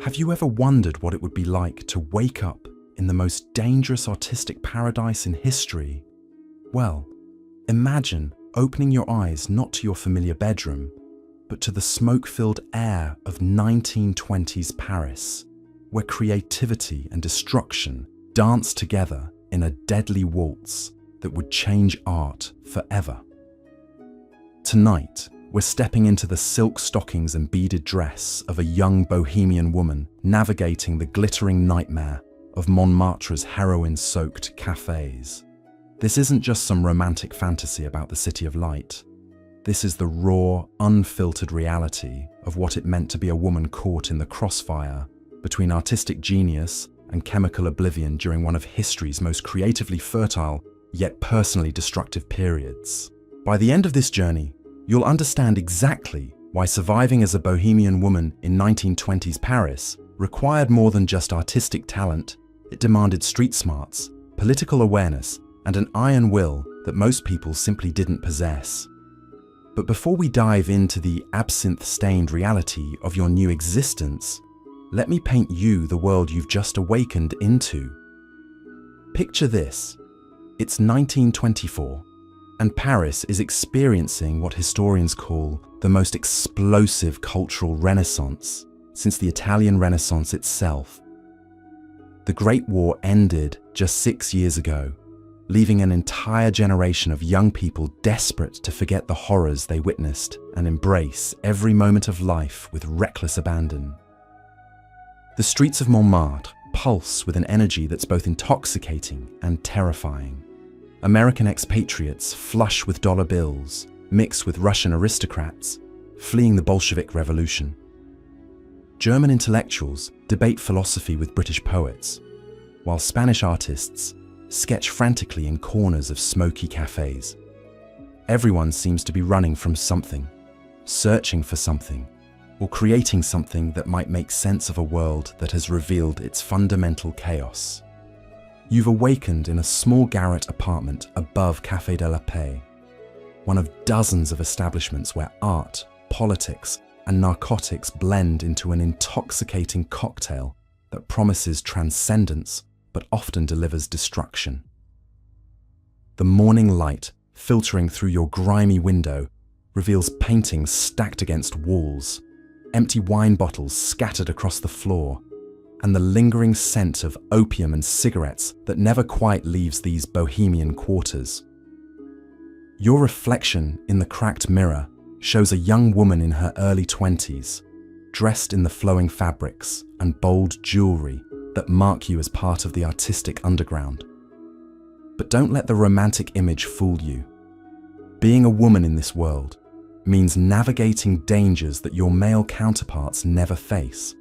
Have you ever wondered what it would be like to wake up in the most dangerous artistic paradise in history? Well, imagine opening your eyes not to your familiar bedroom, but to the smoke-filled air of 1920s Paris, where creativity and destruction dance together in a deadly waltz that would change art forever. Tonight, we're stepping into the silk stockings and beaded dress of a young Bohemian woman navigating the glittering nightmare of Montmartre's heroin-soaked cafes. This isn't just some romantic fantasy about the City of Light. This is the raw, unfiltered reality of what it meant to be a woman caught in the crossfire between artistic genius and chemical oblivion during one of history's most creatively fertile, yet personally destructive periods. By the end of this journey, you'll understand exactly why surviving as a Bohemian woman in 1920s Paris required more than just artistic talent. It demanded street smarts, political awareness, and an iron will that most people simply didn't possess. But before we dive into the absinthe-stained reality of your new existence, let me paint you the world you've just awakened into. Picture this. It's 1924, and Paris is experiencing what historians call the most explosive cultural renaissance since the Italian Renaissance itself. The Great War ended just 6 years ago, leaving an entire generation of young people desperate to forget the horrors they witnessed and embrace every moment of life with reckless abandon. The streets of Montmartre pulse with an energy that's both intoxicating and terrifying. American expatriates flush with dollar bills, mix with Russian aristocrats, fleeing the Bolshevik Revolution. German intellectuals debate philosophy with British poets, while Spanish artists sketch frantically in corners of smoky cafes. Everyone seems to be running from something, searching for something, or creating something that might make sense of a world that has revealed its fundamental chaos. You've awakened in a small garret apartment above Café de la Paix, one of dozens of establishments where art, politics, and narcotics blend into an intoxicating cocktail that promises transcendence but often delivers destruction. The morning light filtering through your grimy window reveals paintings stacked against walls, empty wine bottles scattered across the floor, and the lingering scent of opium and cigarettes that never quite leaves these bohemian quarters. Your reflection in the cracked mirror shows a young woman in her early 20s, dressed in the flowing fabrics and bold jewelry that mark you as part of the artistic underground. But don't let the romantic image fool you. Being a woman in this world means navigating dangers that your male counterparts never face,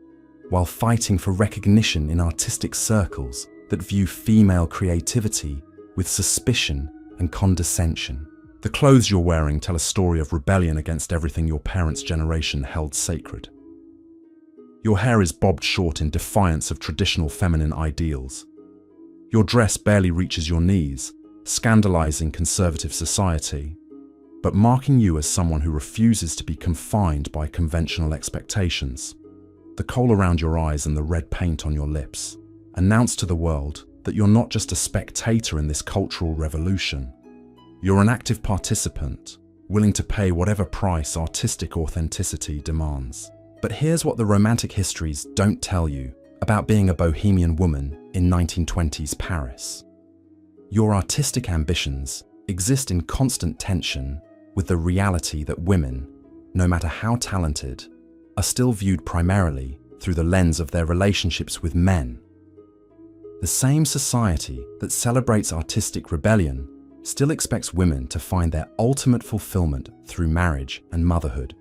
while fighting for recognition in artistic circles that view female creativity with suspicion and condescension. The clothes you're wearing tell a story of rebellion against everything your parents' generation held sacred. Your hair is bobbed short in defiance of traditional feminine ideals. Your dress barely reaches your knees, scandalizing conservative society, but marking you as someone who refuses to be confined by conventional expectations. The kohl around your eyes and the red paint on your lips announce to the world that you're not just a spectator in this cultural revolution. You're an active participant, willing to pay whatever price artistic authenticity demands. But here's what the romantic histories don't tell you about being a Bohemian woman in 1920s Paris. Your artistic ambitions exist in constant tension with the reality that women, no matter how talented, are still viewed primarily through the lens of their relationships with men. The same society that celebrates artistic rebellion still expects women to find their ultimate fulfillment through marriage and motherhood.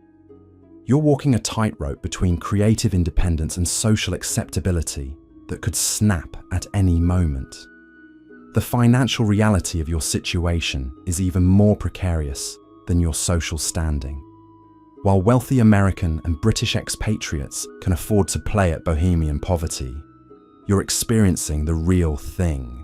You're walking a tightrope between creative independence and social acceptability that could snap at any moment. The financial reality of your situation is even more precarious than your social standing. While wealthy American and British expatriates can afford to play at bohemian poverty, you're experiencing the real thing.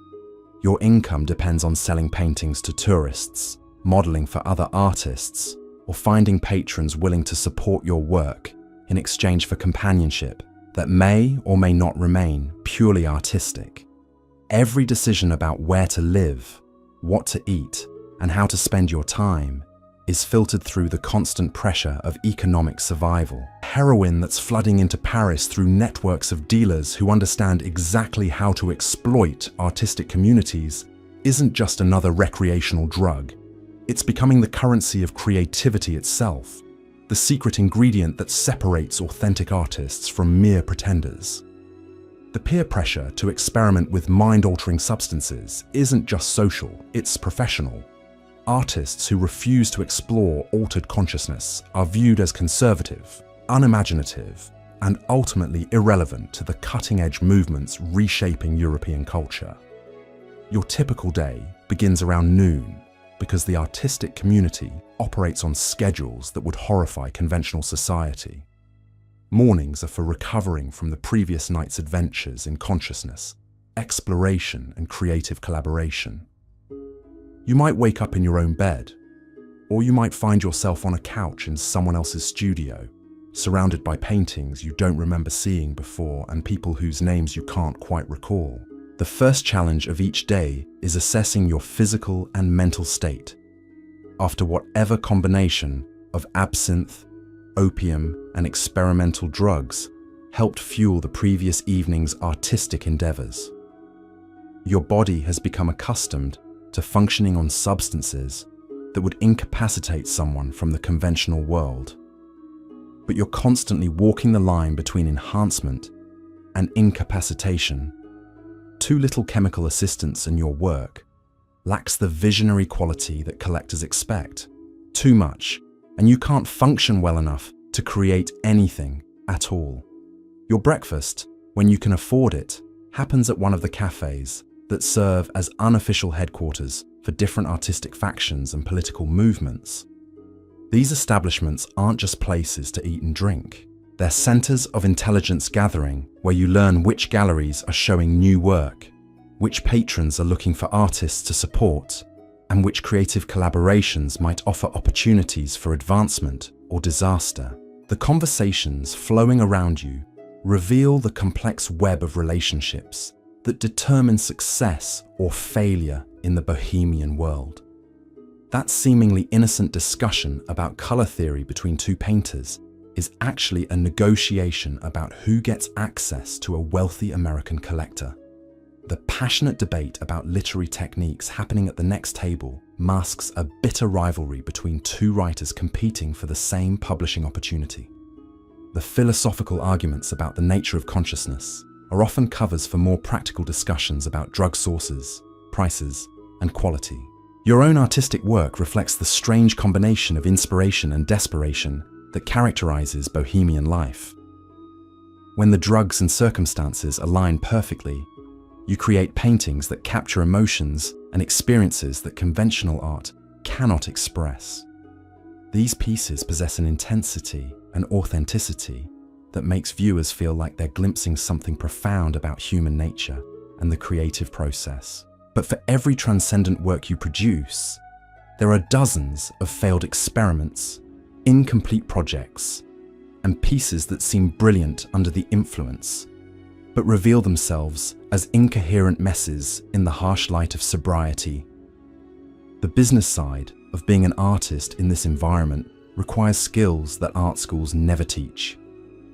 Your income depends on selling paintings to tourists, modeling for other artists, or finding patrons willing to support your work in exchange for companionship that may or may not remain purely artistic. Every decision about where to live, what to eat, and how to spend your time is filtered through the constant pressure of economic survival. Heroin that's flooding into Paris through networks of dealers who understand exactly how to exploit artistic communities isn't just another recreational drug. It's becoming the currency of creativity itself, the secret ingredient that separates authentic artists from mere pretenders. The peer pressure to experiment with mind-altering substances isn't just social, it's professional. Artists who refuse to explore altered consciousness are viewed as conservative, unimaginative, and ultimately irrelevant to the cutting-edge movements reshaping European culture. Your typical day begins around noon because the artistic community operates on schedules that would horrify conventional society. Mornings are for recovering from the previous night's adventures in consciousness, exploration, and creative collaboration. You might wake up in your own bed, or you might find yourself on a couch in someone else's studio, surrounded by paintings you don't remember seeing before and people whose names you can't quite recall. The first challenge of each day is assessing your physical and mental state after whatever combination of absinthe, opium, and experimental drugs helped fuel the previous evening's artistic endeavors. Your body has become accustomed to functioning on substances that would incapacitate someone from the conventional world. But you're constantly walking the line between enhancement and incapacitation. Too little chemical assistance in your work lacks the visionary quality that collectors expect. Too much, and you can't function well enough to create anything at all. Your breakfast, when you can afford it, happens at one of the cafes that serve as unofficial headquarters for different artistic factions and political movements. These establishments aren't just places to eat and drink. They're centers of intelligence gathering where you learn which galleries are showing new work, which patrons are looking for artists to support, and which creative collaborations might offer opportunities for advancement or disaster. The conversations flowing around you reveal the complex web of relationships that determine success or failure in the Bohemian world. That seemingly innocent discussion about color theory between two painters is actually a negotiation about who gets access to a wealthy American collector. The passionate debate about literary techniques happening at the next table masks a bitter rivalry between two writers competing for the same publishing opportunity. The philosophical arguments about the nature of consciousness are often covers for more practical discussions about drug sources, prices, and quality. Your own artistic work reflects the strange combination of inspiration and desperation that characterizes Bohemian life. When the drugs and circumstances align perfectly, you create paintings that capture emotions and experiences that conventional art cannot express. These pieces possess an intensity and authenticity that makes viewers feel like they're glimpsing something profound about human nature and the creative process. But for every transcendent work you produce, there are dozens of failed experiments, incomplete projects, and pieces that seem brilliant under the influence, but reveal themselves as incoherent messes in the harsh light of sobriety. The business side of being an artist in this environment requires skills that art schools never teach.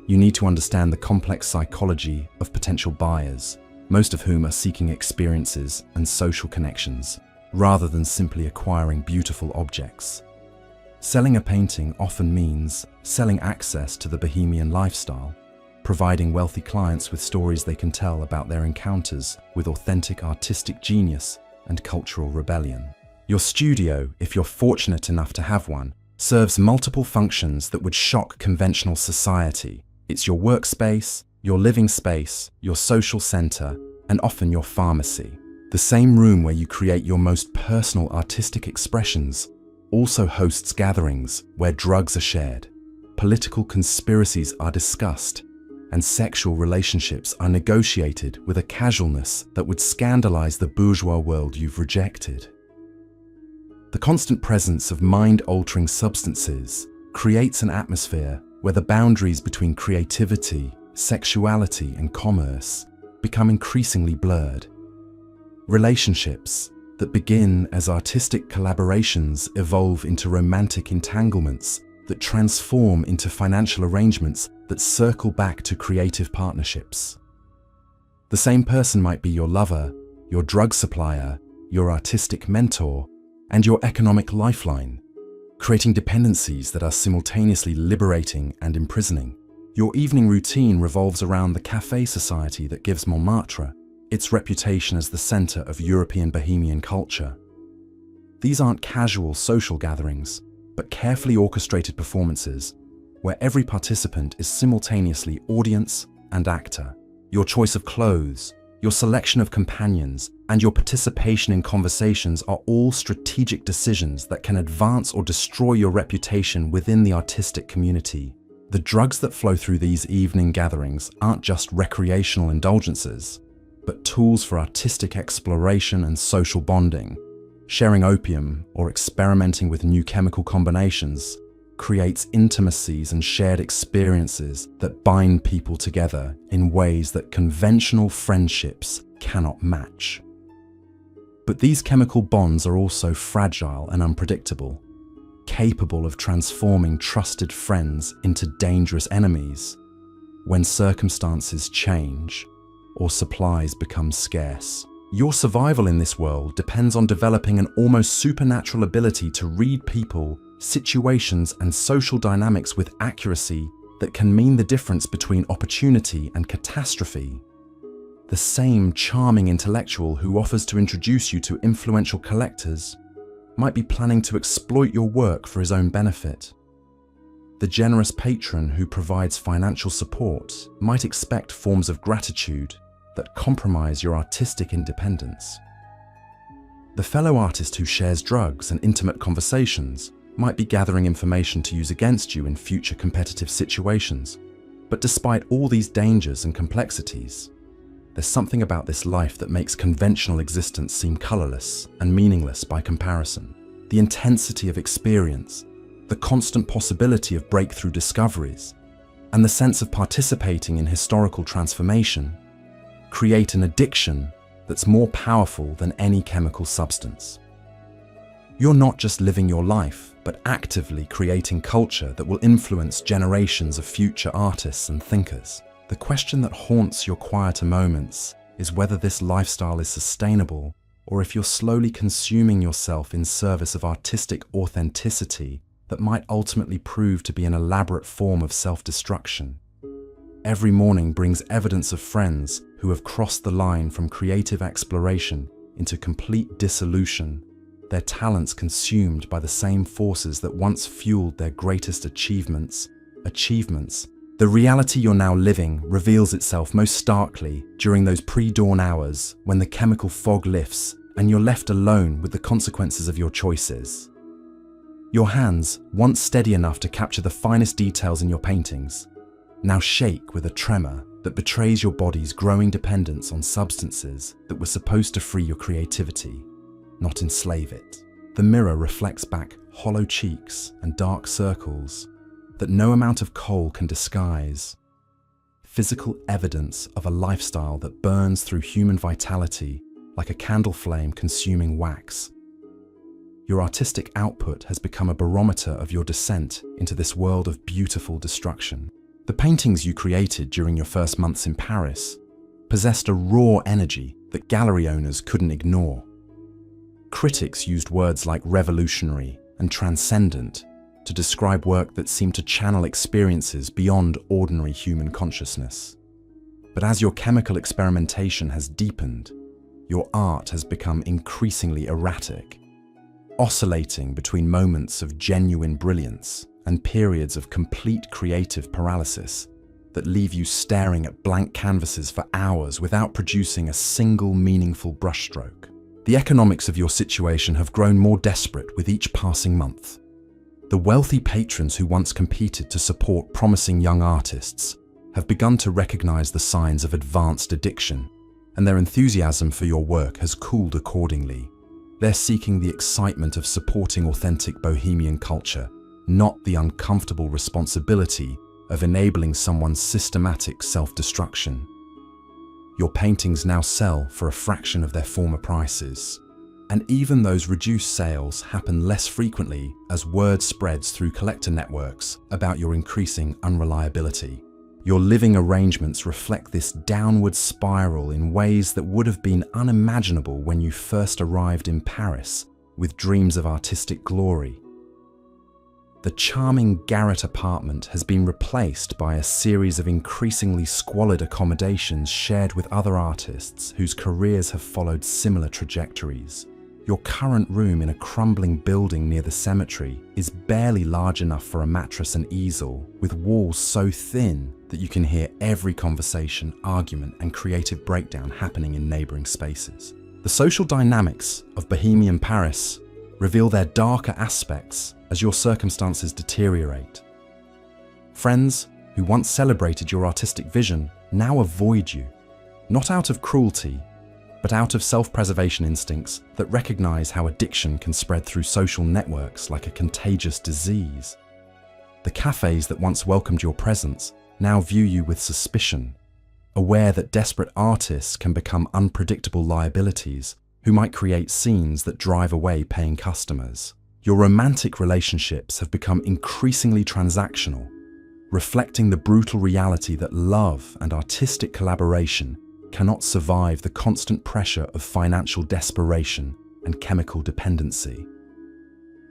You need to understand the complex psychology of potential buyers, most of whom are seeking experiences and social connections, rather than simply acquiring beautiful objects. Selling a painting often means selling access to the Bohemian lifestyle, providing wealthy clients with stories they can tell about their encounters with authentic artistic genius and cultural rebellion. Your studio, if you're fortunate enough to have one, serves multiple functions that would shock conventional society. It's your workspace, your living space, your social center, and often your pharmacy. The same room where you create your most personal artistic expressions also hosts gatherings where drugs are shared, political conspiracies are discussed, and sexual relationships are negotiated with a casualness that would scandalize the bourgeois world you've rejected. The constant presence of mind-altering substances creates an atmosphere where the boundaries between creativity, sexuality, and commerce become increasingly blurred. Relationships that begin as artistic collaborations evolve into romantic entanglements that transform into financial arrangements that circle back to creative partnerships. The same person might be your lover, your drug supplier, your artistic mentor, and your economic lifeline, creating dependencies that are simultaneously liberating and imprisoning. Your evening routine revolves around the café society that gives Montmartre its reputation as the center of European Bohemian culture. These aren't casual social gatherings, but carefully orchestrated performances where every participant is simultaneously audience and actor. Your choice of clothes, your selection of companions, and your participation in conversations are all strategic decisions that can advance or destroy your reputation within the artistic community. The drugs that flow through these evening gatherings aren't just recreational indulgences, but tools for artistic exploration and social bonding. Sharing opium or experimenting with new chemical combinations creates intimacies and shared experiences that bind people together in ways that conventional friendships cannot match. But these chemical bonds are also fragile and unpredictable, capable of transforming trusted friends into dangerous enemies when circumstances change or supplies become scarce. Your survival in this world depends on developing an almost supernatural ability to read people, situations, and social dynamics with accuracy that can mean the difference between opportunity and catastrophe. The same charming intellectual who offers to introduce you to influential collectors might be planning to exploit your work for his own benefit. The generous patron who provides financial support might expect forms of gratitude that compromise your artistic independence. The fellow artist who shares drugs and intimate conversations might be gathering information to use against you in future competitive situations. But despite all these dangers and complexities, there's something about this life that makes conventional existence seem colorless and meaningless by comparison. The intensity of experience, the constant possibility of breakthrough discoveries, and the sense of participating in historical transformation create an addiction that's more powerful than any chemical substance. You're not just living your life, but actively creating culture that will influence generations of future artists and thinkers. The question that haunts your quieter moments is whether this lifestyle is sustainable, or if you're slowly consuming yourself in service of artistic authenticity that might ultimately prove to be an elaborate form of self-destruction. Every morning brings evidence of friends who have crossed the line from creative exploration into complete dissolution, their talents consumed by the same forces that once fueled their greatest achievements. The reality you're now living reveals itself most starkly during those pre-dawn hours when the chemical fog lifts and you're left alone with the consequences of your choices. Your hands, once steady enough to capture the finest details in your paintings, now shake with a tremor that betrays your body's growing dependence on substances that were supposed to free your creativity, not enslave it. The mirror reflects back hollow cheeks and dark circles that no amount of kohl can disguise. Physical evidence of a lifestyle that burns through human vitality like a candle flame consuming wax. Your artistic output has become a barometer of your descent into this world of beautiful destruction. The paintings you created during your first months in Paris possessed a raw energy that gallery owners couldn't ignore. Critics used words like revolutionary and transcendent to describe work that seemed to channel experiences beyond ordinary human consciousness. But as your chemical experimentation has deepened, your art has become increasingly erratic, oscillating between moments of genuine brilliance and periods of complete creative paralysis that leave you staring at blank canvases for hours without producing a single meaningful brushstroke. The economics of your situation have grown more desperate with each passing month. The wealthy patrons who once competed to support promising young artists have begun to recognize the signs of advanced addiction, and their enthusiasm for your work has cooled accordingly. They're seeking the excitement of supporting authentic Bohemian culture, not the uncomfortable responsibility of enabling someone's systematic self-destruction. Your paintings now sell for a fraction of their former prices. And even those reduced sales happen less frequently as word spreads through collector networks about your increasing unreliability. Your living arrangements reflect this downward spiral in ways that would have been unimaginable when you first arrived in Paris with dreams of artistic glory. The charming garret apartment has been replaced by a series of increasingly squalid accommodations shared with other artists whose careers have followed similar trajectories. Your current room in a crumbling building near the cemetery is barely large enough for a mattress and easel, with walls so thin that you can hear every conversation, argument, and creative breakdown happening in neighboring spaces. The social dynamics of Bohemian Paris reveal their darker aspects as your circumstances deteriorate. Friends who once celebrated your artistic vision now avoid you, not out of cruelty, but out of self-preservation instincts that recognize how addiction can spread through social networks like a contagious disease. The cafes that once welcomed your presence now view you with suspicion, aware that desperate artists can become unpredictable liabilities who might create scenes that drive away paying customers. Your romantic relationships have become increasingly transactional, reflecting the brutal reality that love and artistic collaboration cannot survive the constant pressure of financial desperation and chemical dependency.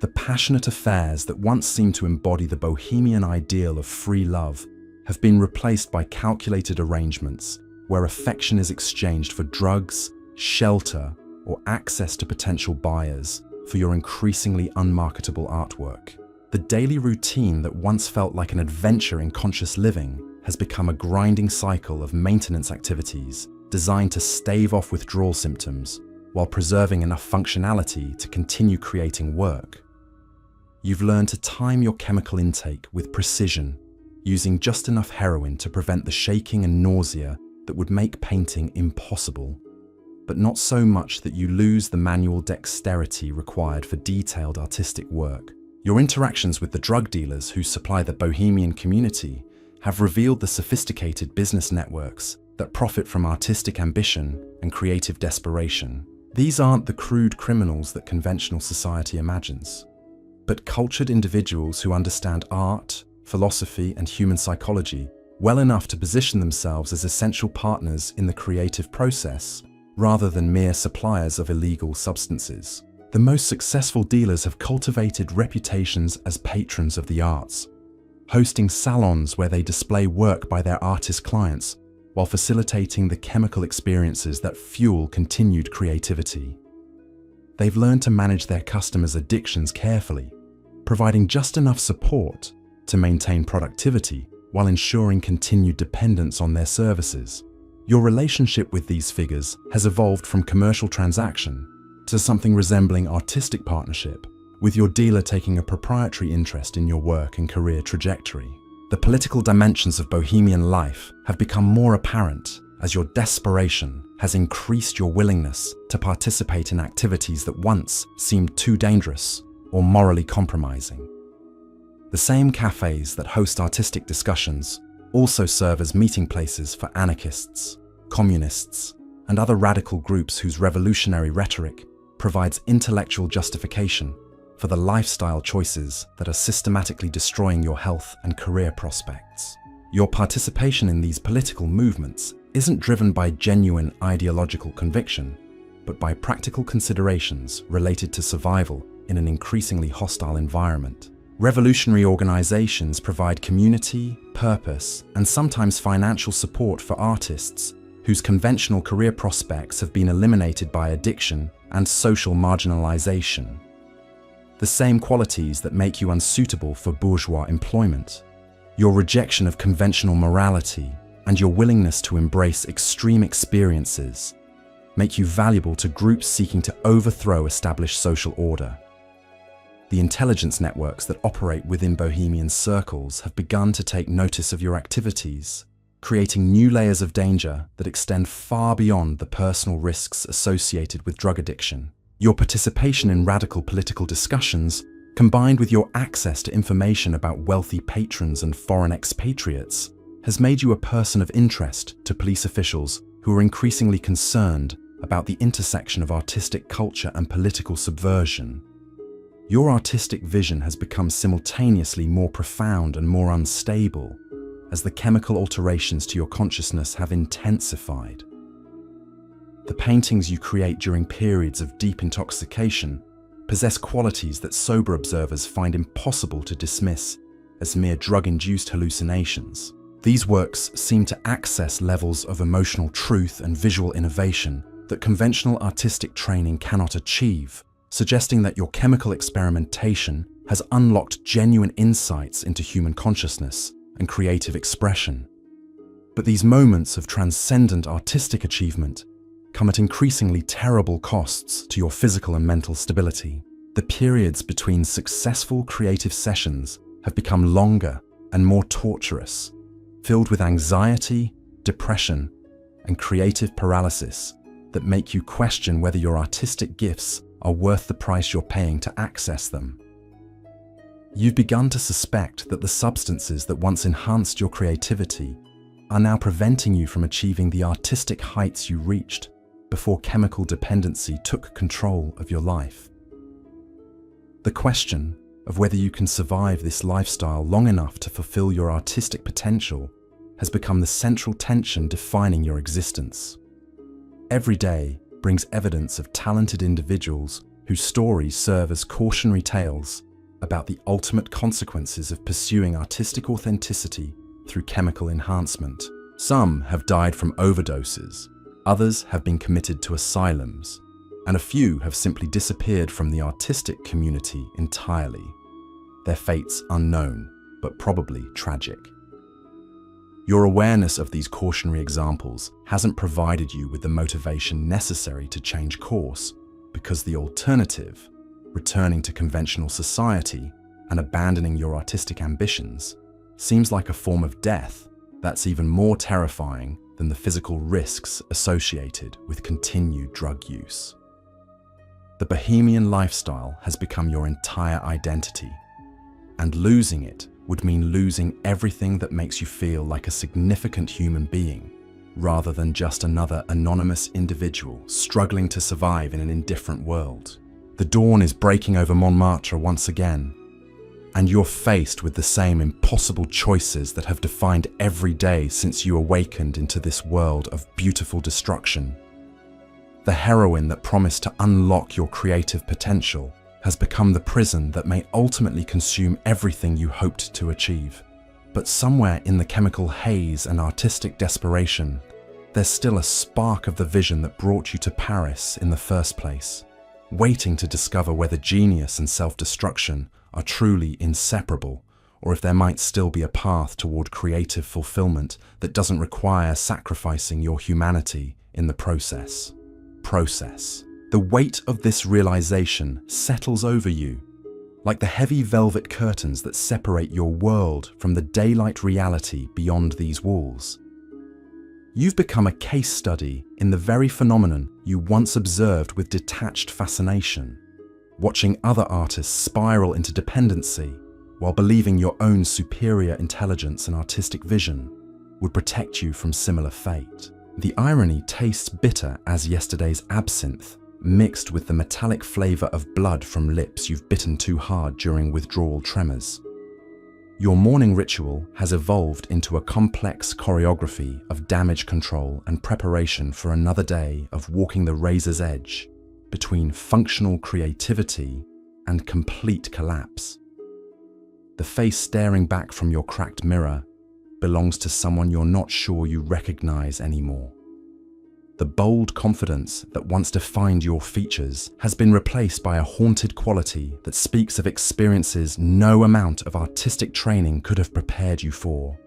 The passionate affairs that once seemed to embody the bohemian ideal of free love have been replaced by calculated arrangements where affection is exchanged for drugs, shelter, or access to potential buyers for your increasingly unmarketable artwork. The daily routine that once felt like an adventure in conscious living has become a grinding cycle of maintenance activities designed to stave off withdrawal symptoms while preserving enough functionality to continue creating work. You've learned to time your chemical intake with precision, using just enough heroin to prevent the shaking and nausea that would make painting impossible, but not so much that you lose the manual dexterity required for detailed artistic work. Your interactions with the drug dealers who supply the bohemian community have revealed the sophisticated business networks that profit from artistic ambition and creative desperation. These aren't the crude criminals that conventional society imagines, but cultured individuals who understand art, philosophy, and human psychology well enough to position themselves as essential partners in the creative process rather than mere suppliers of illegal substances. The most successful dealers have cultivated reputations as patrons of the arts, hosting salons where they display work by their artist clients while facilitating the chemical experiences that fuel continued creativity. They've learned to manage their customers' addictions carefully, providing just enough support to maintain productivity while ensuring continued dependence on their services. Your relationship with these figures has evolved from commercial transaction to something resembling artistic partnership, with your dealer taking a proprietary interest in your work and career trajectory. The political dimensions of bohemian life have become more apparent as your desperation has increased your willingness to participate in activities that once seemed too dangerous or morally compromising. The same cafes that host artistic discussions also serve as meeting places for anarchists, communists, and other radical groups whose revolutionary rhetoric provides intellectual justification for the lifestyle choices that are systematically destroying your health and career prospects. Your participation in these political movements isn't driven by genuine ideological conviction, but by practical considerations related to survival in an increasingly hostile environment. Revolutionary organizations provide community, purpose, and sometimes financial support for artists whose conventional career prospects have been eliminated by addiction and social marginalization. The same qualities that make you unsuitable for bourgeois employment. Your rejection of conventional morality and your willingness to embrace extreme experiences make you valuable to groups seeking to overthrow established social order. The intelligence networks that operate within bohemian circles have begun to take notice of your activities, creating new layers of danger that extend far beyond the personal risks associated with drug addiction. Your participation in radical political discussions combined with your access to information about wealthy patrons and foreign expatriates, has made you a person of interest to police officials who are increasingly concerned about the intersection of artistic culture and political subversion. Your artistic vision has become simultaneously more profound and more unstable as the chemical alterations to your consciousness have intensified. The paintings you create during periods of deep intoxication possess qualities that sober observers find impossible to dismiss as mere drug-induced hallucinations. These works seem to access levels of emotional truth and visual innovation that conventional artistic training cannot achieve, suggesting that your chemical experimentation has unlocked genuine insights into human consciousness and creative expression. But these moments of transcendent artistic achievement come at increasingly terrible costs to your physical and mental stability. The periods between successful creative sessions have become longer and more torturous, filled with anxiety, depression, and creative paralysis that make you question whether your artistic gifts are worth the price you're paying to access them. You've begun to suspect that the substances that once enhanced your creativity are now preventing you from achieving the artistic heights you reached before chemical dependency took control of your life. The question of whether you can survive this lifestyle long enough to fulfill your artistic potential has become the central tension defining your existence. Every day brings evidence of talented individuals whose stories serve as cautionary tales about the ultimate consequences of pursuing artistic authenticity through chemical enhancement. Some have died from overdoses, others have been committed to asylums, and a few have simply disappeared from the artistic community entirely. Their fates unknown, but probably tragic. Your awareness of these cautionary examples hasn't provided you with the motivation necessary to change course, because the alternative, returning to conventional society and abandoning your artistic ambitions, seems like a form of death that's even more terrifying than the physical risks associated with continued drug use. The Bohemian lifestyle has become your entire identity, and losing it would mean losing everything that makes you feel like a significant human being, rather than just another anonymous individual struggling to survive in an indifferent world. The dawn is breaking over Montmartre once again, and you're faced with the same impossible choices that have defined every day since you awakened into this world of beautiful destruction. The heroine that promised to unlock your creative potential has become the prison that may ultimately consume everything you hoped to achieve. But somewhere in the chemical haze and artistic desperation, there's still a spark of the vision that brought you to Paris in the first place, waiting to discover whether genius and self-destruction are truly inseparable, or if there might still be a path toward creative fulfillment that doesn't require sacrificing your humanity in the process. The weight of this realization settles over you, like the heavy velvet curtains that separate your world from the daylight reality beyond these walls. You've become a case study in the very phenomenon you once observed with detached fascination, watching other artists spiral into dependency while believing your own superior intelligence and artistic vision would protect you from similar fate. The irony tastes bitter as yesterday's absinthe, mixed with the metallic flavor of blood from lips you've bitten too hard during withdrawal tremors. Your morning ritual has evolved into a complex choreography of damage control and preparation for another day of walking the razor's edge between functional creativity and complete collapse. The face staring back from your cracked mirror belongs to someone you're not sure you recognize anymore. The bold confidence that once defined your features has been replaced by a haunted quality that speaks of experiences no amount of artistic training could have prepared you for.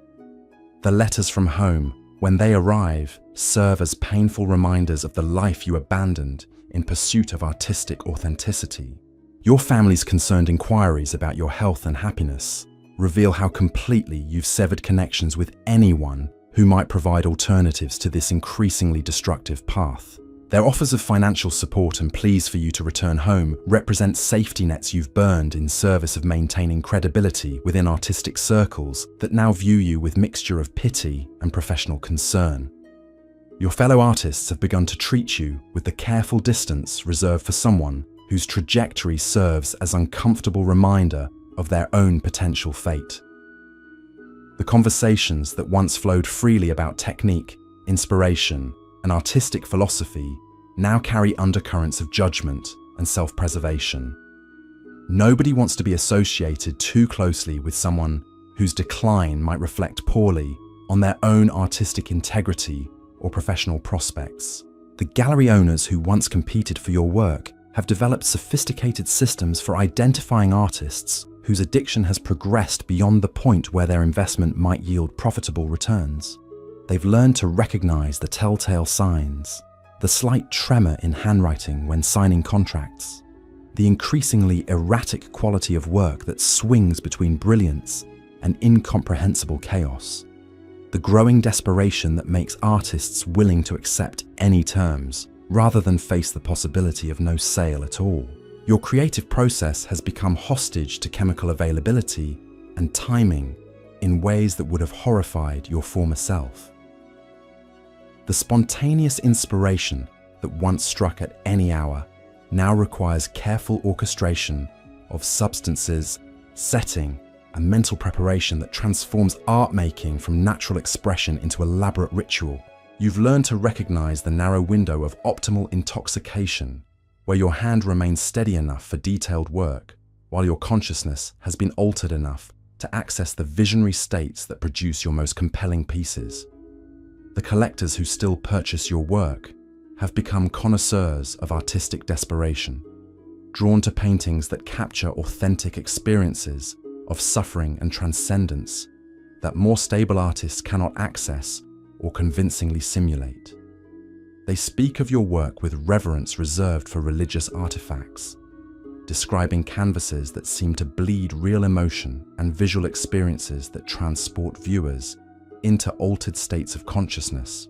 The letters from home, when they arrive, serve as painful reminders of the life you abandoned in pursuit of artistic authenticity. Your family's concerned inquiries about your health and happiness reveal how completely you've severed connections with anyone who might provide alternatives to this increasingly destructive path. Their offers of financial support and pleas for you to return home represent safety nets you've burned in service of maintaining credibility within artistic circles that now view you with mixture of pity and professional concern. Your fellow artists have begun to treat you with the careful distance reserved for someone whose trajectory serves as uncomfortable reminder of their own potential fate. The conversations that once flowed freely about technique, inspiration, and artistic philosophy now carry undercurrents of judgment and self-preservation. Nobody wants to be associated too closely with someone whose decline might reflect poorly on their own artistic integrity or professional prospects. The gallery owners who once competed for your work have developed sophisticated systems for identifying artists whose addiction has progressed beyond the point where their investment might yield profitable returns. They've learned to recognize the telltale signs, the slight tremor in handwriting when signing contracts, the increasingly erratic quality of work that swings between brilliance and incomprehensible chaos, the growing desperation that makes artists willing to accept any terms rather than face the possibility of no sale at all. Your creative process has become hostage to chemical availability and timing in ways that would have horrified your former self. The spontaneous inspiration that once struck at any hour now requires careful orchestration of substances, setting, and mental preparation that transforms art making from natural expression into elaborate ritual. You've learned to recognize the narrow window of optimal intoxication, where your hand remains steady enough for detailed work, while your consciousness has been altered enough to access the visionary states that produce your most compelling pieces. The collectors who still purchase your work have become connoisseurs of artistic desperation, drawn to paintings that capture authentic experiences of suffering and transcendence that more stable artists cannot access or convincingly simulate. They speak of your work with reverence reserved for religious artifacts, describing canvases that seem to bleed real emotion and visual experiences that transport viewers into altered states of consciousness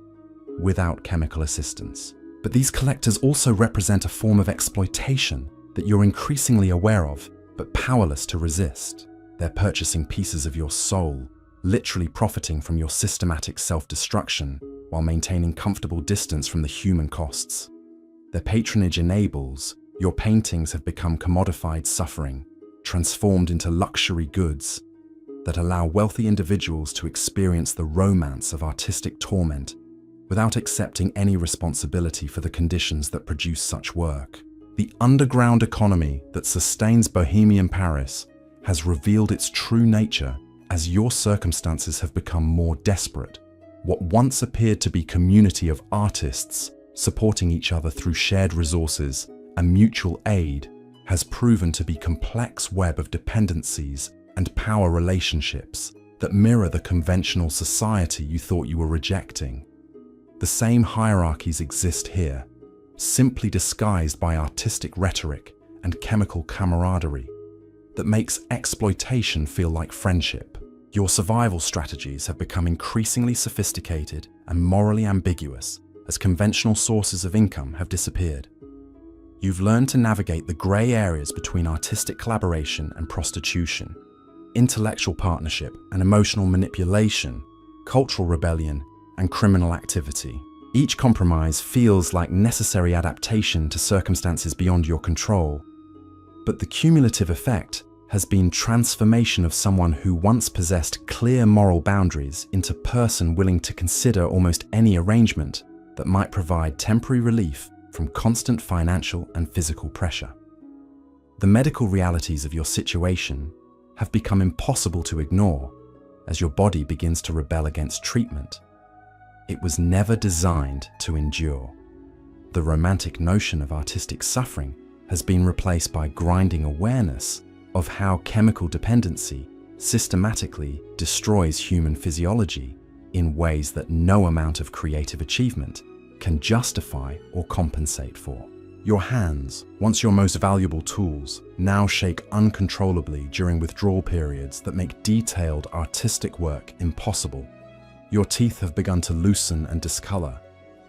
without chemical assistance. But these collectors also represent a form of exploitation that you're increasingly aware of, but powerless to resist. They're purchasing pieces of your soul, literally profiting from your systematic self-destruction while maintaining comfortable distance from the human costs. Their patronage enables your paintings have become commodified suffering, transformed into luxury goods that allow wealthy individuals to experience the romance of artistic torment without accepting any responsibility for the conditions that produce such work. The underground economy that sustains Bohemian Paris has revealed its true nature as your circumstances have become more desperate. What once appeared to be a community of artists supporting each other through shared resources and mutual aid has proven to be a complex web of dependencies and power relationships that mirror the conventional society you thought you were rejecting. The same hierarchies exist here, simply disguised by artistic rhetoric and chemical camaraderie that makes exploitation feel like friendship. Your survival strategies have become increasingly sophisticated and morally ambiguous as conventional sources of income have disappeared. You've learned to navigate the grey areas between artistic collaboration and prostitution, intellectual partnership and emotional manipulation, cultural rebellion and criminal activity. Each compromise feels like necessary adaptation to circumstances beyond your control, but the cumulative effect has been transformation of someone who once possessed clear moral boundaries into a person willing to consider almost any arrangement that might provide temporary relief from constant financial and physical pressure. The medical realities of your situation have become impossible to ignore as your body begins to rebel against treatment. It was never designed to endure. The romantic notion of artistic suffering has been replaced by grinding awareness of how chemical dependency systematically destroys human physiology in ways that no amount of creative achievement can justify or compensate for. Your hands, once your most valuable tools, now shake uncontrollably during withdrawal periods that make detailed artistic work impossible. Your teeth have begun to loosen and discolor,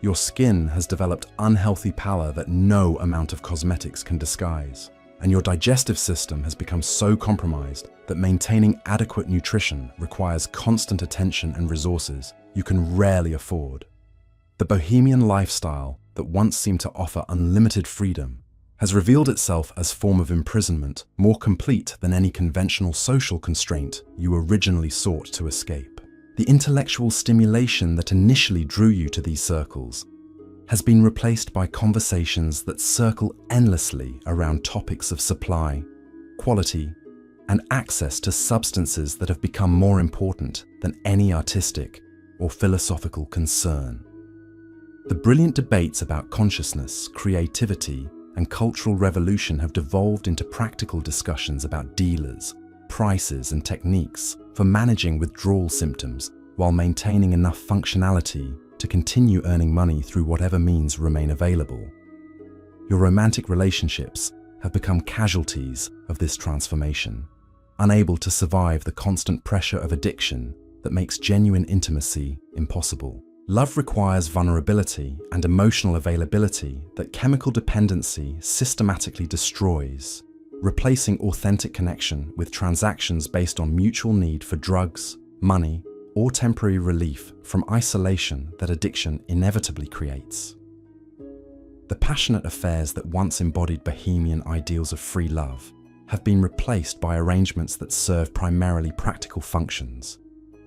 Your skin has developed unhealthy pallor that no amount of cosmetics can disguise. And your digestive system has become so compromised that maintaining adequate nutrition requires constant attention and resources you can rarely afford. The bohemian lifestyle that once seemed to offer unlimited freedom has revealed itself as a form of imprisonment more complete than any conventional social constraint you originally sought to escape. The intellectual stimulation that initially drew you to these circles has been replaced by conversations that circle endlessly around topics of supply, quality, and access to substances that have become more important than any artistic or philosophical concern. The brilliant debates about consciousness, creativity, and cultural revolution have devolved into practical discussions about dealers, prices, and techniques for managing withdrawal symptoms while maintaining enough functionality to continue earning money through whatever means remain available. Your romantic relationships have become casualties of this transformation, unable to survive the constant pressure of addiction that makes genuine intimacy impossible. Love requires vulnerability and emotional availability that chemical dependency systematically destroys, replacing authentic connection with transactions based on mutual need for drugs, money, or temporary relief from isolation that addiction inevitably creates. The passionate affairs that once embodied bohemian ideals of free love have been replaced by arrangements that serve primarily practical functions,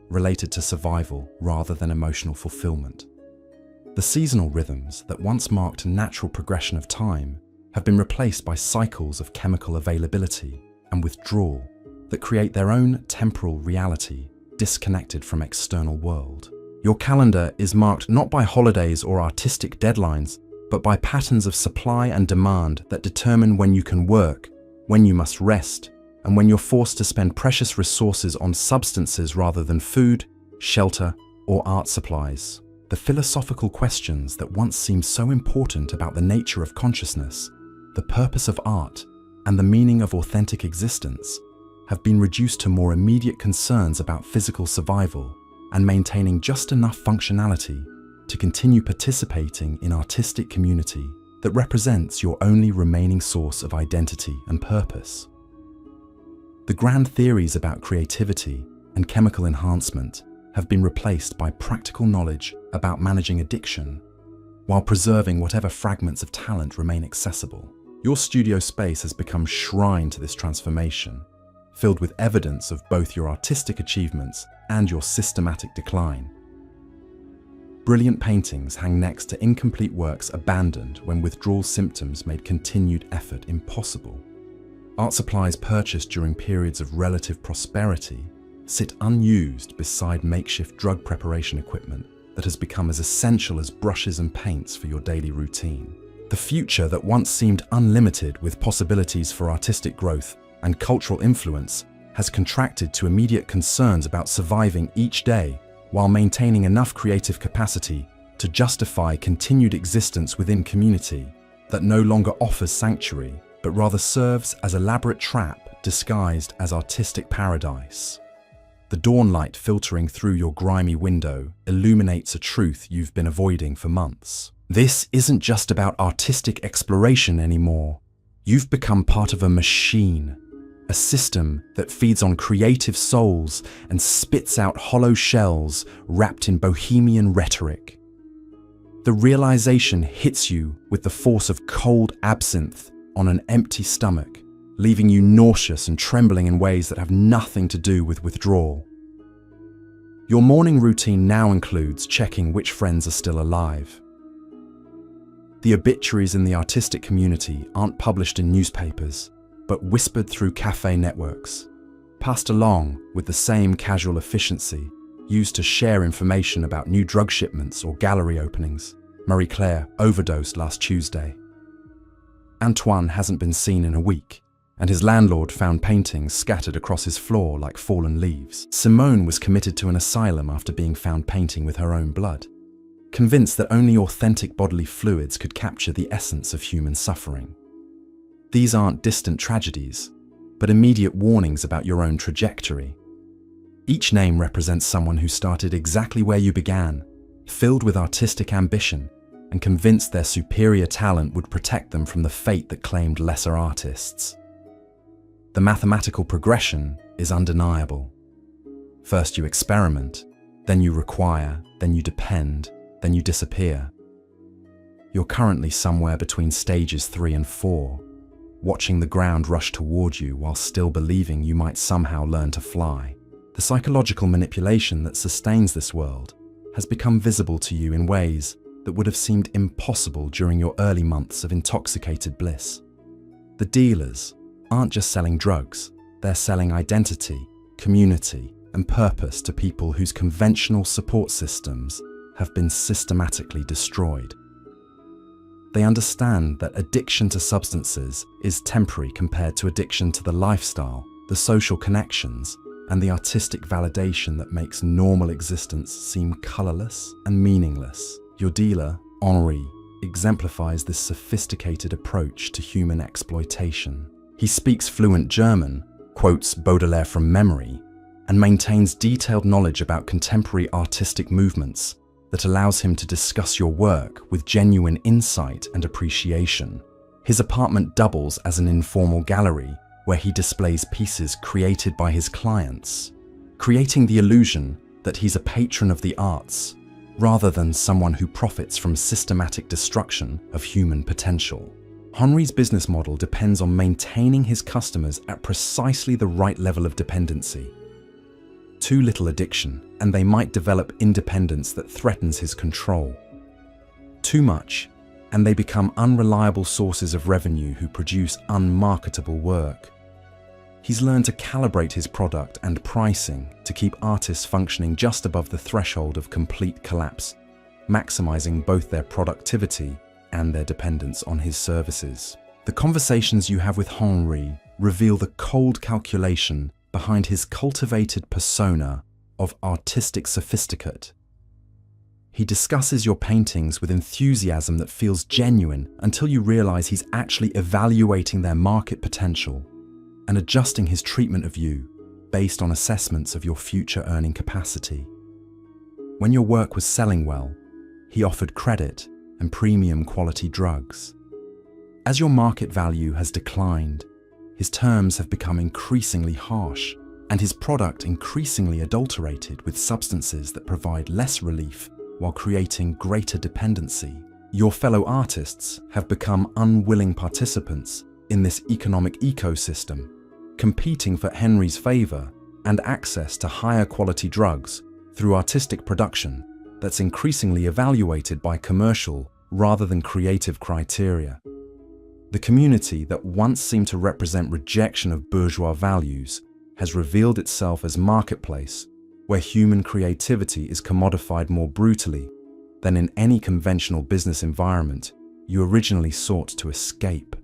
related to survival rather than emotional fulfillment. The seasonal rhythms that once marked a natural progression of time have been replaced by cycles of chemical availability and withdrawal that create their own temporal reality disconnected from external world. Your calendar is marked not by holidays or artistic deadlines, but by patterns of supply and demand that determine when you can work, when you must rest, and when you're forced to spend precious resources on substances rather than food, shelter, or art supplies. The philosophical questions that once seemed so important about the nature of consciousness, the purpose of art, and the meaning of authentic existence have been reduced to more immediate concerns about physical survival and maintaining just enough functionality to continue participating in artistic community that represents your only remaining source of identity and purpose. The grand theories about creativity and chemical enhancement have been replaced by practical knowledge about managing addiction while preserving whatever fragments of talent remain accessible. Your studio space has become shrine to this transformation, filled with evidence of both your artistic achievements and your systematic decline. Brilliant paintings hang next to incomplete works abandoned when withdrawal symptoms made continued effort impossible. Art supplies purchased during periods of relative prosperity sit unused beside makeshift drug preparation equipment that has become as essential as brushes and paints for your daily routine. The future that once seemed unlimited with possibilities for artistic growth and cultural influence has contracted to immediate concerns about surviving each day while maintaining enough creative capacity to justify continued existence within community that no longer offers sanctuary, but rather serves as elaborate trap disguised as artistic paradise. The dawn light filtering through your grimy window illuminates a truth you've been avoiding for months. This isn't just about artistic exploration anymore. You've become part of a machine, a system that feeds on creative souls and spits out hollow shells wrapped in bohemian rhetoric. The realization hits you with the force of cold absinthe on an empty stomach, leaving you nauseous and trembling in ways that have nothing to do with withdrawal. Your morning routine now includes checking which friends are still alive. The obituaries in the artistic community aren't published in newspapers, but whispered through cafe networks, passed along with the same casual efficiency used to share information about new drug shipments or gallery openings. Marie Claire overdosed last Tuesday. Antoine hasn't been seen in a week, and his landlord found paintings scattered across his floor like fallen leaves. Simone was committed to an asylum after being found painting with her own blood, convinced that only authentic bodily fluids could capture the essence of human suffering. These aren't distant tragedies, but immediate warnings about your own trajectory. Each name represents someone who started exactly where you began, filled with artistic ambition and convinced their superior talent would protect them from the fate that claimed lesser artists. The mathematical progression is undeniable. First you experiment, then you require, then you depend, then you disappear. You're currently somewhere between stages 3 and 4, watching the ground rush toward you while still believing you might somehow learn to fly. The psychological manipulation that sustains this world has become visible to you in ways that would have seemed impossible during your early months of intoxicated bliss. The dealers aren't just selling drugs, they're selling identity, community, and purpose to people whose conventional support systems have been systematically destroyed. They understand that addiction to substances is temporary compared to addiction to the lifestyle, the social connections, and the artistic validation that makes normal existence seem colorless and meaningless. Your dealer, Henri, exemplifies this sophisticated approach to human exploitation. He speaks fluent German, quotes Baudelaire from memory, and maintains detailed knowledge about contemporary artistic movements that allows him to discuss your work with genuine insight and appreciation. His apartment doubles as an informal gallery where he displays pieces created by his clients, creating the illusion that he's a patron of the arts rather than someone who profits from systematic destruction of human potential. Henri's business model depends on maintaining his customers at precisely the right level of dependency. Too little addiction, and they might develop independence that threatens his control. Too much, and they become unreliable sources of revenue who produce unmarketable work. He's learned to calibrate his product and pricing to keep artists functioning just above the threshold of complete collapse, maximizing both their productivity and their dependence on his services. The conversations you have with Henri reveal the cold calculation behind his cultivated persona of artistic sophisticate. He discusses your paintings with enthusiasm that feels genuine until you realize he's actually evaluating their market potential and adjusting his treatment of you based on assessments of your future earning capacity. When your work was selling well, he offered credit and premium quality drugs. As your market value has declined, his terms have become increasingly harsh and his product increasingly adulterated with substances that provide less relief while creating greater dependency. Your fellow artists have become unwilling participants in this economic ecosystem, competing for Henri's favor and access to higher quality drugs through artistic production that's increasingly evaluated by commercial rather than creative criteria. The community that once seemed to represent rejection of bourgeois values has revealed itself as marketplace where human creativity is commodified more brutally than in any conventional business environment you originally sought to escape.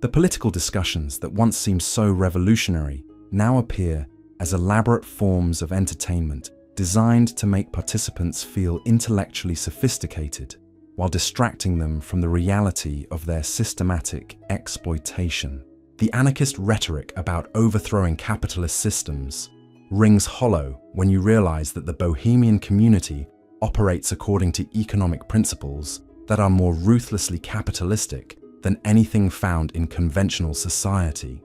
The political discussions that once seemed so revolutionary now appear as elaborate forms of entertainment designed to make participants feel intellectually sophisticated while distracting them from the reality of their systematic exploitation. The anarchist rhetoric about overthrowing capitalist systems rings hollow when you realize that the Bohemian community operates according to economic principles that are more ruthlessly capitalistic than anything found in conventional society.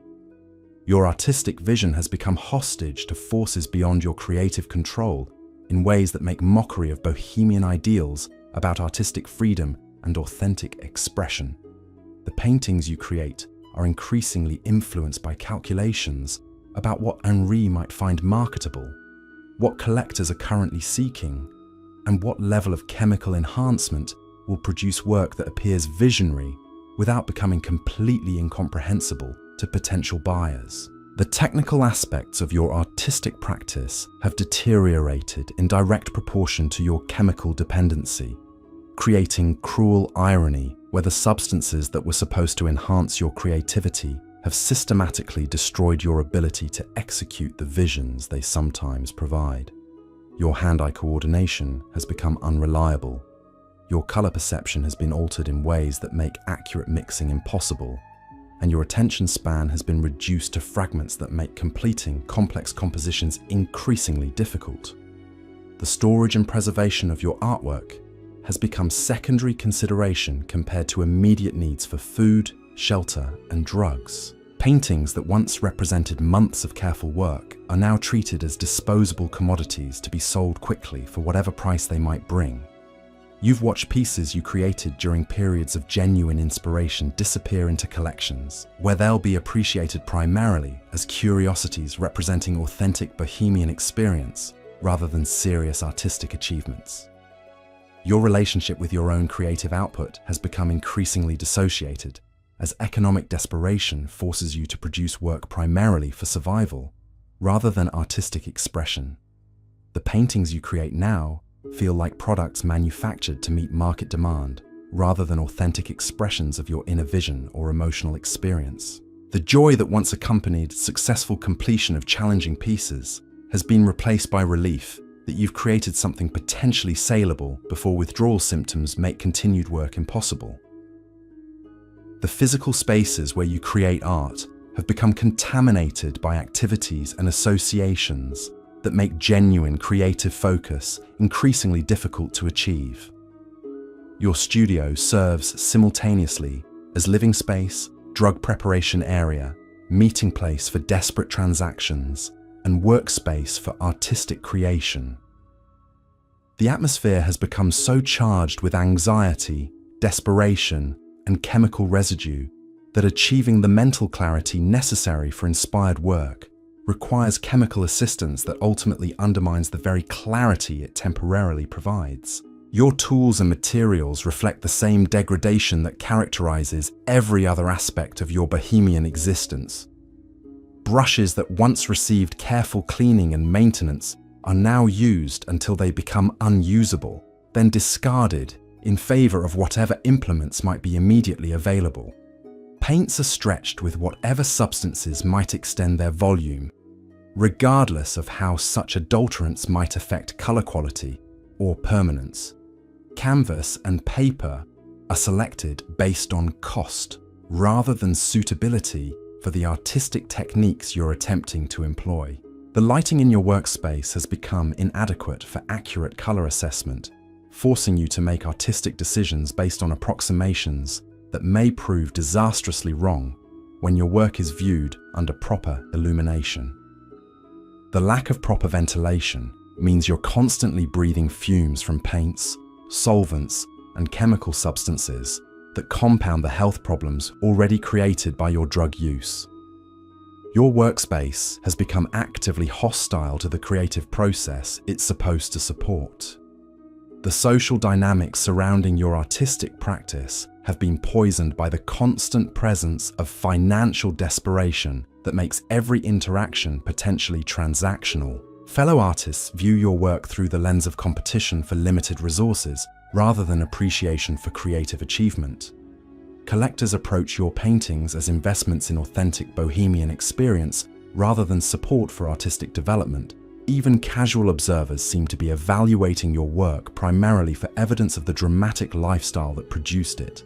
Your artistic vision has become hostage to forces beyond your creative control in ways that make mockery of Bohemian ideals about artistic freedom and authentic expression. The paintings you create are increasingly influenced by calculations about what Henri might find marketable, what collectors are currently seeking, and what level of chemical enhancement will produce work that appears visionary without becoming completely incomprehensible to potential buyers. The technical aspects of your artistic practice have deteriorated in direct proportion to your chemical dependency, creating cruel irony where the substances that were supposed to enhance your creativity have systematically destroyed your ability to execute the visions they sometimes provide. Your hand-eye coordination has become unreliable. Your color perception has been altered in ways that make accurate mixing impossible, and your attention span has been reduced to fragments that make completing complex compositions increasingly difficult. The storage and preservation of your artwork has become secondary consideration compared to immediate needs for food, shelter, and drugs. Paintings that once represented months of careful work are now treated as disposable commodities to be sold quickly for whatever price they might bring. You've watched pieces you created during periods of genuine inspiration disappear into collections, where they'll be appreciated primarily as curiosities representing authentic Bohemian experience rather than serious artistic achievements. Your relationship with your own creative output has become increasingly dissociated, as economic desperation forces you to produce work primarily for survival, rather than artistic expression. The paintings you create now feel like products manufactured to meet market demand, rather than authentic expressions of your inner vision or emotional experience. The joy that once accompanied successful completion of challenging pieces has been replaced by relief that you've created something potentially saleable before withdrawal symptoms make continued work impossible. The physical spaces where you create art have become contaminated by activities and associations that make genuine creative focus increasingly difficult to achieve. Your studio serves simultaneously as living space, drug preparation area, meeting place for desperate transactions, and workspace for artistic creation. The atmosphere has become so charged with anxiety, desperation, and chemical residue that achieving the mental clarity necessary for inspired work requires chemical assistance that ultimately undermines the very clarity it temporarily provides. Your tools and materials reflect the same degradation that characterizes every other aspect of your Bohemian existence. Brushes that once received careful cleaning and maintenance are now used until they become unusable, then discarded in favor of whatever implements might be immediately available. Paints are stretched with whatever substances might extend their volume, regardless of how such adulterants might affect color quality or permanence. Canvas and paper are selected based on cost rather than suitability for the artistic techniques you're attempting to employ. The lighting in your workspace has become inadequate for accurate color assessment, forcing you to make artistic decisions based on approximations that may prove disastrously wrong when your work is viewed under proper illumination. The lack of proper ventilation means you're constantly breathing fumes from paints, solvents, and chemical substances that compound the health problems already created by your drug use. Your workspace has become actively hostile to the creative process it's supposed to support. The social dynamics surrounding your artistic practice have been poisoned by the constant presence of financial desperation that makes every interaction potentially transactional. Fellow artists view your work through the lens of competition for limited resources rather than appreciation for creative achievement. Collectors approach your paintings as investments in authentic Bohemian experience rather than support for artistic development. Even casual observers seem to be evaluating your work primarily for evidence of the dramatic lifestyle that produced it.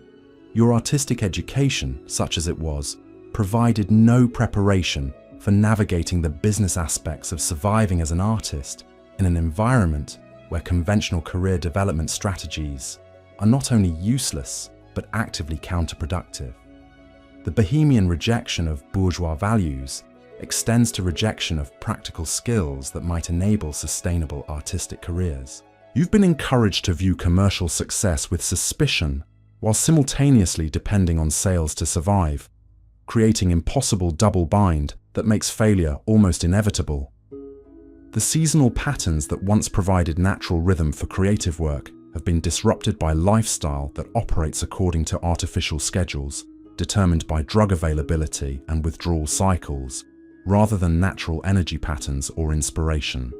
Your artistic education, such as it was, provided no preparation for navigating the business aspects of surviving as an artist in an environment where conventional career development strategies are not only useless, but actively counterproductive. The Bohemian rejection of bourgeois values extends to rejection of practical skills that might enable sustainable artistic careers. You've been encouraged to view commercial success with suspicion while simultaneously depending on sales to survive, creating impossible double bind that makes failure almost inevitable. The seasonal patterns that once provided natural rhythm for creative work have been disrupted by lifestyle that operates according to artificial schedules, determined by drug availability and withdrawal cycles, rather than natural energy patterns or inspiration.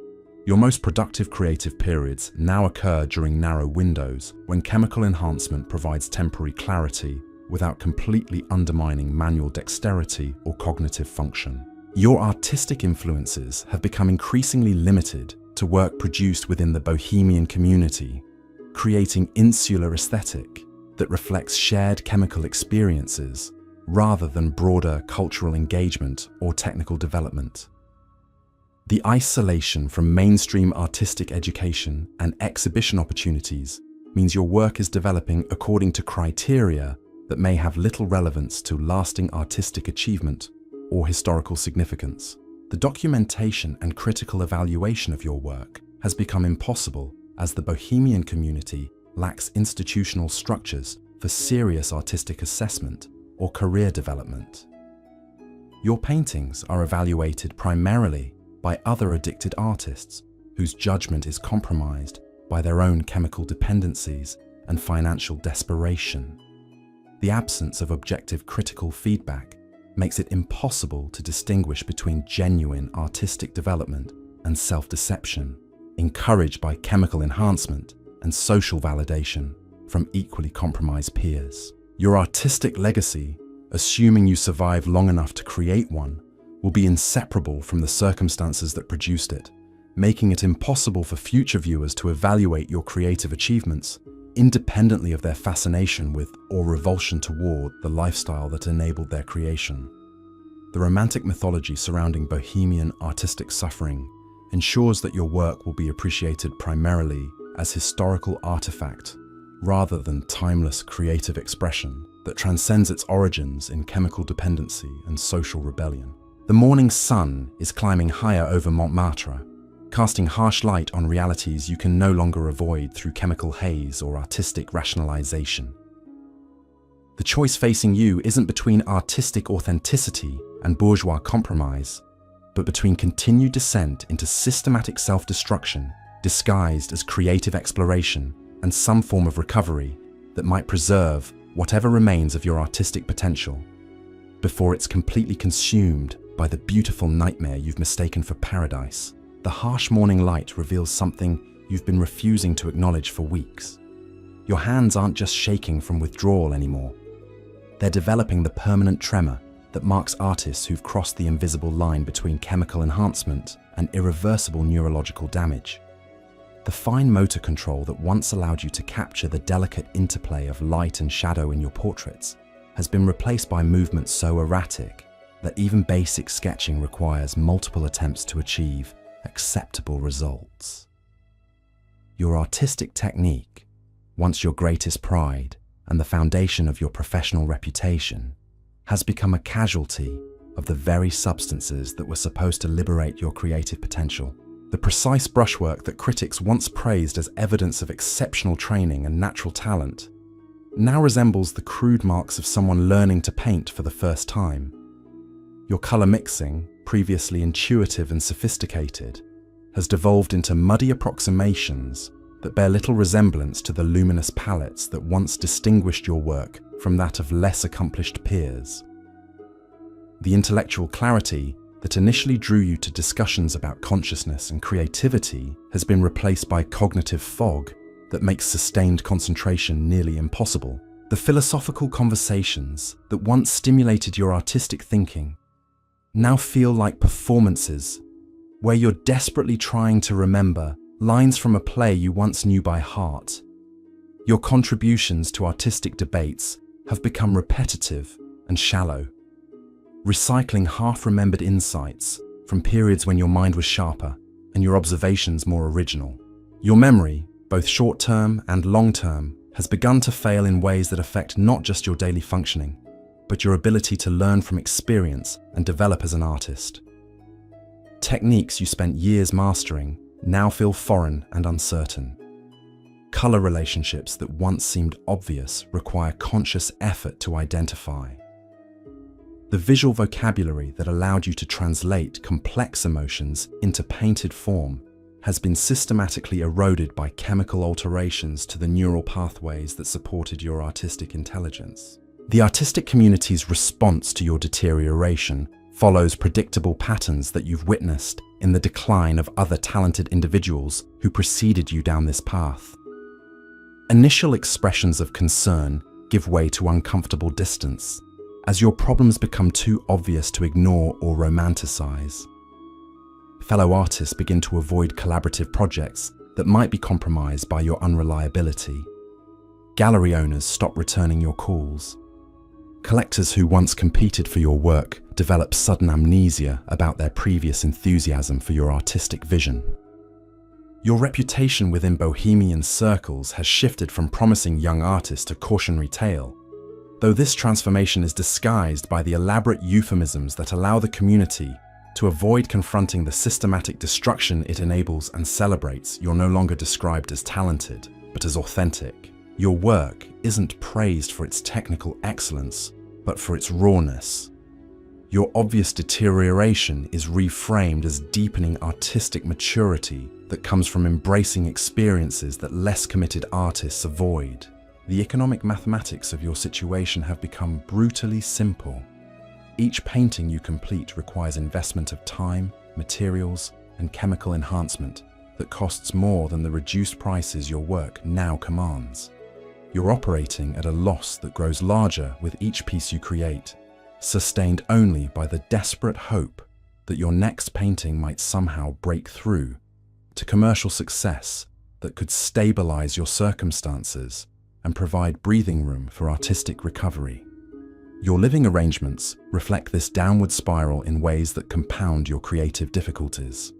Your most productive creative periods now occur during narrow windows when chemical enhancement provides temporary clarity without completely undermining manual dexterity or cognitive function. Your artistic influences have become increasingly limited to work produced within the Bohemian community, creating insular aesthetic that reflects shared chemical experiences rather than broader cultural engagement or technical development. The isolation from mainstream artistic education and exhibition opportunities means your work is developing according to criteria that may have little relevance to lasting artistic achievement or historical significance. The documentation and critical evaluation of your work has become impossible as the Bohemian community lacks institutional structures for serious artistic assessment or career development. Your paintings are evaluated primarily by other addicted artists whose judgment is compromised by their own chemical dependencies and financial desperation. The absence of objective critical feedback makes it impossible to distinguish between genuine artistic development and self-deception, encouraged by chemical enhancement and social validation from equally compromised peers. Your artistic legacy, assuming you survive long enough to create one, will be inseparable from the circumstances that produced it, making it impossible for future viewers to evaluate your creative achievements independently of their fascination with or revulsion toward the lifestyle that enabled their creation. The romantic mythology surrounding Bohemian artistic suffering ensures that your work will be appreciated primarily as historical artifact rather than timeless creative expression that transcends its origins in chemical dependency and social rebellion. The morning sun is climbing higher over Montmartre, casting harsh light on realities you can no longer avoid through chemical haze or artistic rationalization. The choice facing you isn't between artistic authenticity and bourgeois compromise, but between continued descent into systematic self-destruction disguised as creative exploration and some form of recovery that might preserve whatever remains of your artistic potential before it's completely consumed by the beautiful nightmare you've mistaken for paradise. The harsh morning light reveals something you've been refusing to acknowledge for weeks. Your hands aren't just shaking from withdrawal anymore. They're developing the permanent tremor that marks artists who've crossed the invisible line between chemical enhancement and irreversible neurological damage. The fine motor control that once allowed you to capture the delicate interplay of light and shadow in your portraits has been replaced by movements so erratic that even basic sketching requires multiple attempts to achieve acceptable results. Your artistic technique, once your greatest pride and the foundation of your professional reputation, has become a casualty of the very substances that were supposed to liberate your creative potential. The precise brushwork that critics once praised as evidence of exceptional training and natural talent now resembles the crude marks of someone learning to paint for the first time. Your color mixing, previously intuitive and sophisticated, has devolved into muddy approximations that bear little resemblance to the luminous palettes that once distinguished your work from that of less accomplished peers. The intellectual clarity that initially drew you to discussions about consciousness and creativity has been replaced by cognitive fog that makes sustained concentration nearly impossible. The philosophical conversations that once stimulated your artistic thinking now feel like performances where you're desperately trying to remember lines from a play you once knew by heart. Your contributions to artistic debates have become repetitive and shallow, recycling half-remembered insights from periods when your mind was sharper and your observations more original. Your memory, both short-term and long-term, has begun to fail in ways that affect not just your daily functioning, but your ability to learn from experience and develop as an artist. Techniques you spent years mastering now feel foreign and uncertain. Color relationships that once seemed obvious require conscious effort to identify. The visual vocabulary that allowed you to translate complex emotions into painted form has been systematically eroded by chemical alterations to the neural pathways that supported your artistic intelligence. The artistic community's response to your deterioration follows predictable patterns that you've witnessed in the decline of other talented individuals who preceded you down this path. Initial expressions of concern give way to uncomfortable distance as your problems become too obvious to ignore or romanticize. Fellow artists begin to avoid collaborative projects that might be compromised by your unreliability. Gallery owners stop returning your calls. Collectors who once competed for your work develop sudden amnesia about their previous enthusiasm for your artistic vision. Your reputation within Bohemian circles has shifted from promising young artist to cautionary tale, though this transformation is disguised by the elaborate euphemisms that allow the community to avoid confronting the systematic destruction it enables and celebrates. You're no longer described as talented, but as authentic. Your work isn't praised for its technical excellence, but for its rawness. Your obvious deterioration is reframed as deepening artistic maturity that comes from embracing experiences that less committed artists avoid. The economic mathematics of your situation have become brutally simple. Each painting you complete requires investment of time, materials, and chemical enhancement that costs more than the reduced prices your work now commands. You're operating at a loss that grows larger with each piece you create, sustained only by the desperate hope that your next painting might somehow break through to commercial success that could stabilize your circumstances and provide breathing room for artistic recovery. Your living arrangements reflect this downward spiral in ways that compound your creative difficulties.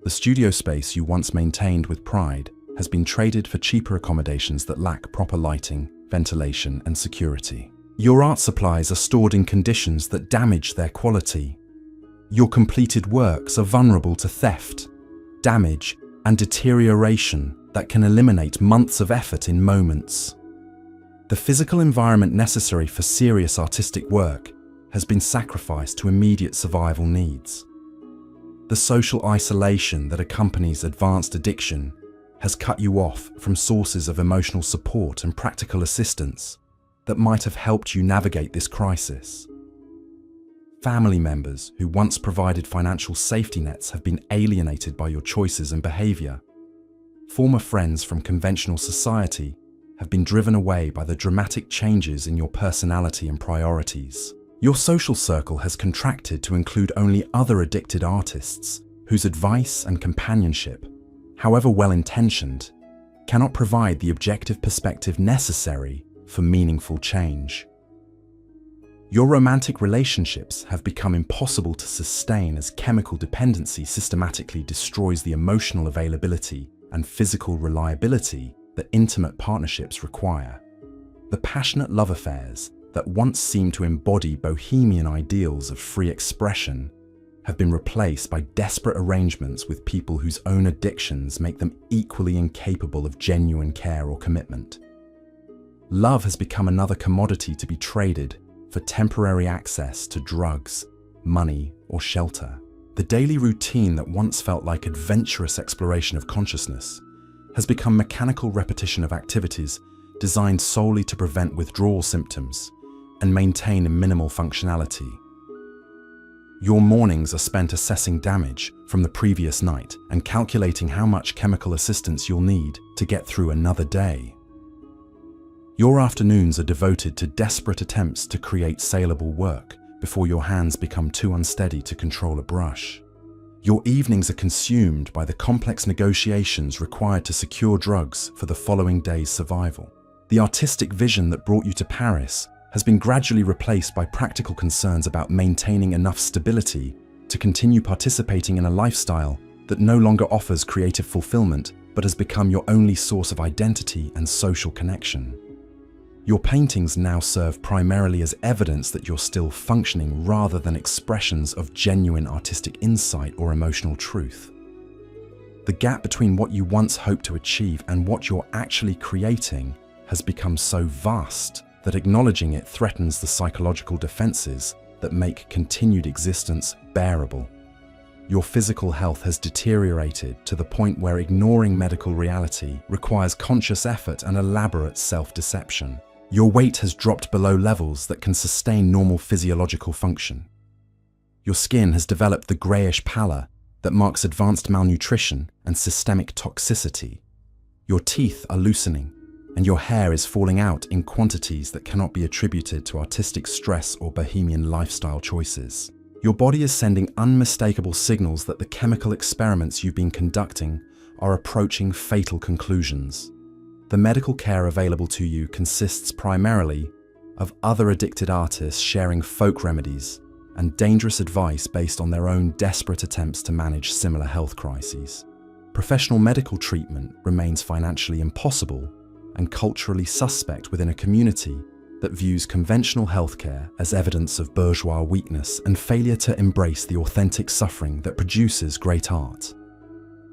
The studio space you once maintained with pride has been traded for cheaper accommodations that lack proper lighting, ventilation, and security. Your art supplies are stored in conditions that damage their quality. Your completed works are vulnerable to theft, damage, and deterioration that can eliminate months of effort in moments. The physical environment necessary for serious artistic work has been sacrificed to immediate survival needs. The social isolation that accompanies advanced addiction has cut you off from sources of emotional support and practical assistance that might have helped you navigate this crisis. Family members who once provided financial safety nets have been alienated by your choices and behavior. Former friends from conventional society have been driven away by the dramatic changes in your personality and priorities. Your social circle has contracted to include only other addicted artists whose advice and companionship, however well-intentioned, cannot provide the objective perspective necessary for meaningful change. Your romantic relationships have become impossible to sustain as chemical dependency systematically destroys the emotional availability and physical reliability that intimate partnerships require. The passionate love affairs that once seemed to embody bohemian ideals of free expression have been replaced by desperate arrangements with people whose own addictions make them equally incapable of genuine care or commitment. Love has become another commodity to be traded for temporary access to drugs, money, or shelter. The daily routine that once felt like adventurous exploration of consciousness has become mechanical repetition of activities designed solely to prevent withdrawal symptoms and maintain minimal functionality. Your mornings are spent assessing damage from the previous night and calculating how much chemical assistance you'll need to get through another day. Your afternoons are devoted to desperate attempts to create saleable work before your hands become too unsteady to control a brush. Your evenings are consumed by the complex negotiations required to secure drugs for the following day's survival. The artistic vision that brought you to Paris has been gradually replaced by practical concerns about maintaining enough stability to continue participating in a lifestyle that no longer offers creative fulfillment but has become your only source of identity and social connection. Your paintings now serve primarily as evidence that you're still functioning rather than expressions of genuine artistic insight or emotional truth. The gap between what you once hoped to achieve and what you're actually creating has become so vast that acknowledging it threatens the psychological defenses that make continued existence bearable. Your physical health has deteriorated to the point where ignoring medical reality requires conscious effort and elaborate self-deception. Your weight has dropped below levels that can sustain normal physiological function. Your skin has developed the grayish pallor that marks advanced malnutrition and systemic toxicity. Your teeth are loosening, and your hair is falling out in quantities that cannot be attributed to artistic stress or bohemian lifestyle choices. Your body is sending unmistakable signals that the chemical experiments you've been conducting are approaching fatal conclusions. The medical care available to you consists primarily of other addicted artists sharing folk remedies and dangerous advice based on their own desperate attempts to manage similar health crises. professional medical treatment remains financially impossible and culturally suspect within a community that views conventional healthcare as evidence of bourgeois weakness and failure to embrace the authentic suffering that produces great art.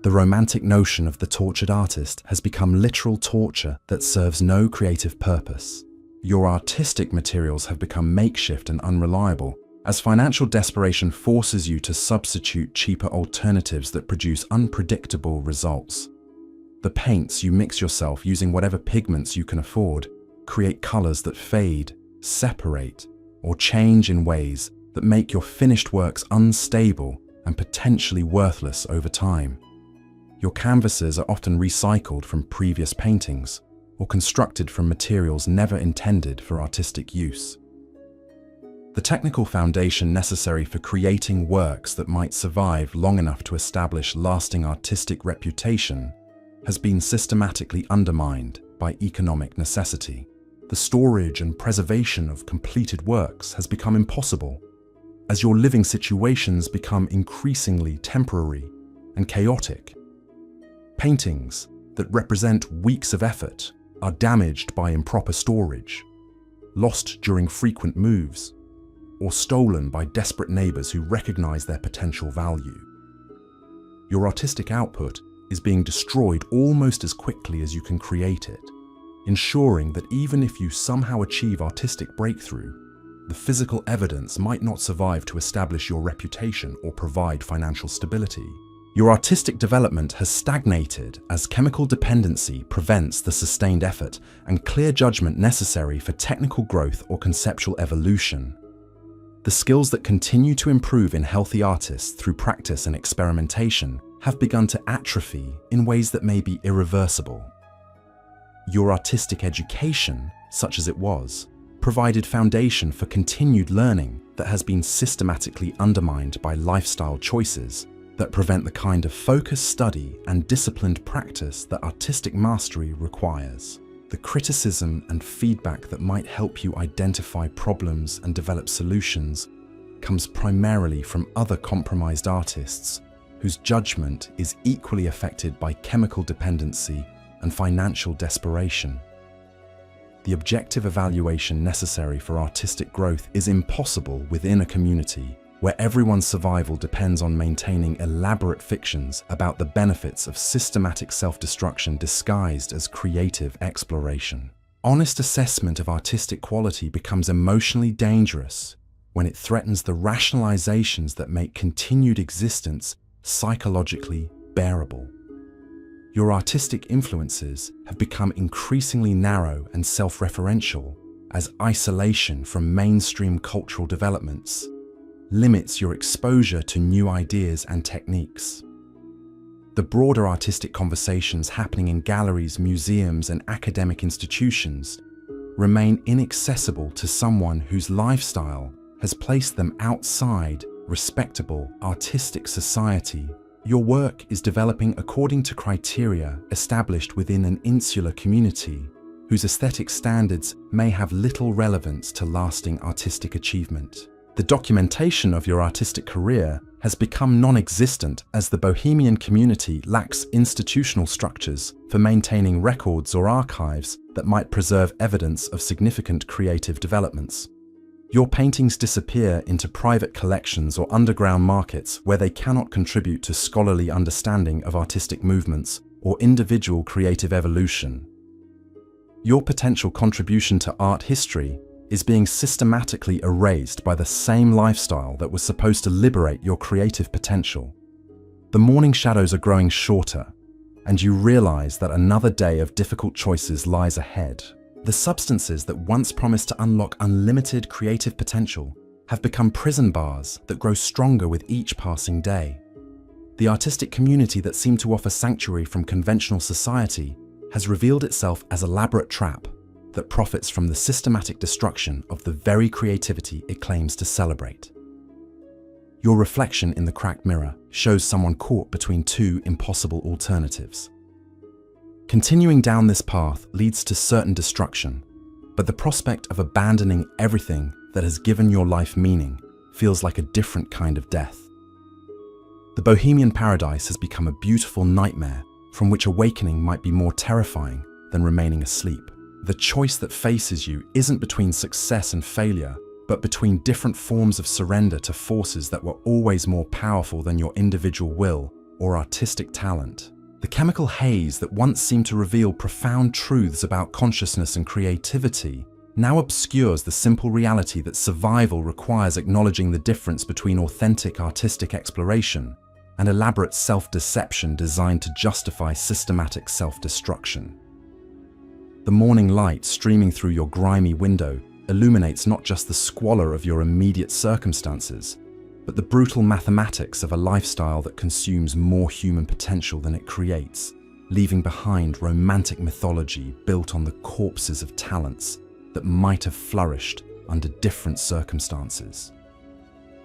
The romantic notion of the tortured artist has become literal torture that serves no creative purpose. Your artistic materials have become makeshift and unreliable, as financial desperation forces you to substitute cheaper alternatives that produce unpredictable results. The paints you mix yourself using whatever pigments you can afford create colors that fade, separate, or change in ways that make your finished works unstable and potentially worthless over time. Your canvases are often recycled from previous paintings or constructed from materials never intended for artistic use. The technical foundation necessary for creating works that might survive long enough to establish lasting artistic reputation has been systematically undermined by economic necessity. The storage and preservation of completed works has become impossible, as your living situations become increasingly temporary and chaotic. Paintings that represent weeks of effort are damaged by improper storage, lost during frequent moves, or stolen by desperate neighbors who recognize their potential value. Your artistic output is being destroyed almost as quickly as you can create it, ensuring that even if you somehow achieve artistic breakthrough, the physical evidence might not survive to establish your reputation or provide financial stability. Your artistic development has stagnated as chemical dependency prevents the sustained effort and clear judgment necessary for technical growth or conceptual evolution. The skills that continue to improve in healthy artists through practice and experimentation have begun to atrophy in ways that may be irreversible. Your artistic education, such as it was, provided foundation for continued learning that has been systematically undermined by lifestyle choices that prevent the kind of focused study and disciplined practice that artistic mastery requires. The criticism and feedback that might help you identify problems and develop solutions comes primarily from other compromised artists whose judgment is equally affected by chemical dependency and financial desperation. The objective evaluation necessary for artistic growth is impossible within a community where everyone's survival depends on maintaining elaborate fictions about the benefits of systematic self-destruction disguised as creative exploration. Honest assessment of artistic quality becomes emotionally dangerous when it threatens the rationalizations that make continued existence psychologically bearable. Your artistic influences have become increasingly narrow and self-referential as isolation from mainstream cultural developments limits your exposure to new ideas and techniques. The broader artistic conversations happening in galleries, museums, and academic institutions remain inaccessible to someone whose lifestyle has placed them outside respectable artistic society. Your work is developing according to criteria established within an insular community whose aesthetic standards may have little relevance to lasting artistic achievement. The documentation of your artistic career has become non-existent as the Bohemian community lacks institutional structures for maintaining records or archives that might preserve evidence of significant creative developments. Your paintings disappear into private collections or underground markets where they cannot contribute to scholarly understanding of artistic movements or individual creative evolution. Your potential contribution to art history is being systematically erased by the same lifestyle that was supposed to liberate your creative potential. The morning shadows are growing shorter, and you realize that another day of difficult choices lies ahead. The substances that once promised to unlock unlimited creative potential have become prison bars that grow stronger with each passing day. The artistic community that seemed to offer sanctuary from conventional society has revealed itself as an elaborate trap that profits from the systematic destruction of the very creativity it claims to celebrate. Your reflection in the cracked mirror shows someone caught between two impossible alternatives. Continuing down this path leads to certain destruction, but the prospect of abandoning everything that has given your life meaning feels like a different kind of death. The Bohemian paradise has become a beautiful nightmare from which awakening might be more terrifying than remaining asleep. The choice that faces you isn't between success and failure, but between different forms of surrender to forces that were always more powerful than your individual will or artistic talent. The chemical haze that once seemed to reveal profound truths about consciousness and creativity now obscures the simple reality that survival requires acknowledging the difference between authentic artistic exploration and elaborate self-deception designed to justify systematic self-destruction. The morning light streaming through your grimy window illuminates not just the squalor of your immediate circumstances, but the brutal mathematics of a lifestyle that consumes more human potential than it creates, leaving behind romantic mythology built on the corpses of talents that might have flourished under different circumstances.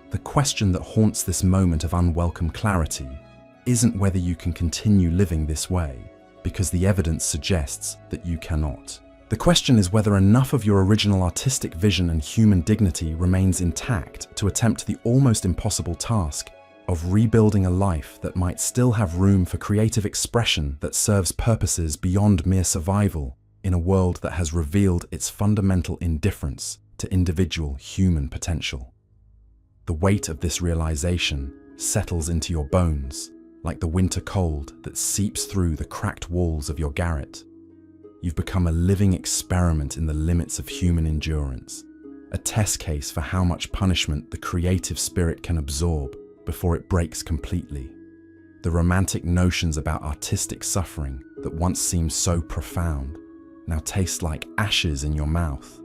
The question that haunts this moment of unwelcome clarity isn't whether you can continue living this way, because the evidence suggests that you cannot. The question is whether enough of your original artistic vision and human dignity remains intact to attempt the almost impossible task of rebuilding a life that might still have room for creative expression that serves purposes beyond mere survival in a world that has revealed its fundamental indifference to individual human potential. The weight of this realization settles into your bones like the winter cold that seeps through the cracked walls of your garret. You've become a living experiment in the limits of human endurance, a test case for how much punishment the creative spirit can absorb before it breaks completely. The romantic notions about artistic suffering that once seemed so profound now taste like ashes in your mouth.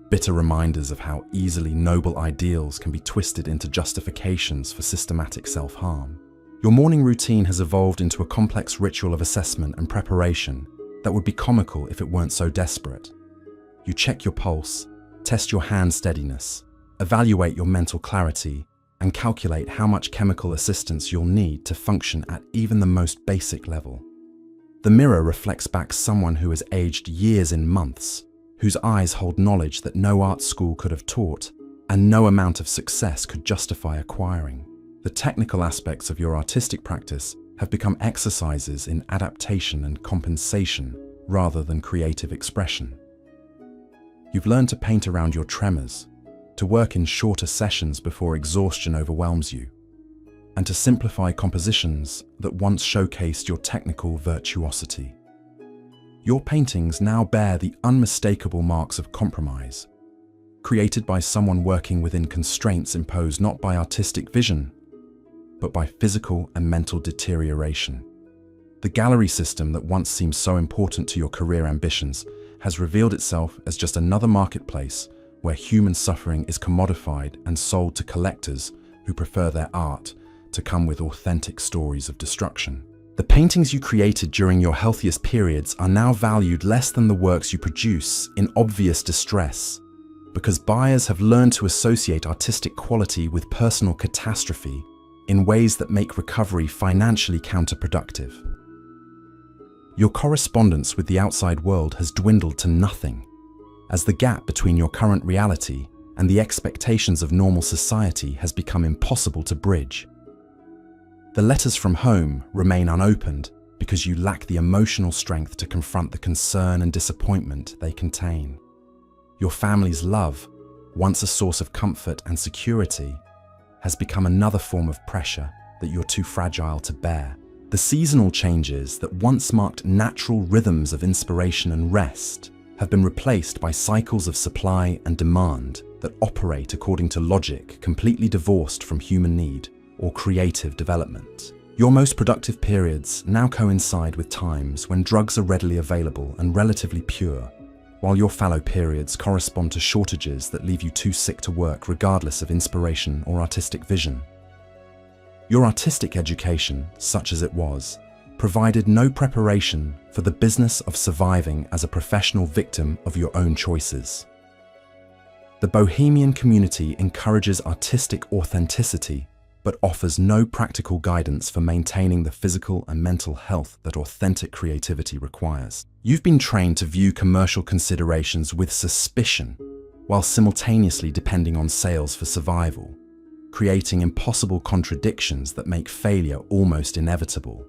Bitter reminders of how easily noble ideals can be twisted into justifications for systematic self-harm. Your morning routine has evolved into a complex ritual of assessment and preparation that would be comical if it weren't so desperate. You check your pulse, test your hand steadiness, evaluate your mental clarity, and calculate how much chemical assistance you'll need to function at even the most basic level. The mirror reflects back someone who has aged years in months, whose eyes hold knowledge that no art school could have taught, and no amount of success could justify acquiring. The technical aspects of your artistic practice have become exercises in adaptation and compensation rather than creative expression. You've learned to paint around your tremors, to work in shorter sessions before exhaustion overwhelms you, and to simplify compositions that once showcased your technical virtuosity. Your paintings now bear the unmistakable marks of compromise, created by someone working within constraints imposed not by artistic vision, but by physical and mental deterioration. The gallery system that once seemed so important to your career ambitions has revealed itself as just another marketplace where human suffering is commodified and sold to collectors who prefer their art to come with authentic stories of destruction. The paintings you created during your healthiest periods are now valued less than the works you produce in obvious distress, because buyers have learned to associate artistic quality with personal catastrophe in ways that make recovery financially counterproductive. Your correspondence with the outside world has dwindled to nothing, as the gap between your current reality and the expectations of normal society has become impossible to bridge. The letters from home remain unopened because you lack the emotional strength to confront the concern and disappointment they contain. Your family's love, once a source of comfort and security, has become another form of pressure that you're too fragile to bear. The seasonal changes that once marked natural rhythms of inspiration and rest have been replaced by cycles of supply and demand that operate according to logic completely divorced from human need or creative development. Your most productive periods now coincide with times when drugs are readily available and relatively pure, while your fallow periods correspond to shortages that leave you too sick to work regardless of inspiration or artistic vision. Your artistic education, such as it was, provided no preparation for the business of surviving as a professional victim of your own choices. The Bohemian community encourages artistic authenticity, but offers no practical guidance for maintaining the physical and mental health that authentic creativity requires. You've been trained to view commercial considerations with suspicion, while simultaneously depending on sales for survival. creating impossible contradictions that make failure almost inevitable.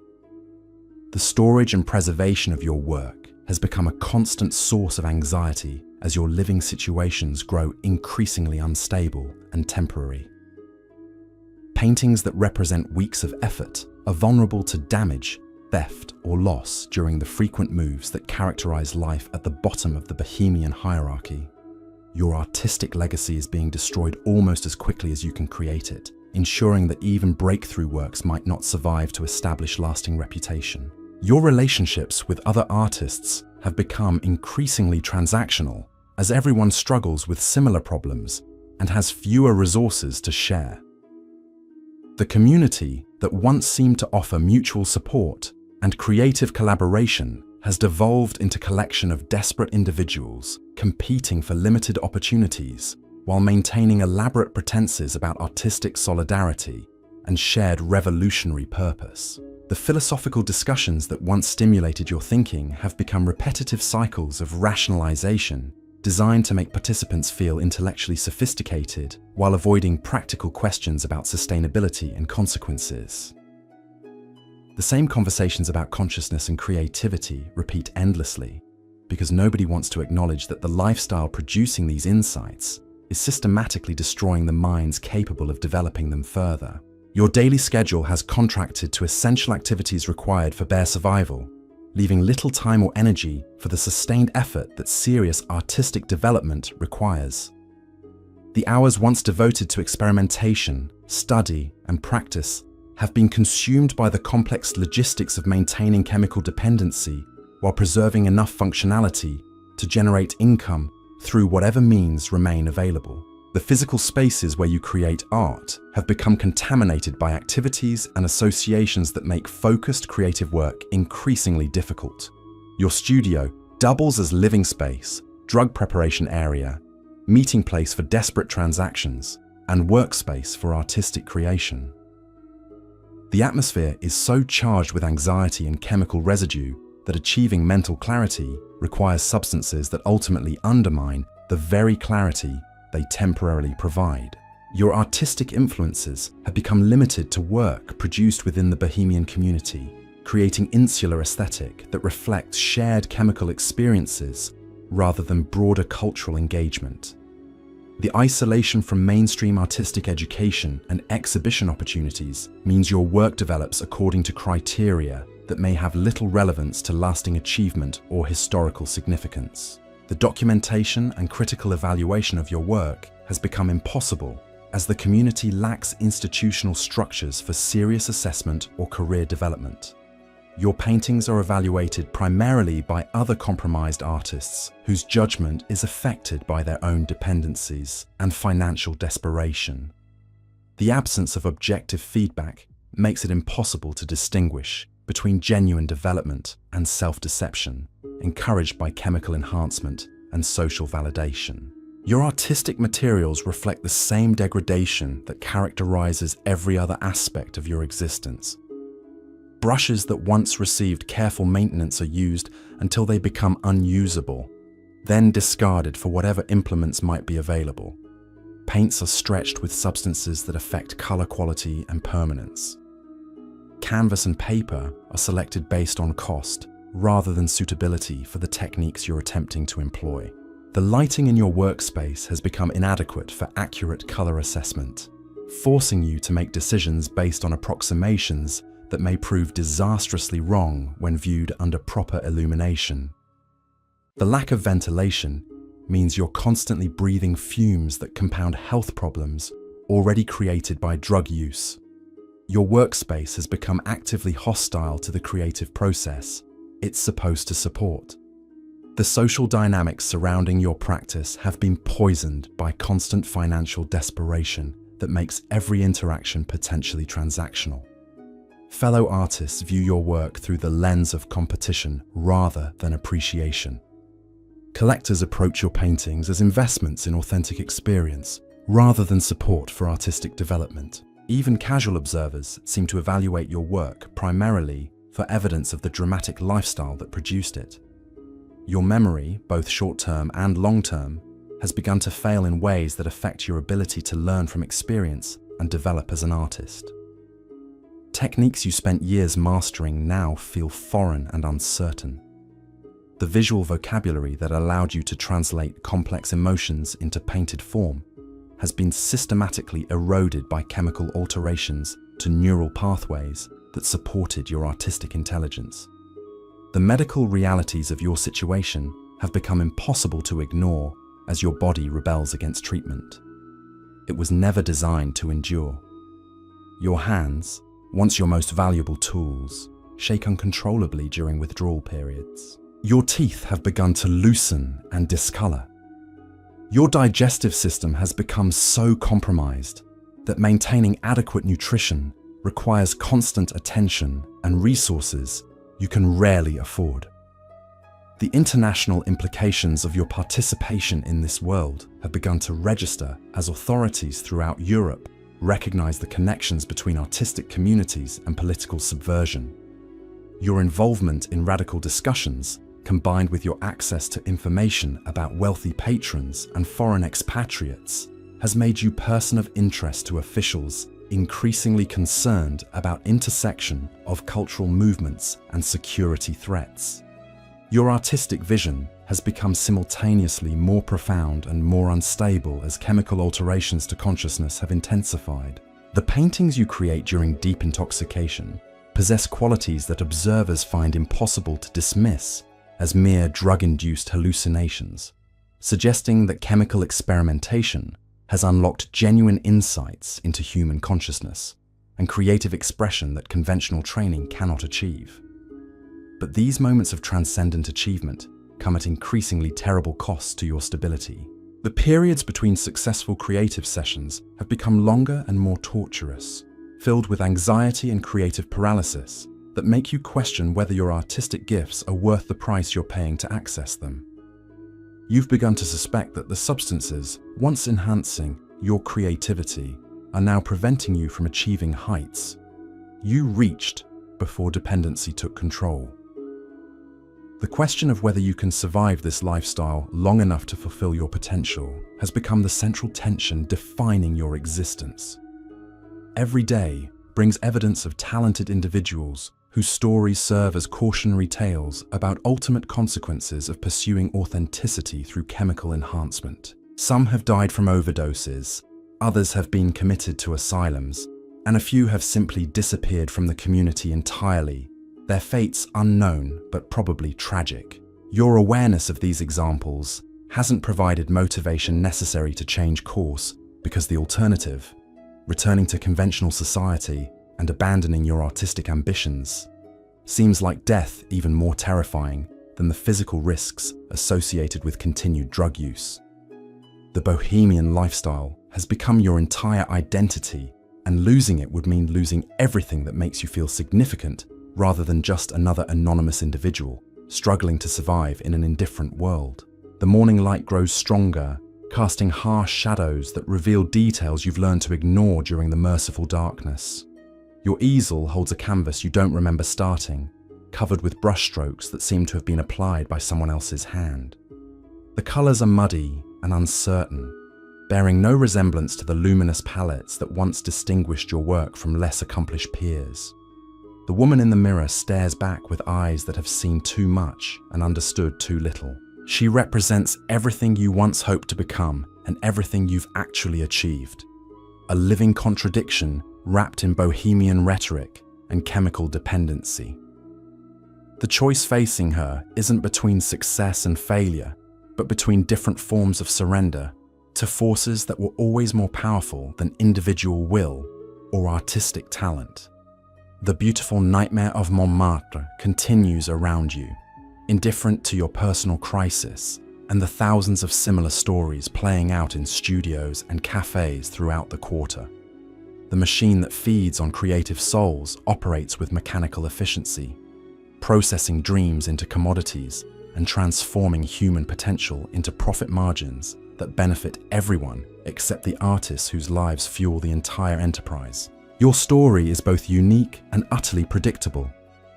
The storage and preservation of your work has become a constant source of anxiety as your living situations grow increasingly unstable and temporary. Paintings that represent weeks of effort are vulnerable to damage, theft, or loss during the frequent moves that characterize life at the bottom of the Bohemian hierarchy. Your artistic legacy is being destroyed almost as quickly as you can create it, ensuring that even breakthrough works might not survive to establish lasting reputation. Your relationships with other artists have become increasingly transactional as everyone struggles with similar problems and has fewer resources to share. The community that once seemed to offer mutual support and creative collaboration has devolved into a collection of desperate individuals competing for limited opportunities while maintaining elaborate pretenses about artistic solidarity and shared revolutionary purpose. The philosophical discussions that once stimulated your thinking have become repetitive cycles of rationalization designed to make participants feel intellectually sophisticated while avoiding practical questions about sustainability and consequences. The same conversations about consciousness and creativity repeat endlessly because nobody wants to acknowledge that the lifestyle producing these insights is systematically destroying the minds capable of developing them further. Your daily schedule has contracted to essential activities required for bare survival, leaving little time or energy for the sustained effort that serious artistic development requires. The hours once devoted to experimentation, study, and practice have been consumed by the complex logistics of maintaining chemical dependency while preserving enough functionality to generate income through whatever means remain available. The physical spaces where you create art have become contaminated by activities and associations that make focused creative work increasingly difficult. Your studio doubles as living space, drug preparation area, meeting place for desperate transactions, and workspace for artistic creation. The atmosphere is so charged with anxiety and chemical residue that achieving mental clarity requires substances that ultimately undermine the very clarity they temporarily provide. Your artistic influences have become limited to work produced within the Bohemian community, creating insular aesthetic that reflects shared chemical experiences rather than broader cultural engagement. The isolation from mainstream artistic education and exhibition opportunities means your work develops according to criteria that may have little relevance to lasting achievement or historical significance. The documentation and critical evaluation of your work has become impossible as the community lacks institutional structures for serious assessment or career development. Your paintings are evaluated primarily by other compromised artists whose judgment is affected by their own dependencies and financial desperation. The absence of objective feedback makes it impossible to distinguish between genuine development and self-deception, encouraged by chemical enhancement and social validation. Your artistic materials reflect the same degradation that characterizes every other aspect of your existence. Brushes that once received careful maintenance are used until they become unusable, then discarded for whatever implements might be available. Paints are stretched with substances that affect color quality and permanence. Canvas and paper are selected based on cost, rather than suitability for the techniques you're attempting to employ. The lighting in your workspace has become inadequate for accurate color assessment, forcing you to make decisions based on approximations that may prove disastrously wrong when viewed under proper illumination. The lack of ventilation means you're constantly breathing fumes that compound health problems already created by drug use. Your workspace has become actively hostile to the creative process it's supposed to support. The social dynamics surrounding your practice have been poisoned by constant financial desperation that makes every interaction potentially transactional. Fellow artists view your work through the lens of competition rather than appreciation. Collectors approach your paintings as investments in authentic experience rather than support for artistic development. Even casual observers seem to evaluate your work primarily for evidence of the dramatic lifestyle that produced it. Your memory, both short-term and long-term, has begun to fail in ways that affect your ability to learn from experience and develop as an artist. Techniques you spent years mastering now feel foreign and uncertain. The visual vocabulary that allowed you to translate complex emotions into painted form has been systematically eroded by chemical alterations to neural pathways that supported your artistic intelligence. The medical realities of your situation have become impossible to ignore as your body rebels against treatment. It was never designed to endure. Your hands, once your most valuable tools, shake uncontrollably during withdrawal periods. Your teeth have begun to loosen and discolor. Your digestive system has become so compromised that maintaining adequate nutrition requires constant attention and resources you can rarely afford. The international implications of your participation in this world have begun to register as authorities throughout Europe recognize the connections between artistic communities and political subversion. Your involvement in radical discussions, combined with your access to information about wealthy patrons and foreign expatriates, has made you person of interest to officials increasingly concerned about intersection of cultural movements and security threats. Your artistic vision has become simultaneously more profound and more unstable as chemical alterations to consciousness have intensified. The paintings you create during deep intoxication possess qualities that observers find impossible to dismiss as mere drug-induced hallucinations, suggesting that chemical experimentation has unlocked genuine insights into human consciousness and creative expression that conventional training cannot achieve. But these moments of transcendent achievement come at increasingly terrible costs to your stability. The periods between successful creative sessions have become longer and more torturous, filled with anxiety and creative paralysis that make you question whether your artistic gifts are worth the price you're paying to access them. You've begun to suspect that the substances, once enhancing your creativity, are now preventing you from achieving heights you reached before dependency took control. The question of whether you can survive this lifestyle long enough to fulfill your potential has become the central tension defining your existence. Every day brings evidence of talented individuals whose stories serve as cautionary tales about ultimate consequences of pursuing authenticity through chemical enhancement. Some have died from overdoses, others have been committed to asylums, and a few have simply disappeared from the community entirely, their fates unknown but probably tragic. Your awareness of these examples hasn't provided motivation necessary to change course because the alternative, returning to conventional society and abandoning your artistic ambitions, seems like death even more terrifying than the physical risks associated with continued drug use. The Bohemian lifestyle has become your entire identity, and losing it would mean losing everything that makes you feel significant rather than just another anonymous individual struggling to survive in an indifferent world. The morning light grows stronger, casting harsh shadows that reveal details you've learned to ignore during the merciful darkness. Your easel holds a canvas you don't remember starting, covered with brushstrokes that seem to have been applied by someone else's hand. The colors are muddy and uncertain, bearing no resemblance to the luminous palettes that once distinguished your work from less accomplished peers. The woman in the mirror stares back with eyes that have seen too much and understood too little. She represents everything you once hoped to become and everything you've actually achieved. A living contradiction wrapped in bohemian rhetoric and chemical dependency. The choice facing her isn't between success and failure, but between different forms of surrender to forces that were always more powerful than individual will or artistic talent. The beautiful nightmare of Montmartre continues around you, indifferent to your personal crisis and the thousands of similar stories playing out in studios and cafes throughout the quarter. The machine that feeds on creative souls operates with mechanical efficiency, processing dreams into commodities and transforming human potential into profit margins that benefit everyone except the artists whose lives fuel the entire enterprise. Your story is both unique and utterly predictable,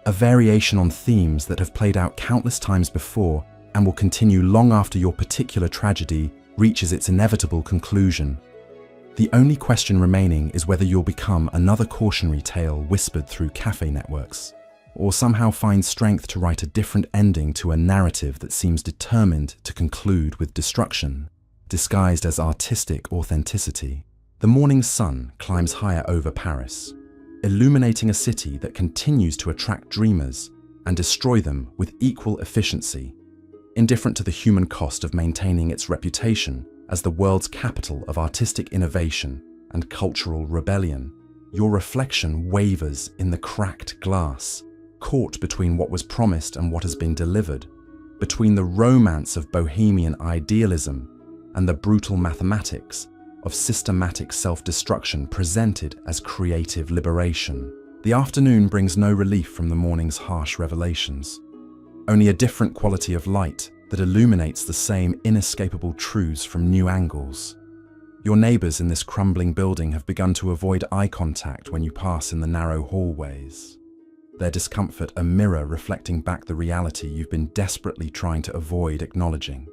a variation on themes that have played out countless times before and will continue long after your particular tragedy reaches its inevitable conclusion. The only question remaining is whether you'll become another cautionary tale whispered through cafe networks, or somehow find strength to write a different ending to a narrative that seems determined to conclude with destruction, disguised as artistic authenticity. The morning sun climbs higher over Paris, illuminating a city that continues to attract dreamers and destroy them with equal efficiency, indifferent to the human cost of maintaining its reputation as the world's capital of artistic innovation and cultural rebellion. Your reflection wavers in the cracked glass, caught between what was promised and what has been delivered, between the romance of Bohemian idealism and the brutal mathematics of systematic self-destruction presented as creative liberation. The afternoon brings no relief from the morning's harsh revelations, only a different quality of light that illuminates the same inescapable truths from new angles. Your neighbors in this crumbling building have begun to avoid eye contact when you pass in the narrow hallways, their discomfort a mirror reflecting back the reality you've been desperately trying to avoid acknowledging.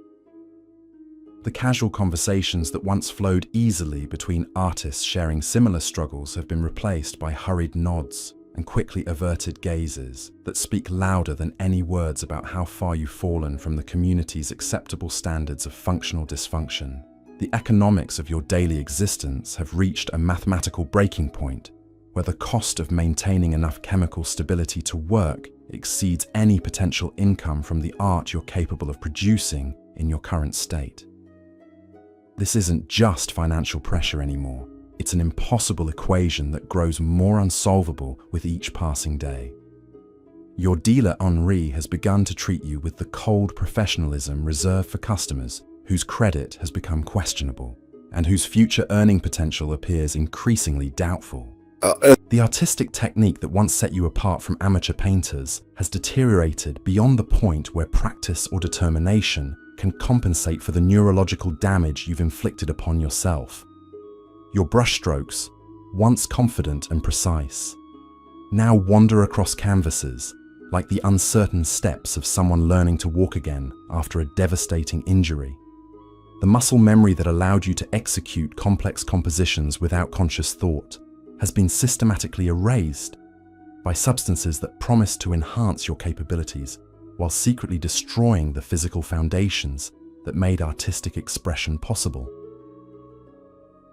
The casual conversations that once flowed easily between artists sharing similar struggles have been replaced by hurried nods and quickly averted gazes that speak louder than any words about how far you've fallen from the community's acceptable standards of functional dysfunction. The economics of your daily existence have reached a mathematical breaking point where the cost of maintaining enough chemical stability to work exceeds any potential income from the art you're capable of producing in your current state. This isn't just financial pressure anymore. It's an impossible equation that grows more unsolvable with each passing day. Your dealer Henri has begun to treat you with the cold professionalism reserved for customers whose credit has become questionable and whose future earning potential appears increasingly doubtful. The artistic technique that once set you apart from amateur painters has deteriorated beyond the point where practice or determination can compensate for the neurological damage you've inflicted upon yourself. Your brushstrokes, once confident and precise, now wander across canvases like the uncertain steps of someone learning to walk again after a devastating injury. The muscle memory that allowed you to execute complex compositions without conscious thought has been systematically erased by substances that promise to enhance your capabilities while secretly destroying the physical foundations that made artistic expression possible.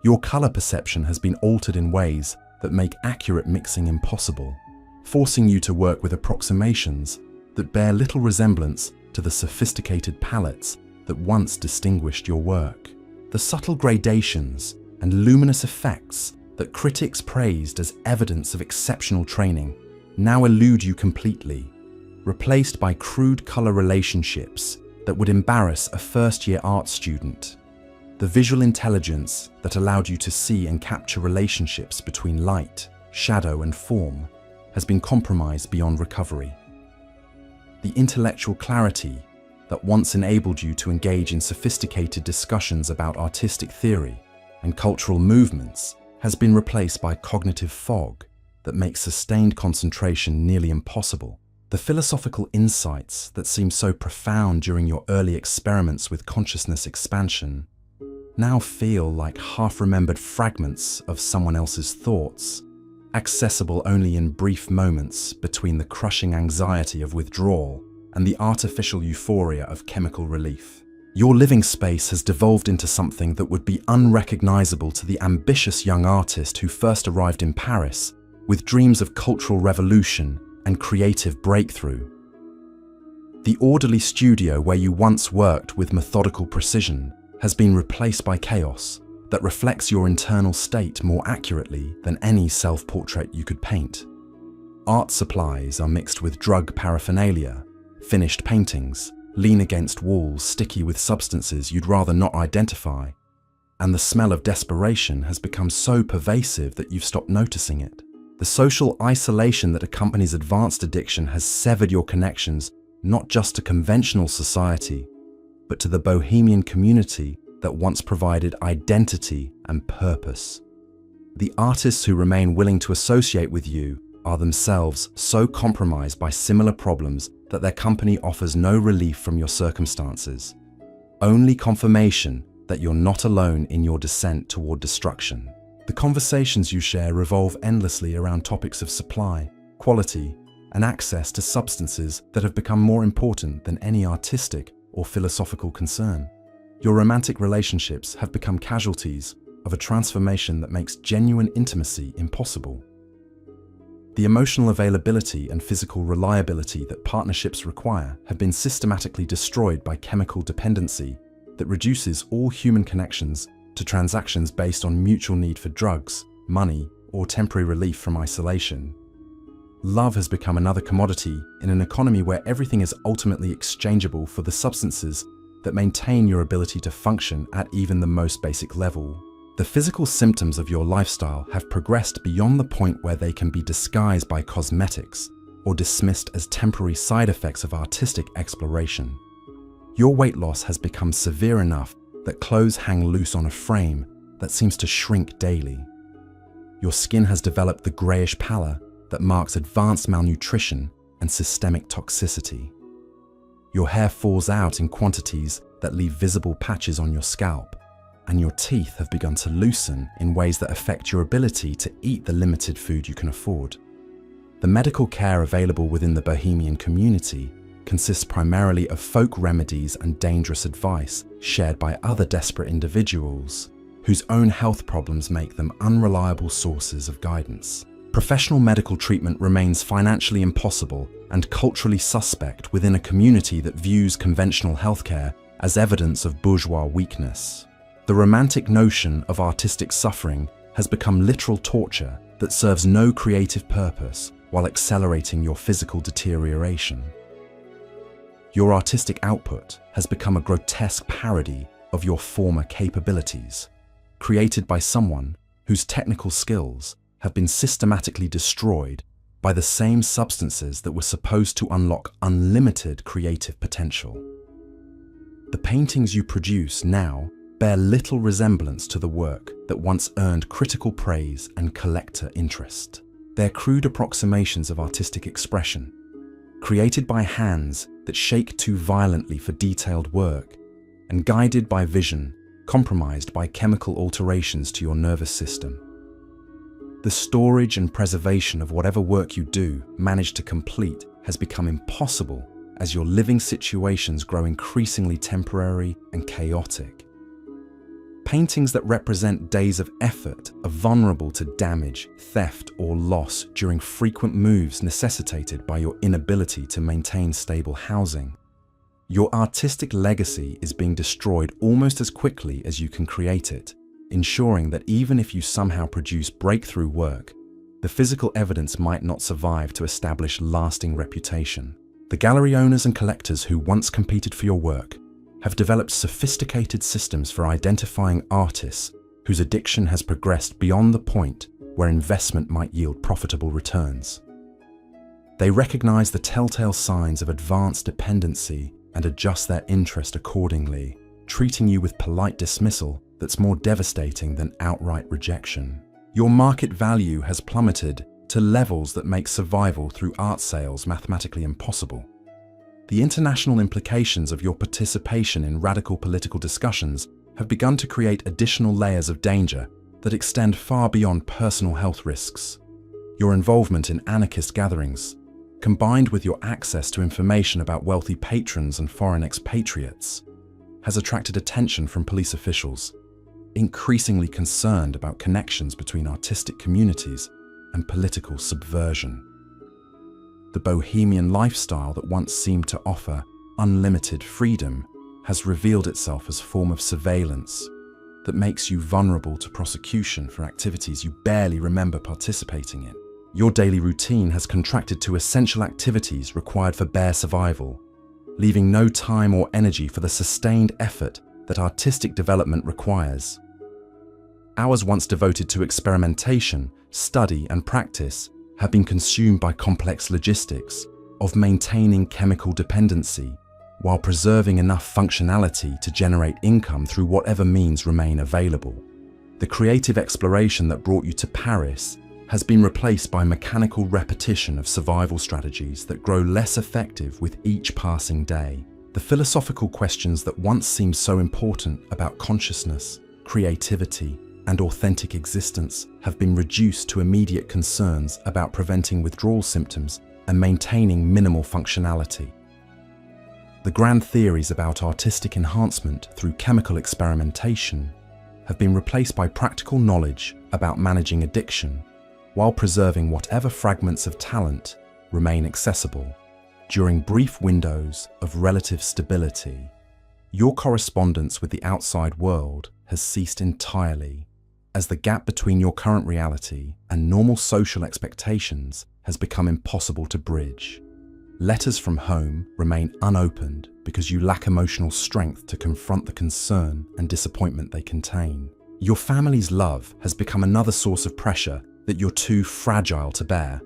Your color perception has been altered in ways that make accurate mixing impossible, forcing you to work with approximations that bear little resemblance to the sophisticated palettes that once distinguished your work. The subtle gradations and luminous effects that critics praised as evidence of exceptional training now elude you completely, replaced by crude color relationships that would embarrass a first-year art student. The visual intelligence that allowed you to see and capture relationships between light, shadow, and form has been compromised beyond recovery. The intellectual clarity that once enabled you to engage in sophisticated discussions about artistic theory and cultural movements has been replaced by cognitive fog that makes sustained concentration nearly impossible. The philosophical insights that seemed so profound during your early experiments with consciousness expansion now feel like half-remembered fragments of someone else's thoughts, accessible only in brief moments between the crushing anxiety of withdrawal and the artificial euphoria of chemical relief. Your living space has devolved into something that would be unrecognizable to the ambitious young artist who first arrived in Paris with dreams of cultural revolution and creative breakthrough. The orderly studio where you once worked with methodical precision has been replaced by chaos that reflects your internal state more accurately than any self-portrait you could paint. Art supplies are mixed with drug paraphernalia, finished paintings lean against walls sticky with substances you'd rather not identify, and the smell of desperation has become so pervasive that you've stopped noticing it. The social isolation that accompanies advanced addiction has severed your connections not just to conventional society, but to the bohemian community that once provided identity and purpose. The artists who remain willing to associate with you are themselves so compromised by similar problems that their company offers no relief from your circumstances, only confirmation that you're not alone in your descent toward destruction. The conversations you share revolve endlessly around topics of supply, quality, and access to substances that have become more important than any artistic or philosophical concern. Your romantic relationships have become casualties of a transformation that makes genuine intimacy impossible. The emotional availability and physical reliability that partnerships require have been systematically destroyed by chemical dependency that reduces all human connections to transactions based on mutual need for drugs, money, or temporary relief from isolation. Love has become another commodity in an economy where everything is ultimately exchangeable for the substances that maintain your ability to function at even the most basic level. The physical symptoms of your lifestyle have progressed beyond the point where they can be disguised by cosmetics or dismissed as temporary side effects of artistic exploration. Your weight loss has become severe enough that clothes hang loose on a frame that seems to shrink daily. Your skin has developed the grayish pallor that marks advanced malnutrition and systemic toxicity. Your hair falls out in quantities that leave visible patches on your scalp, and your teeth have begun to loosen in ways that affect your ability to eat the limited food you can afford. The medical care available within the Bohemian community consists primarily of folk remedies and dangerous advice shared by other desperate individuals whose own health problems make them unreliable sources of guidance. Professional medical treatment remains financially impossible and culturally suspect within a community that views conventional healthcare as evidence of bourgeois weakness. The romantic notion of artistic suffering has become literal torture that serves no creative purpose while accelerating your physical deterioration. Your artistic output has become a grotesque parody of your former capabilities, created by someone whose technical skills have been systematically destroyed by the same substances that were supposed to unlock unlimited creative potential. The paintings you produce now bear little resemblance to the work that once earned critical praise and collector interest. They're crude approximations of artistic expression, created by hands that shake too violently for detailed work, and guided by vision compromised by chemical alterations to your nervous system. The storage and preservation of whatever work you do manage to complete has become impossible as your living situations grow increasingly temporary and chaotic. Paintings that represent days of effort are vulnerable to damage, theft, or loss during frequent moves necessitated by your inability to maintain stable housing. Your artistic legacy is being destroyed almost as quickly as you can create it, ensuring that even if you somehow produce breakthrough work, the physical evidence might not survive to establish lasting reputation. The gallery owners and collectors who once competed for your work have developed sophisticated systems for identifying artists whose addiction has progressed beyond the point where investment might yield profitable returns. They recognize the telltale signs of advanced dependency and adjust their interest accordingly, treating you with polite dismissal that's more devastating than outright rejection. Your market value has plummeted to levels that make survival through art sales mathematically impossible. The international implications of your participation in radical political discussions have begun to create additional layers of danger that extend far beyond personal health risks. Your involvement in anarchist gatherings, combined with your access to information about wealthy patrons and foreign expatriates, has attracted attention from police officials, increasingly concerned about connections between artistic communities and political subversion. The Bohemian lifestyle that once seemed to offer unlimited freedom has revealed itself as a form of surveillance that makes you vulnerable to prosecution for activities you barely remember participating in. Your daily routine has contracted to essential activities required for bare survival, leaving no time or energy for the sustained effort that artistic development requires. Hours once devoted to experimentation, study, and practice have been consumed by complex logistics of maintaining chemical dependency while preserving enough functionality to generate income through whatever means remain available. The creative exploration that brought you to Paris has been replaced by mechanical repetition of survival strategies that grow less effective with each passing day. The philosophical questions that once seemed so important about consciousness, creativity, and authentic existence have been reduced to immediate concerns about preventing withdrawal symptoms and maintaining minimal functionality. The grand theories about artistic enhancement through chemical experimentation have been replaced by practical knowledge about managing addiction while preserving whatever fragments of talent remain accessible. During brief windows of relative stability, your correspondence with the outside world has ceased entirely, as the gap between your current reality and normal social expectations has become impossible to bridge. Letters from home remain unopened because you lack emotional strength to confront the concern and disappointment they contain. Your family's love has become another source of pressure that you're too fragile to bear.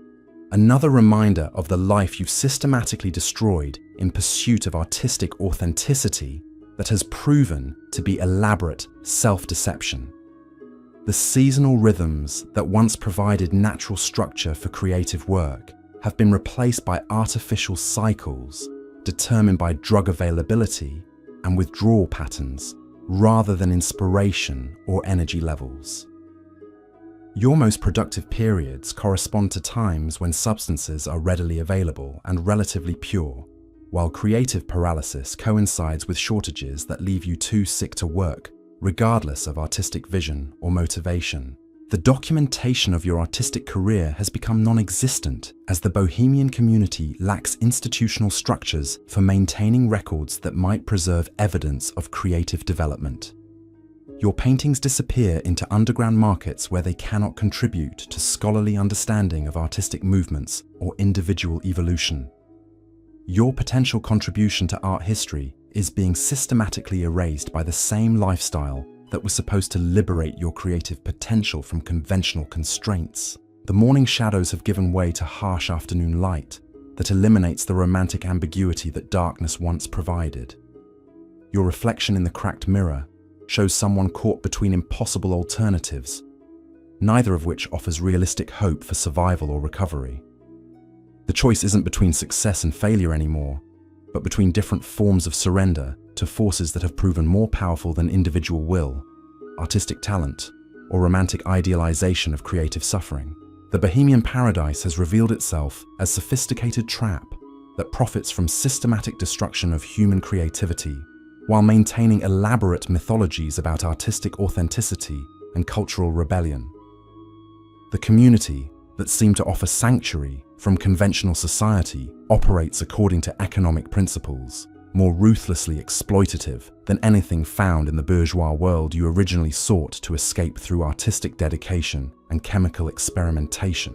Another reminder of the life you've systematically destroyed in pursuit of artistic authenticity that has proven to be elaborate self-deception. The seasonal rhythms that once provided natural structure for creative work have been replaced by artificial cycles determined by drug availability and withdrawal patterns rather than inspiration or energy levels. Your most productive periods correspond to times when substances are readily available and relatively pure, while creative paralysis coincides with shortages that leave you too sick to work, regardless of artistic vision or motivation. The documentation of your artistic career has become non-existent as the Bohemian community lacks institutional structures for maintaining records that might preserve evidence of creative development. Your paintings disappear into underground markets where they cannot contribute to scholarly understanding of artistic movements or individual evolution. Your potential contribution to art history is being systematically erased by the same lifestyle that was supposed to liberate your creative potential from conventional constraints. The morning shadows have given way to harsh afternoon light that eliminates the romantic ambiguity that darkness once provided. Your reflection in the cracked mirror shows someone caught between impossible alternatives, neither of which offers realistic hope for survival or recovery. The choice isn't between success and failure anymore, but between different forms of surrender to forces that have proven more powerful than individual will, artistic talent, or romantic idealization of creative suffering. The Bohemian paradise has revealed itself as a sophisticated trap that profits from systematic destruction of human creativity while maintaining elaborate mythologies about artistic authenticity and cultural rebellion. The community that seemed to offer sanctuary from conventional society operates according to economic principles, more ruthlessly exploitative than anything found in the bourgeois world you originally sought to escape through artistic dedication and chemical experimentation.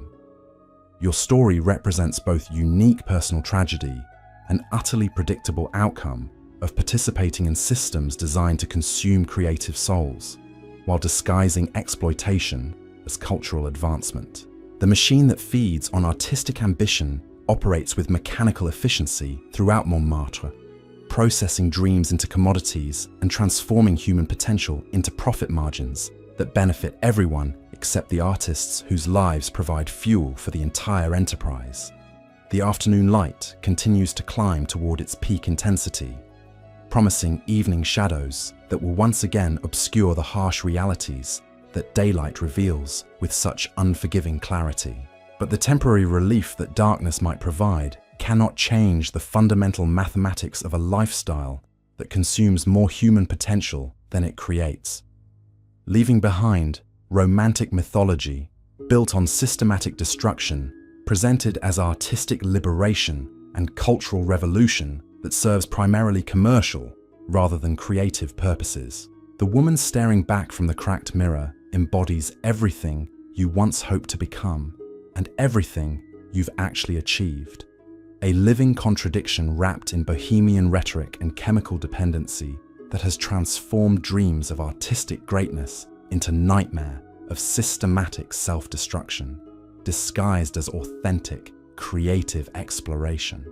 Your story represents both unique personal tragedy and utterly predictable outcome of participating in systems designed to consume creative souls, while disguising exploitation as cultural advancement. The machine that feeds on artistic ambition operates with mechanical efficiency throughout Montmartre, processing dreams into commodities and transforming human potential into profit margins that benefit everyone except the artists whose lives provide fuel for the entire enterprise. The afternoon light continues to climb toward its peak intensity, promising evening shadows that will once again obscure the harsh realities that daylight reveals with such unforgiving clarity. But the temporary relief that darkness might provide cannot change the fundamental mathematics of a lifestyle that consumes more human potential than it creates. Leaving behind romantic mythology built on systematic destruction, presented as artistic liberation and cultural revolution that serves primarily commercial rather than creative purposes. The woman staring back from the cracked mirror embodies everything you once hoped to become and everything you've actually achieved. A living contradiction wrapped in bohemian rhetoric and chemical dependency that has transformed dreams of artistic greatness into nightmare of systematic self-destruction, disguised as authentic, creative exploration.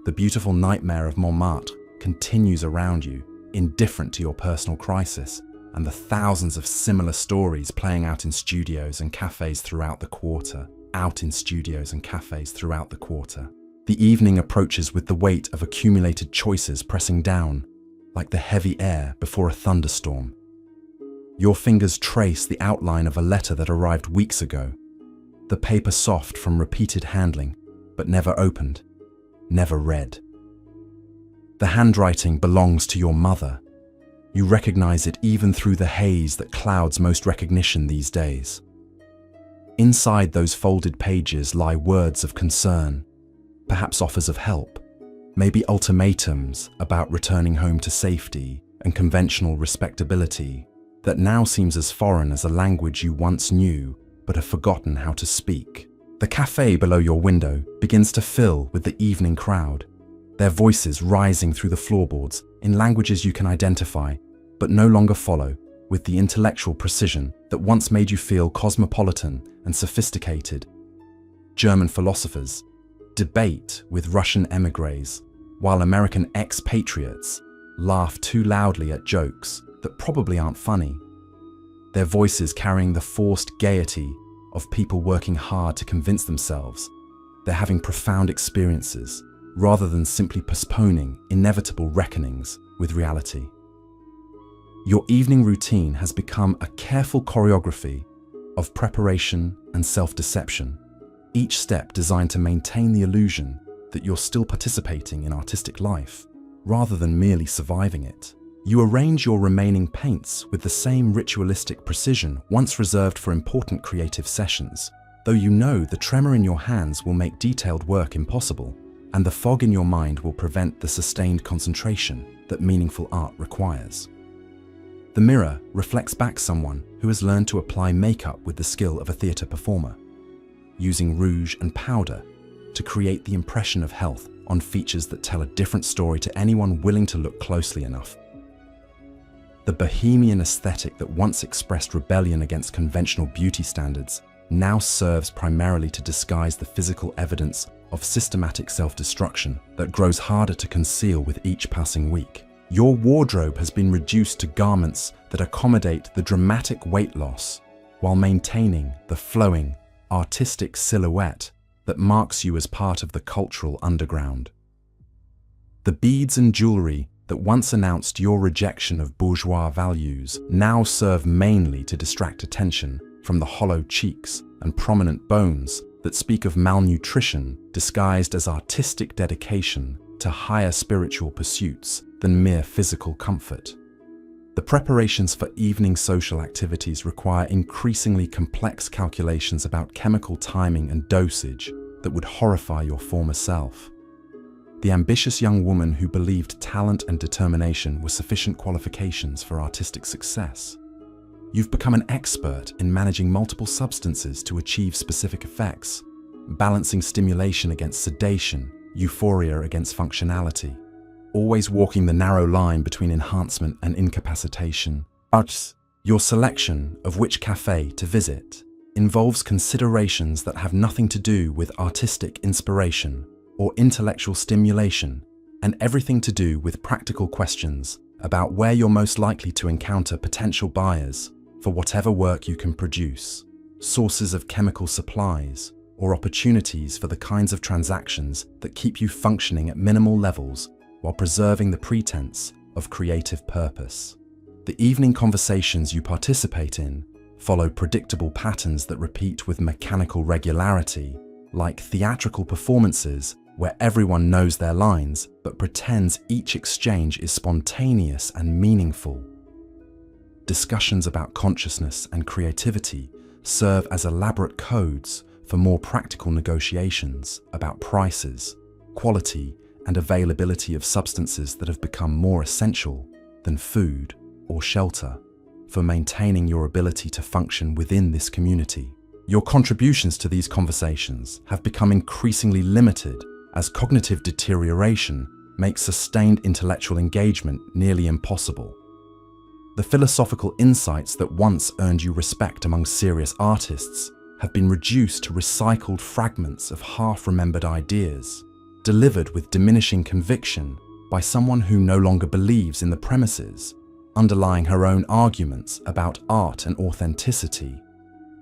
The beautiful nightmare of Montmartre continues around you, indifferent to your personal crisis and the thousands of similar stories playing out in studios and cafes throughout the quarter. The evening approaches with the weight of accumulated choices pressing down, like the heavy air before a thunderstorm. Your fingers trace the outline of a letter that arrived weeks ago, the paper soft from repeated handling, but never opened, never read. The handwriting belongs to your mother. You recognize it even through the haze that clouds most recognition these days. Inside those folded pages lie words of concern, perhaps offers of help, maybe ultimatums about returning home to safety and conventional respectability that now seems as foreign as a language you once knew but have forgotten how to speak. The cafe below your window begins to fill with the evening crowd, their voices rising through the floorboards in languages you can identify but no longer follow with the intellectual precision that once made you feel cosmopolitan and sophisticated. German philosophers debate with Russian émigrés, while American expatriates laugh too loudly at jokes that probably aren't funny. Their voices carrying the forced gaiety of people working hard to convince themselves they're having profound experiences rather than simply postponing inevitable reckonings with reality. Your evening routine has become a careful choreography of preparation and self-deception, each step designed to maintain the illusion that you're still participating in artistic life, rather than merely surviving it. You arrange your remaining paints with the same ritualistic precision once reserved for important creative sessions, though you know the tremor in your hands will make detailed work impossible, and the fog in your mind will prevent the sustained concentration that meaningful art requires. The mirror reflects back someone who has learned to apply makeup with the skill of a theatre performer, using rouge and powder to create the impression of health on features that tell a different story to anyone willing to look closely enough. The Bohemian aesthetic that once expressed rebellion against conventional beauty standards now serves primarily to disguise the physical evidence of systematic self-destruction that grows harder to conceal with each passing week. Your wardrobe has been reduced to garments that accommodate the dramatic weight loss while maintaining the flowing, artistic silhouette that marks you as part of the cultural underground. The beads and jewelry that once announced your rejection of bourgeois values now serve mainly to distract attention from the hollow cheeks and prominent bones that speak of malnutrition disguised as artistic dedication to higher spiritual pursuits than mere physical comfort. The preparations for evening social activities require increasingly complex calculations about chemical timing and dosage that would horrify your former self. The ambitious young woman who believed talent and determination were sufficient qualifications for artistic success. You've become an expert in managing multiple substances to achieve specific effects, balancing stimulation against sedation, euphoria against functionality, always walking the narrow line between enhancement and incapacitation. But your selection of which cafe to visit involves considerations that have nothing to do with artistic inspiration or intellectual stimulation, and everything to do with practical questions about where you're most likely to encounter potential buyers for whatever work you can produce, sources of chemical supplies, or opportunities for the kinds of transactions that keep you functioning at minimal levels while preserving the pretense of creative purpose. The evening conversations you participate in follow predictable patterns that repeat with mechanical regularity, like theatrical performances where everyone knows their lines but pretends each exchange is spontaneous and meaningful. Discussions about consciousness and creativity serve as elaborate codes for more practical negotiations about prices, quality, and availability of substances that have become more essential than food or shelter for maintaining your ability to function within this community. Your contributions to these conversations have become increasingly limited as cognitive deterioration makes sustained intellectual engagement nearly impossible. The philosophical insights that once earned you respect among serious artists have been reduced to recycled fragments of half-remembered ideas, delivered with diminishing conviction by someone who no longer believes in the premises underlying her own arguments about art and authenticity.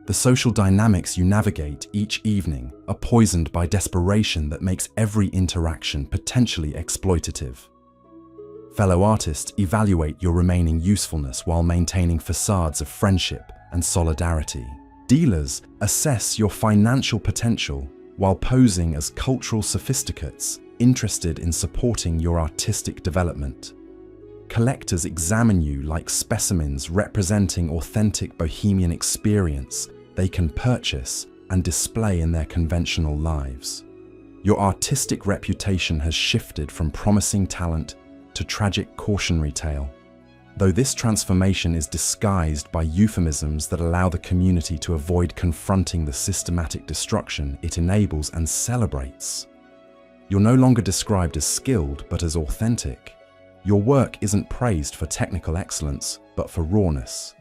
The social dynamics you navigate each evening are poisoned by desperation that makes every interaction potentially exploitative. Fellow artists evaluate your remaining usefulness while maintaining facades of friendship and solidarity. Dealers assess your financial potential while posing as cultural sophisticates interested in supporting your artistic development. Collectors examine you like specimens representing authentic bohemian experience they can purchase and display in their conventional lives. Your artistic reputation has shifted from promising talent to tragic cautionary tale. Though this transformation is disguised by euphemisms that allow the community to avoid confronting the systematic destruction it enables and celebrates. You're no longer described as skilled, but as authentic. Your work isn't praised for technical excellence, but for rawness.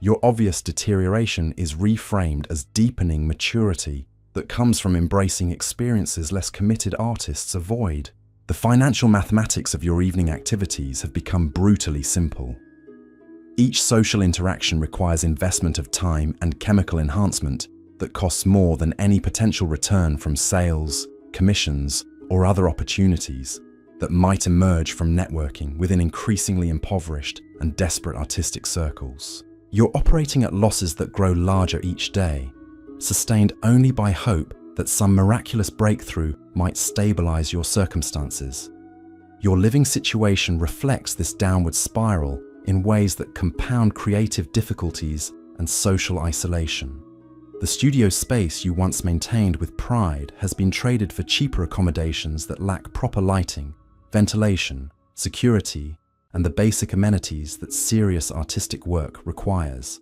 Your obvious deterioration is reframed as deepening maturity that comes from embracing experiences less committed artists avoid. The financial mathematics of your evening activities have become brutally simple. Each social interaction requires investment of time and chemical enhancement that costs more than any potential return from sales, commissions, or other opportunities that might emerge from networking within increasingly impoverished and desperate artistic circles. You're operating at losses that grow larger each day, sustained only by hope that some miraculous breakthrough might stabilize your circumstances. Your living situation reflects this downward spiral in ways that compound creative difficulties and social isolation. The studio space you once maintained with pride has been traded for cheaper accommodations that lack proper lighting, ventilation, security, and the basic amenities that serious artistic work requires.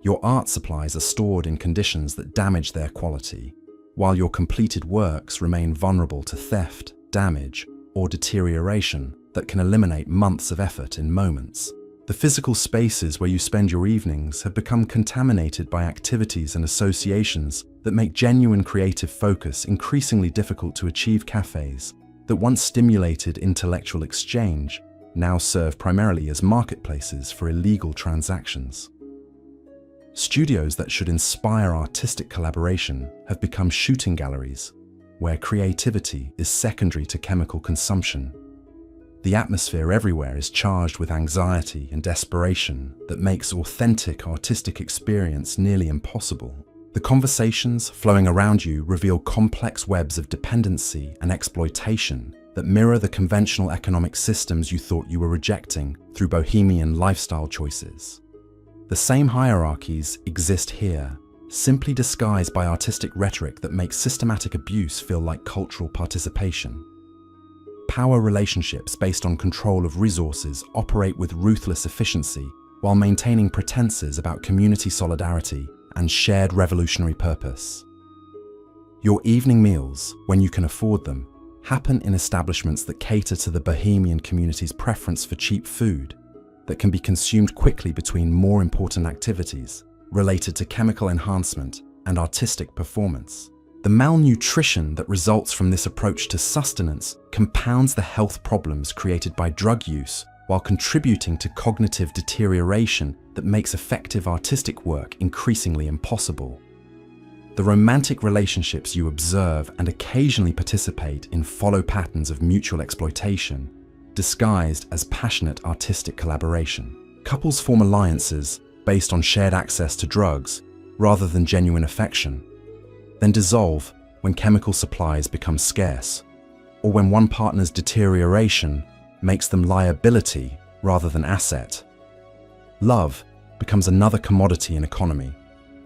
Your art supplies are stored in conditions that damage their quality, while your completed works remain vulnerable to theft, damage, or deterioration that can eliminate months of effort in moments. The physical spaces where you spend your evenings have become contaminated by activities and associations that make genuine creative focus increasingly difficult to achieve. Cafes that once stimulated intellectual exchange now serve primarily as marketplaces for illegal transactions. Studios that should inspire artistic collaboration have become shooting galleries, where creativity is secondary to chemical consumption. The atmosphere everywhere is charged with anxiety and desperation that makes authentic artistic experience nearly impossible. The conversations flowing around you reveal complex webs of dependency and exploitation that mirror the conventional economic systems you thought you were rejecting through bohemian lifestyle choices. The same hierarchies exist here, simply disguised by artistic rhetoric that makes systematic abuse feel like cultural participation. Power relationships based on control of resources operate with ruthless efficiency while maintaining pretenses about community solidarity and shared revolutionary purpose. Your evening meals, when you can afford them, happen in establishments that cater to the Bohemian community's preference for cheap food that can be consumed quickly between more important activities related to chemical enhancement and artistic performance. The malnutrition that results from this approach to sustenance compounds the health problems created by drug use while contributing to cognitive deterioration that makes effective artistic work increasingly impossible. The romantic relationships you observe and occasionally participate in follow patterns of mutual exploitation, disguised as passionate artistic collaboration. Couples form alliances based on shared access to drugs rather than genuine affection, then dissolve when chemical supplies become scarce, or when one partner's deterioration makes them liability rather than asset. Love becomes another commodity in economy,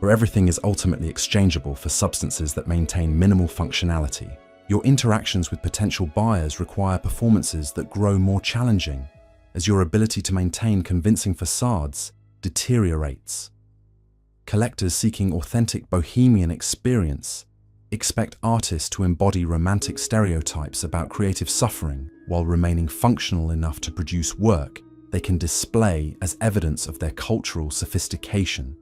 where everything is ultimately exchangeable for substances that maintain minimal functionality. Your interactions with potential buyers require performances that grow more challenging as your ability to maintain convincing facades deteriorates. Collectors seeking authentic bohemian experience expect artists to embody romantic stereotypes about creative suffering while remaining functional enough to produce work they can display as evidence of their cultural sophistication.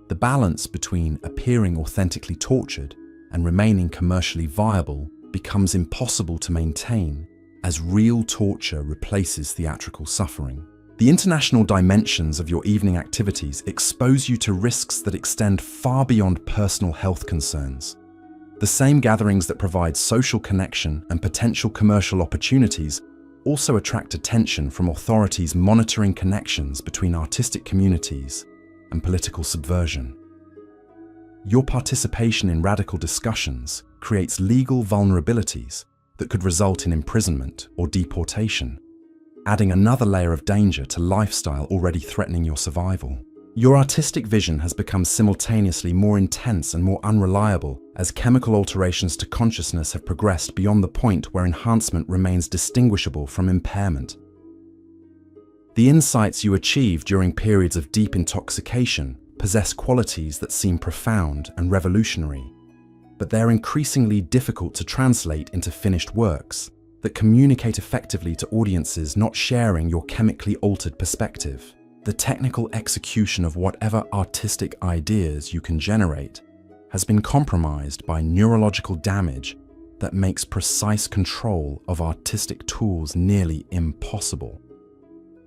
The balance between appearing authentically tortured and remaining commercially viable becomes impossible to maintain as real torture replaces theatrical suffering. The international dimensions of your evening activities expose you to risks that extend far beyond personal health concerns. The same gatherings that provide social connection and potential commercial opportunities also attract attention from authorities monitoring connections between artistic communities and political subversion. Your participation in radical discussions creates legal vulnerabilities that could result in imprisonment or deportation, adding another layer of danger to lifestyle already threatening your survival. Your artistic vision has become simultaneously more intense and more unreliable as chemical alterations to consciousness have progressed beyond the point where enhancement remains distinguishable from impairment. The insights you achieve during periods of deep intoxication possess qualities that seem profound and revolutionary, but they're increasingly difficult to translate into finished works that communicate effectively to audiences not sharing your chemically altered perspective. The technical execution of whatever artistic ideas you can generate has been compromised by neurological damage that makes precise control of artistic tools nearly impossible.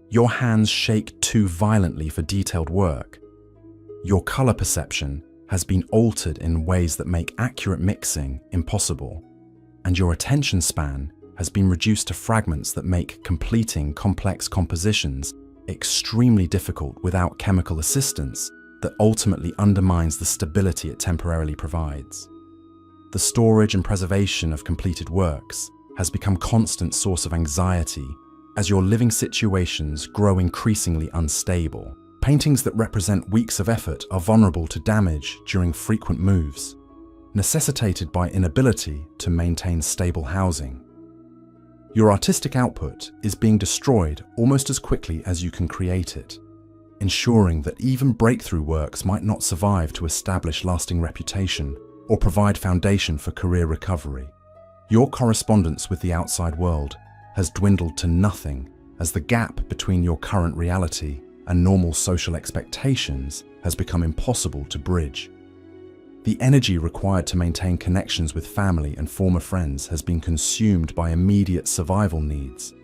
Your hands shake too violently for detailed work. Your color perception has been altered in ways that make accurate mixing impossible, and your attention span has been reduced to fragments that make completing complex compositions extremely difficult without chemical assistance that ultimately undermines the stability it temporarily provides. The storage and preservation of completed works has become a constant source of anxiety as your living situations grow increasingly unstable. Paintings that represent weeks of effort are vulnerable to damage during frequent moves, necessitated by inability to maintain stable housing. Your artistic output is being destroyed almost as quickly as you can create it, ensuring that even breakthrough works might not survive to establish lasting reputation or provide foundation for career recovery. Your correspondence with the outside world has dwindled to nothing as the gap between your current reality and normal social expectations has become impossible to bridge. The energy required to maintain connections with family and former friends has been consumed by immediate survival needs,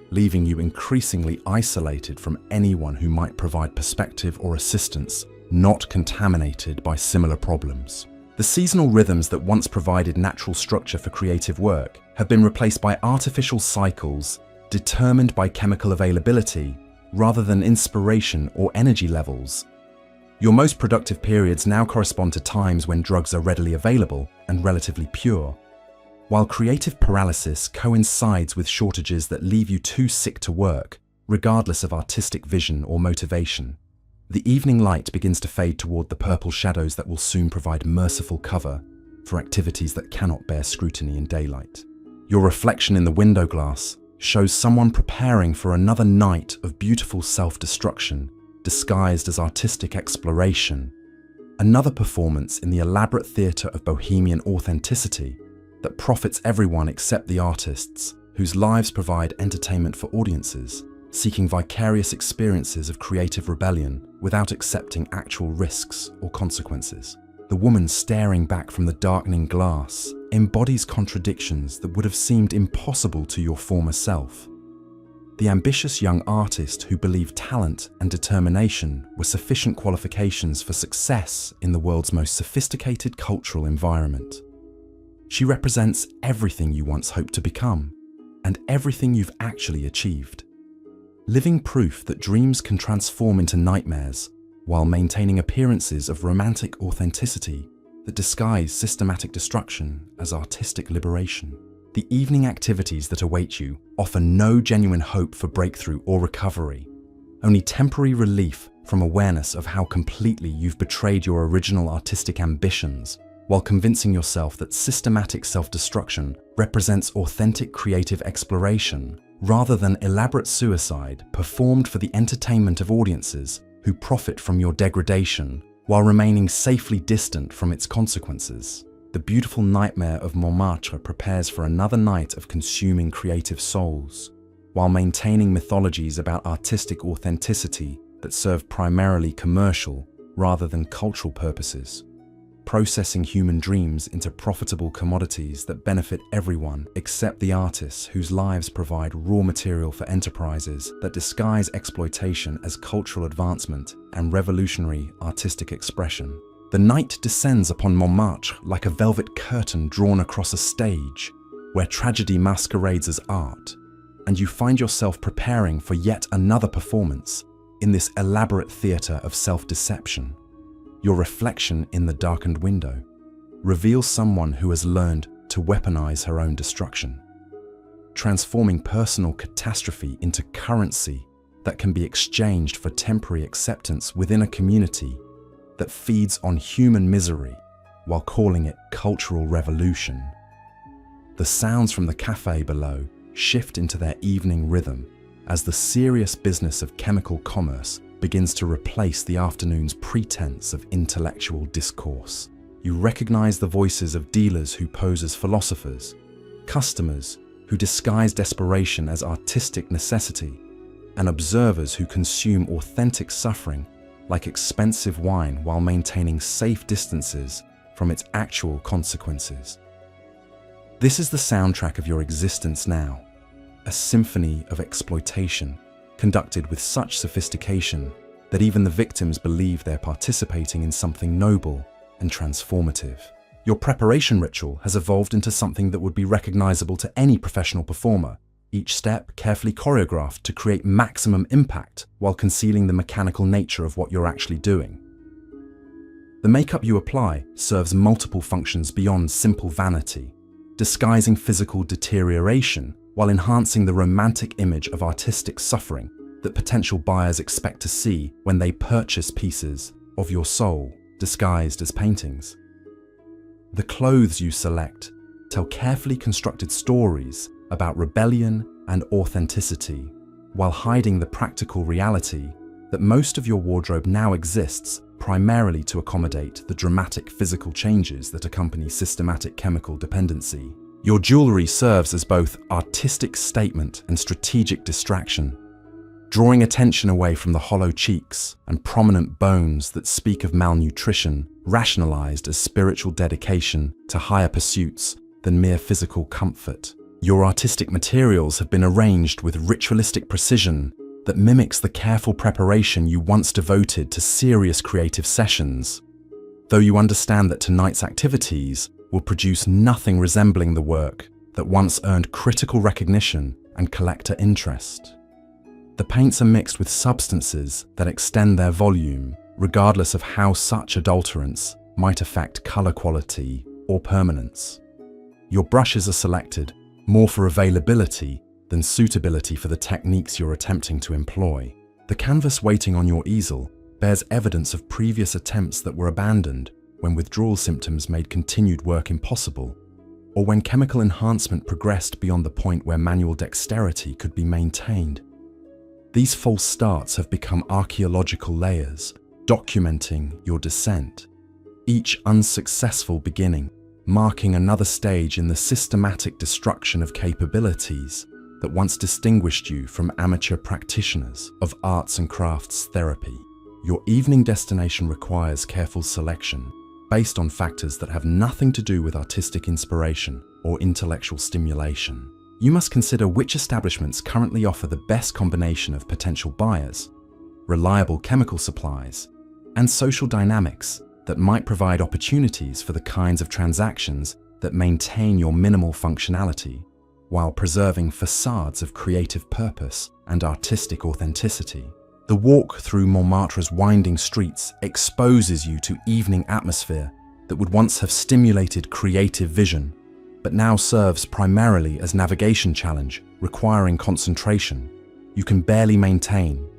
leaving you increasingly isolated from anyone who might provide perspective or assistance, not contaminated by similar problems. The seasonal rhythms that once provided natural structure for creative work have been replaced by artificial cycles determined by chemical availability rather than inspiration or energy levels. Your most productive periods now correspond to times when drugs are readily available and relatively pure, while creative paralysis coincides with shortages that leave you too sick to work, regardless of artistic vision or motivation. The evening light begins to fade toward the purple shadows that will soon provide merciful cover for activities that cannot bear scrutiny in daylight. Your reflection in the window glass shows someone preparing for another night of beautiful self-destruction, disguised as artistic exploration, another performance in the elaborate theatre of Bohemian authenticity that profits everyone except the artists, whose lives provide entertainment for audiences, seeking vicarious experiences of creative rebellion without accepting actual risks or consequences. The woman staring back from the darkening glass embodies contradictions that would have seemed impossible to your former self. The ambitious young artist who believed talent and determination were sufficient qualifications for success in the world's most sophisticated cultural environment. She represents everything you once hoped to become, and everything you've actually achieved. Living proof that dreams can transform into nightmares while maintaining appearances of romantic authenticity that disguise systematic destruction as artistic liberation. The evening activities that await you offer no genuine hope for breakthrough or recovery, only temporary relief from awareness of how completely you've betrayed your original artistic ambitions, while convincing yourself that systematic self-destruction represents authentic creative exploration rather than elaborate suicide performed for the entertainment of audiences who profit from your degradation while remaining safely distant from its consequences. The beautiful nightmare of Montmartre prepares for another night of consuming creative souls, while maintaining mythologies about artistic authenticity that serve primarily commercial rather than cultural purposes. processing human dreams into profitable commodities that benefit everyone except the artists whose lives provide raw material for enterprises that disguise exploitation as cultural advancement and revolutionary artistic expression. The night descends upon Montmartre like a velvet curtain drawn across a stage where tragedy masquerades as art, and you find yourself preparing for yet another performance in this elaborate theatre of self-deception. Your reflection in the darkened window reveals someone who has learned to weaponize her own destruction, transforming personal catastrophe into currency that can be exchanged for temporary acceptance within a community that feeds on human misery while calling it cultural revolution. The sounds from the cafe below shift into their evening rhythm as the serious business of chemical commerce begins to replace the afternoon's pretense of intellectual discourse. You recognize the voices of dealers who pose as philosophers, customers who disguise desperation as artistic necessity, and observers who consume authentic suffering like expensive wine while maintaining safe distances from its actual consequences. This is the soundtrack of your existence now, a symphony of exploitation, conducted with such sophistication that even the victims believe they're participating in something noble and transformative. Your preparation ritual has evolved into something that would be recognizable to any professional performer, each step carefully choreographed to create maximum impact while concealing the mechanical nature of what you're actually doing. The makeup you apply serves multiple functions beyond simple vanity, disguising physical deterioration while enhancing the romantic image of artistic suffering that potential buyers expect to see when they purchase pieces of your soul disguised as paintings. The clothes you select tell carefully constructed stories about rebellion and authenticity, while hiding the practical reality that most of your wardrobe now exists primarily to accommodate the dramatic physical changes that accompany systematic chemical dependency. Your jewelry serves as both artistic statement and strategic distraction, drawing attention away from the hollow cheeks and prominent bones that speak of malnutrition, rationalized as spiritual dedication to higher pursuits than mere physical comfort. Your artistic materials have been arranged with ritualistic precision that mimics the careful preparation you once devoted to serious creative sessions, though you understand that tonight's activities will produce nothing resembling the work that once earned critical recognition and collector interest. The paints are mixed with substances that extend their volume, regardless of how such adulterants might affect color quality or permanence. Your brushes are selected more for availability than suitability for the techniques you're attempting to employ. The canvas waiting on your easel bears evidence of previous attempts that were abandoned when withdrawal symptoms made continued work impossible, or when chemical enhancement progressed beyond the point where manual dexterity could be maintained. These false starts have become archaeological layers, documenting your descent, each unsuccessful beginning marking another stage in the systematic destruction of capabilities that once distinguished you from amateur practitioners of arts and crafts therapy. Your evening destination requires careful selection based on factors that have nothing to do with artistic inspiration or intellectual stimulation. You must consider which establishments currently offer the best combination of potential buyers, reliable chemical supplies, and social dynamics that might provide opportunities for the kinds of transactions that maintain your minimal functionality while preserving facades of creative purpose and artistic authenticity. The walk through Montmartre's winding streets exposes you to evening atmosphere that would once have stimulated creative vision, but now serves primarily as navigation challenge, requiring concentration you can barely maintain.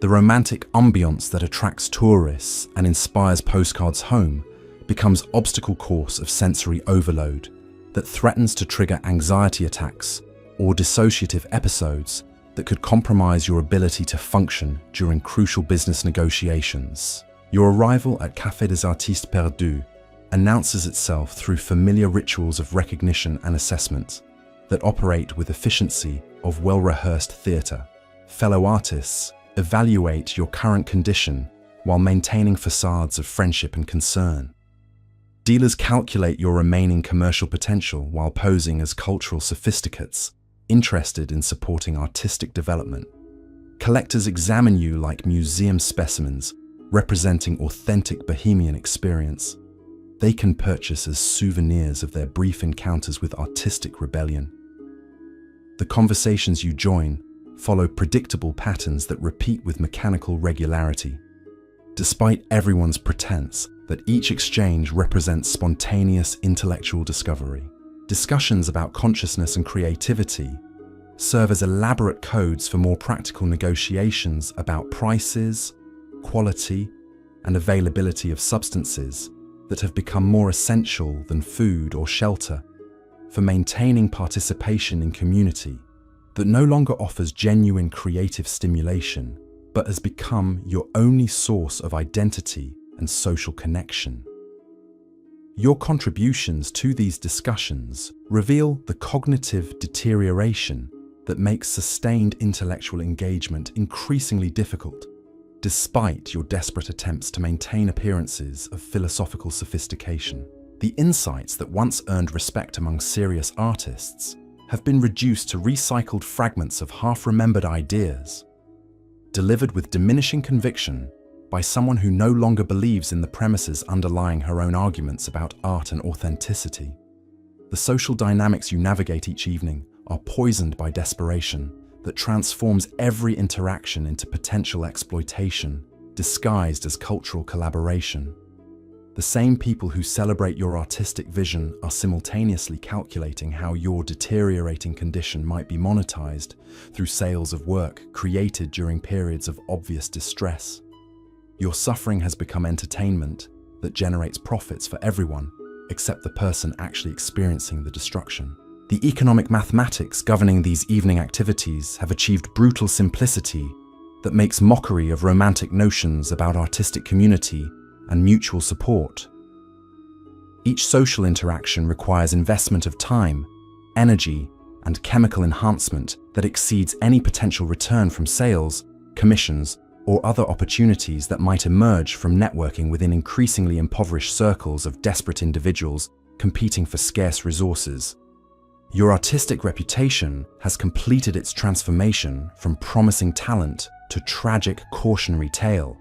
The romantic ambiance that attracts tourists and inspires postcards home becomes obstacle course of sensory overload that threatens to trigger anxiety attacks or dissociative episodes that could compromise your ability to function during crucial business negotiations. Your arrival at Café des Artistes Perdus announces itself through familiar rituals of recognition and assessment that operate with efficiency of well-rehearsed theatre. Fellow artists evaluate your current condition while maintaining facades of friendship and concern. Dealers calculate your remaining commercial potential while posing as cultural sophisticates, interested in supporting artistic development. Collectors examine you like museum specimens, representing authentic Bohemian experience. They can purchase as souvenirs of their brief encounters with artistic rebellion. The conversations you join follow predictable patterns that repeat with mechanical regularity. Despite everyone's pretense that each exchange represents spontaneous intellectual discovery, discussions about consciousness and creativity serve as elaborate codes for more practical negotiations about prices, quality, and availability of substances that have become more essential than food or shelter for maintaining participation in community that no longer offers genuine creative stimulation, but has become your only source of identity and social connection. Your contributions to these discussions reveal the cognitive deterioration that makes sustained intellectual engagement increasingly difficult, despite your desperate attempts to maintain appearances of philosophical sophistication. The insights that once earned respect among serious artists have been reduced to recycled fragments of half-remembered ideas, delivered with diminishing conviction by someone who no longer believes in the premises underlying her own arguments about art and authenticity. The social dynamics you navigate each evening are poisoned by desperation that transforms every interaction into potential exploitation, disguised as cultural collaboration. The same people who celebrate your artistic vision are simultaneously calculating how your deteriorating condition might be monetized through sales of work created during periods of obvious distress. Your suffering has become entertainment that generates profits for everyone except the person actually experiencing the destruction. The economic mathematics governing these evening activities have achieved brutal simplicity that makes mockery of romantic notions about artistic community and mutual support. Each social interaction requires investment of time, energy, and chemical enhancement that exceeds any potential return from sales, commissions, or other opportunities that might emerge from networking within increasingly impoverished circles of desperate individuals competing for scarce resources. Your artistic reputation has completed its transformation from promising talent to tragic cautionary tale,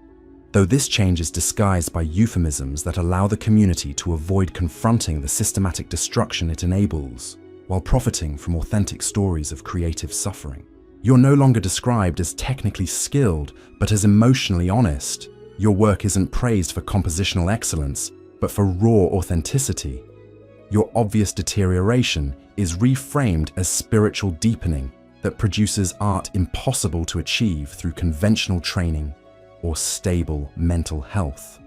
though this change is disguised by euphemisms that allow the community to avoid confronting the systematic destruction it enables, while profiting from authentic stories of creative suffering. You're no longer described as technically skilled, but as emotionally honest. Your work isn't praised for compositional excellence, but for raw authenticity. Your obvious deterioration is reframed as spiritual deepening that produces art impossible to achieve through conventional training or stable mental health.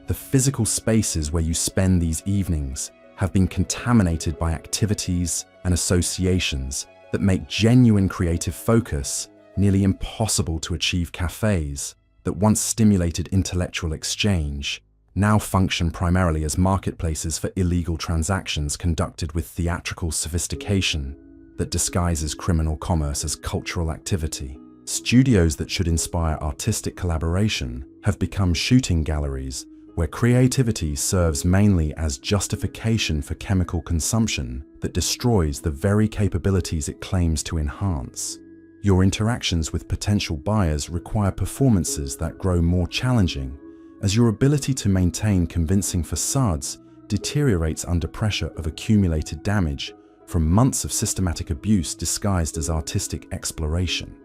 The physical spaces where you spend these evenings have been contaminated by activities and associations that make genuine creative focus nearly impossible to achieve. Cafes that once stimulated intellectual exchange now function primarily as marketplaces for illegal transactions conducted with theatrical sophistication that disguises criminal commerce as cultural activity. Studios that should inspire artistic collaboration have become shooting galleries where creativity serves mainly as justification for chemical consumption that destroys the very capabilities it claims to enhance. Your interactions with potential buyers require performances that grow more challenging as your ability to maintain convincing facades deteriorates under pressure of accumulated damage from months of systematic abuse disguised as artistic exploration.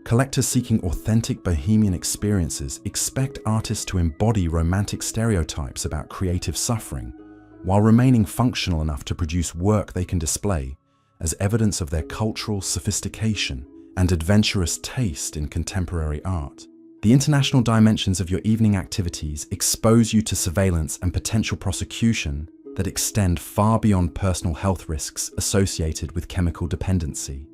Collectors seeking authentic Bohemian experiences expect artists to embody romantic stereotypes about creative suffering, while remaining functional enough to produce work they can display as evidence of their cultural sophistication and adventurous taste in contemporary art. The international dimensions of your evening activities expose you to surveillance and potential prosecution that extend far beyond personal health risks associated with chemical dependency.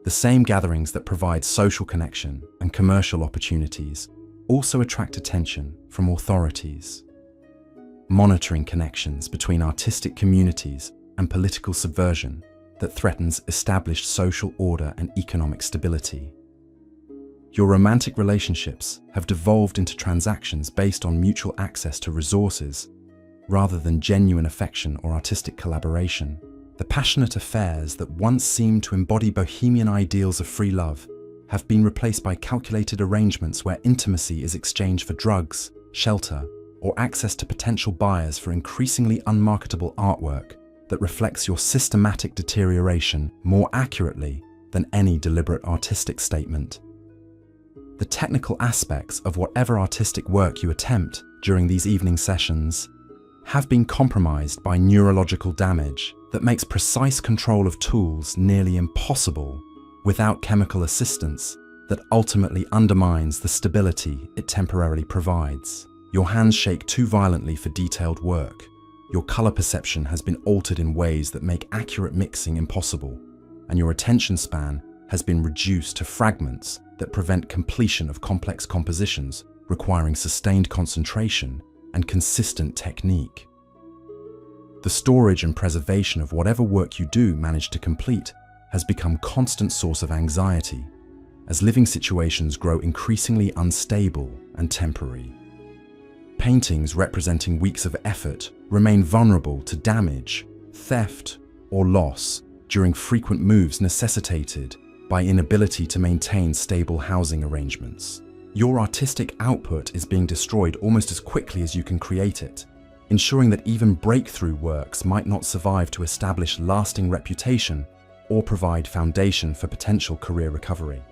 The same gatherings that provide social connection and commercial opportunities also attract attention from authorities. Monitoring connections between artistic communities and political subversion that threatens established social order and economic stability. Your romantic relationships have devolved into transactions based on mutual access to resources, rather than genuine affection or artistic collaboration. The passionate affairs that once seemed to embody bohemian ideals of free love have been replaced by calculated arrangements where intimacy is exchanged for drugs, shelter, or access to potential buyers for increasingly unmarketable artwork that reflects your systematic deterioration more accurately than any deliberate artistic statement. The technical aspects of whatever artistic work you attempt during these evening sessions have been compromised by neurological damage that makes precise control of tools nearly impossible without chemical assistance that ultimately undermines the stability it temporarily provides. Your hands shake too violently for detailed work. Your color perception has been altered in ways that make accurate mixing impossible, and your attention span has been reduced to fragments that prevent completion of complex compositions requiring sustained concentration and consistent technique. The storage and preservation of whatever work you do manage to complete has become a constant source of anxiety as living situations grow increasingly unstable and temporary. Paintings representing weeks of effort remain vulnerable to damage, theft, or loss during frequent moves necessitated by inability to maintain stable housing arrangements. Your artistic output is being destroyed almost as quickly as you can create it, ensuring that even breakthrough works might not survive to establish lasting reputation or provide foundation for potential career recovery.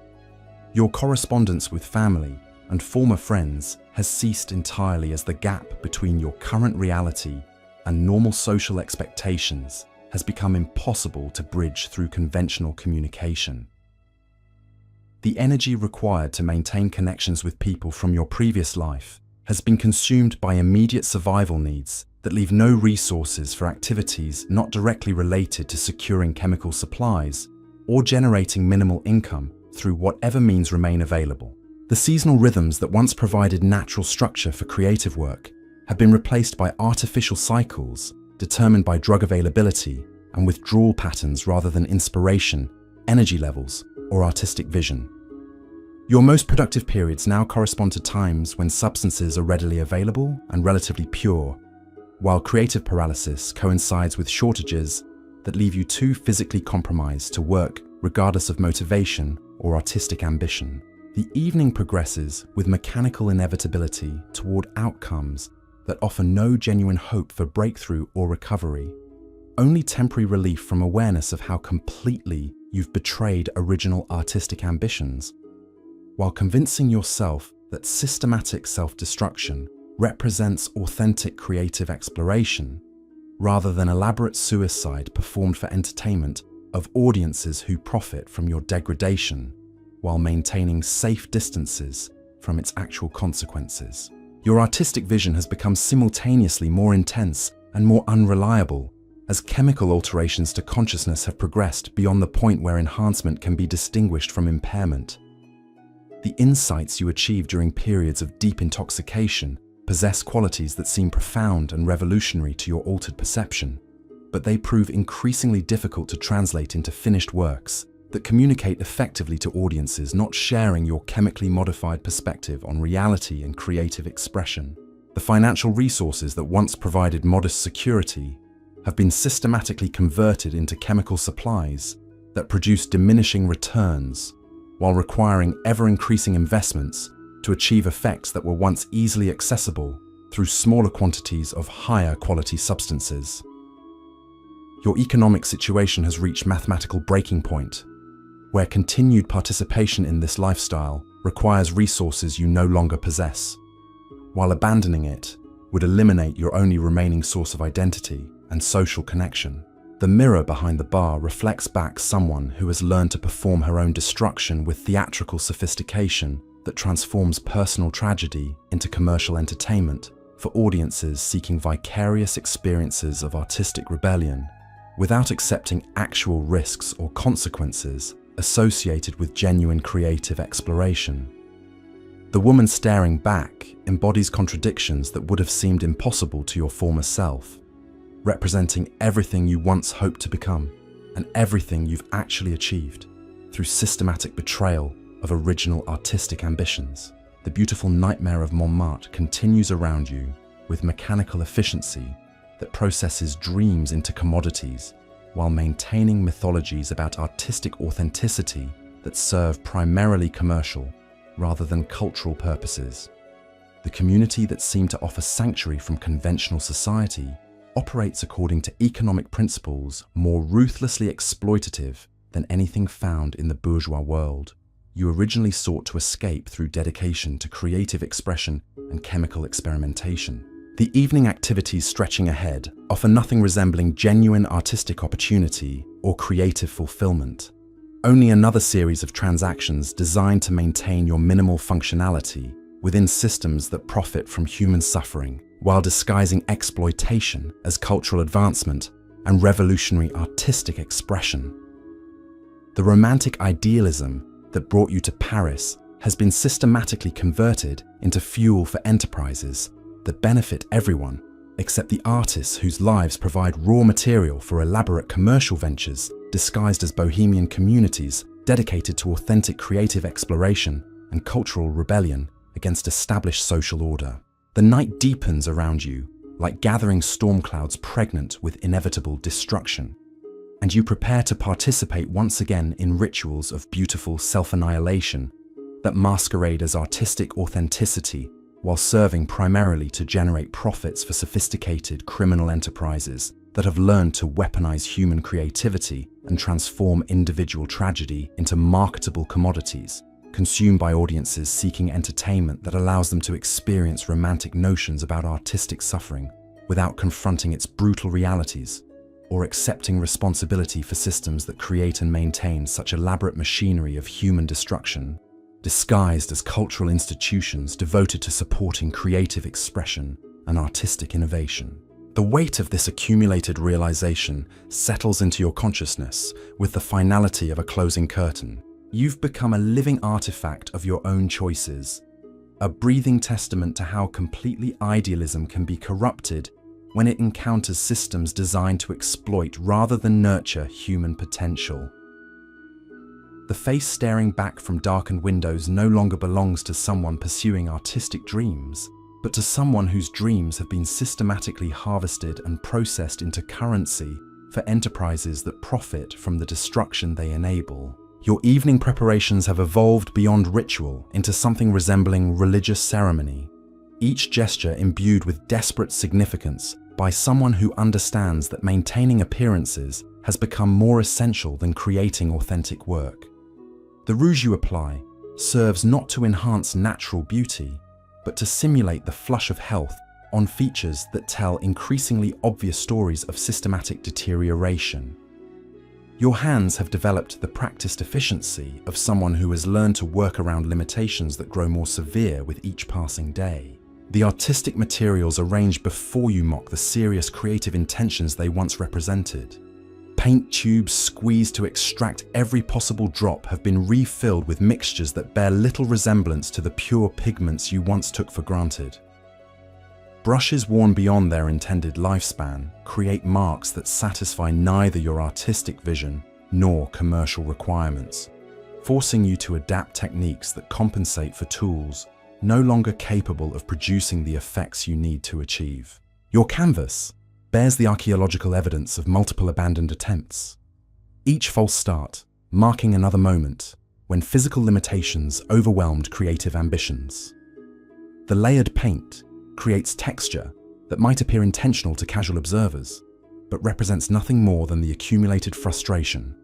Your correspondence with family and former friends has ceased entirely as the gap between your current reality and normal social expectations has become impossible to bridge through conventional communication. The energy required to maintain connections with people from your previous life has been consumed by immediate survival needs that leave no resources for activities not directly related to securing chemical supplies or generating minimal income through whatever means remain available. The seasonal rhythms that once provided natural structure for creative work have been replaced by artificial cycles determined by drug availability and withdrawal patterns rather than inspiration, energy levels, or artistic vision. Your most productive periods now correspond to times when substances are readily available and relatively pure, while creative paralysis coincides with shortages that leave you too physically compromised to work regardless of motivation or artistic ambition. The evening progresses with mechanical inevitability toward outcomes that offer no genuine hope for breakthrough or recovery, only temporary relief from awareness of how completely you've betrayed original artistic ambitions, while convincing yourself that systematic self-destruction represents authentic creative exploration, rather than elaborate suicide performed for entertainment of audiences who profit from your degradation, while maintaining safe distances from its actual consequences. Your artistic vision has become simultaneously more intense and more unreliable as chemical alterations to consciousness have progressed beyond the point where enhancement can be distinguished from impairment. The insights you achieve during periods of deep intoxication possess qualities that seem profound and revolutionary to your altered perception, but they prove increasingly difficult to translate into finished works that communicate effectively to audiences not sharing your chemically modified perspective on reality and creative expression. The financial resources that once provided modest security have been systematically converted into chemical supplies that produce diminishing returns while requiring ever-increasing investments to achieve effects that were once easily accessible through smaller quantities of higher quality substances. Your economic situation has reached mathematical breaking point, where continued participation in this lifestyle requires resources you no longer possess, while abandoning it would eliminate your only remaining source of identity and social connection. The mirror behind the bar reflects back someone who has learned to perform her own destruction with theatrical sophistication that transforms personal tragedy into commercial entertainment for audiences seeking vicarious experiences of artistic rebellion, without accepting actual risks or consequences associated with genuine creative exploration. The woman staring back embodies contradictions that would have seemed impossible to your former self, representing everything you once hoped to become and everything you've actually achieved through systematic betrayal of original artistic ambitions. The beautiful nightmare of Montmartre continues around you with mechanical efficiency that processes dreams into commodities while maintaining mythologies about artistic authenticity that serve primarily commercial rather than cultural purposes. The community that seemed to offer sanctuary from conventional society operates according to economic principles more ruthlessly exploitative than anything found in the bourgeois world. You originally sought to escape through dedication to creative expression and chemical experimentation. The evening activities stretching ahead offer nothing resembling genuine artistic opportunity or creative fulfillment. Only another series of transactions designed to maintain your minimal functionality within systems that profit from human suffering while disguising exploitation as cultural advancement and revolutionary artistic expression. The romantic idealism that brought you to Paris has been systematically converted into fuel for enterprises that benefit everyone except the artists whose lives provide raw material for elaborate commercial ventures disguised as bohemian communities dedicated to authentic creative exploration and cultural rebellion against established social order. The night deepens around you like gathering storm clouds pregnant with inevitable destruction, and you prepare to participate once again in rituals of beautiful self-annihilation that masquerade as artistic authenticity while serving primarily to generate profits for sophisticated criminal enterprises that have learned to weaponize human creativity and transform individual tragedy into marketable commodities, consumed by audiences seeking entertainment that allows them to experience romantic notions about artistic suffering without confronting its brutal realities or accepting responsibility for systems that create and maintain such elaborate machinery of human destruction, disguised as cultural institutions devoted to supporting creative expression and artistic innovation. The weight of this accumulated realization settles into your consciousness with the finality of a closing curtain. You've become a living artifact of your own choices, a breathing testament to how completely idealism can be corrupted when it encounters systems designed to exploit rather than nurture human potential. The face staring back from darkened windows no longer belongs to someone pursuing artistic dreams, but to someone whose dreams have been systematically harvested and processed into currency for enterprises that profit from the destruction they enable. Your evening preparations have evolved beyond ritual into something resembling religious ceremony, each gesture imbued with desperate significance by someone who understands that maintaining appearances has become more essential than creating authentic work. The rouge you apply serves not to enhance natural beauty, but to simulate the flush of health on features that tell increasingly obvious stories of systematic deterioration. Your hands have developed the practiced efficiency of someone who has learned to work around limitations that grow more severe with each passing day. The artistic materials arranged before you mock the serious creative intentions they once represented. Paint tubes squeezed to extract every possible drop have been refilled with mixtures that bear little resemblance to the pure pigments you once took for granted. Brushes worn beyond their intended lifespan create marks that satisfy neither your artistic vision nor commercial requirements, forcing you to adapt techniques that compensate for tools no longer capable of producing the effects you need to achieve. Your canvas bears the archaeological evidence of multiple abandoned attempts, each false start marking another moment when physical limitations overwhelmed creative ambitions. The layered paint creates texture that might appear intentional to casual observers, but represents nothing more than the accumulated frustration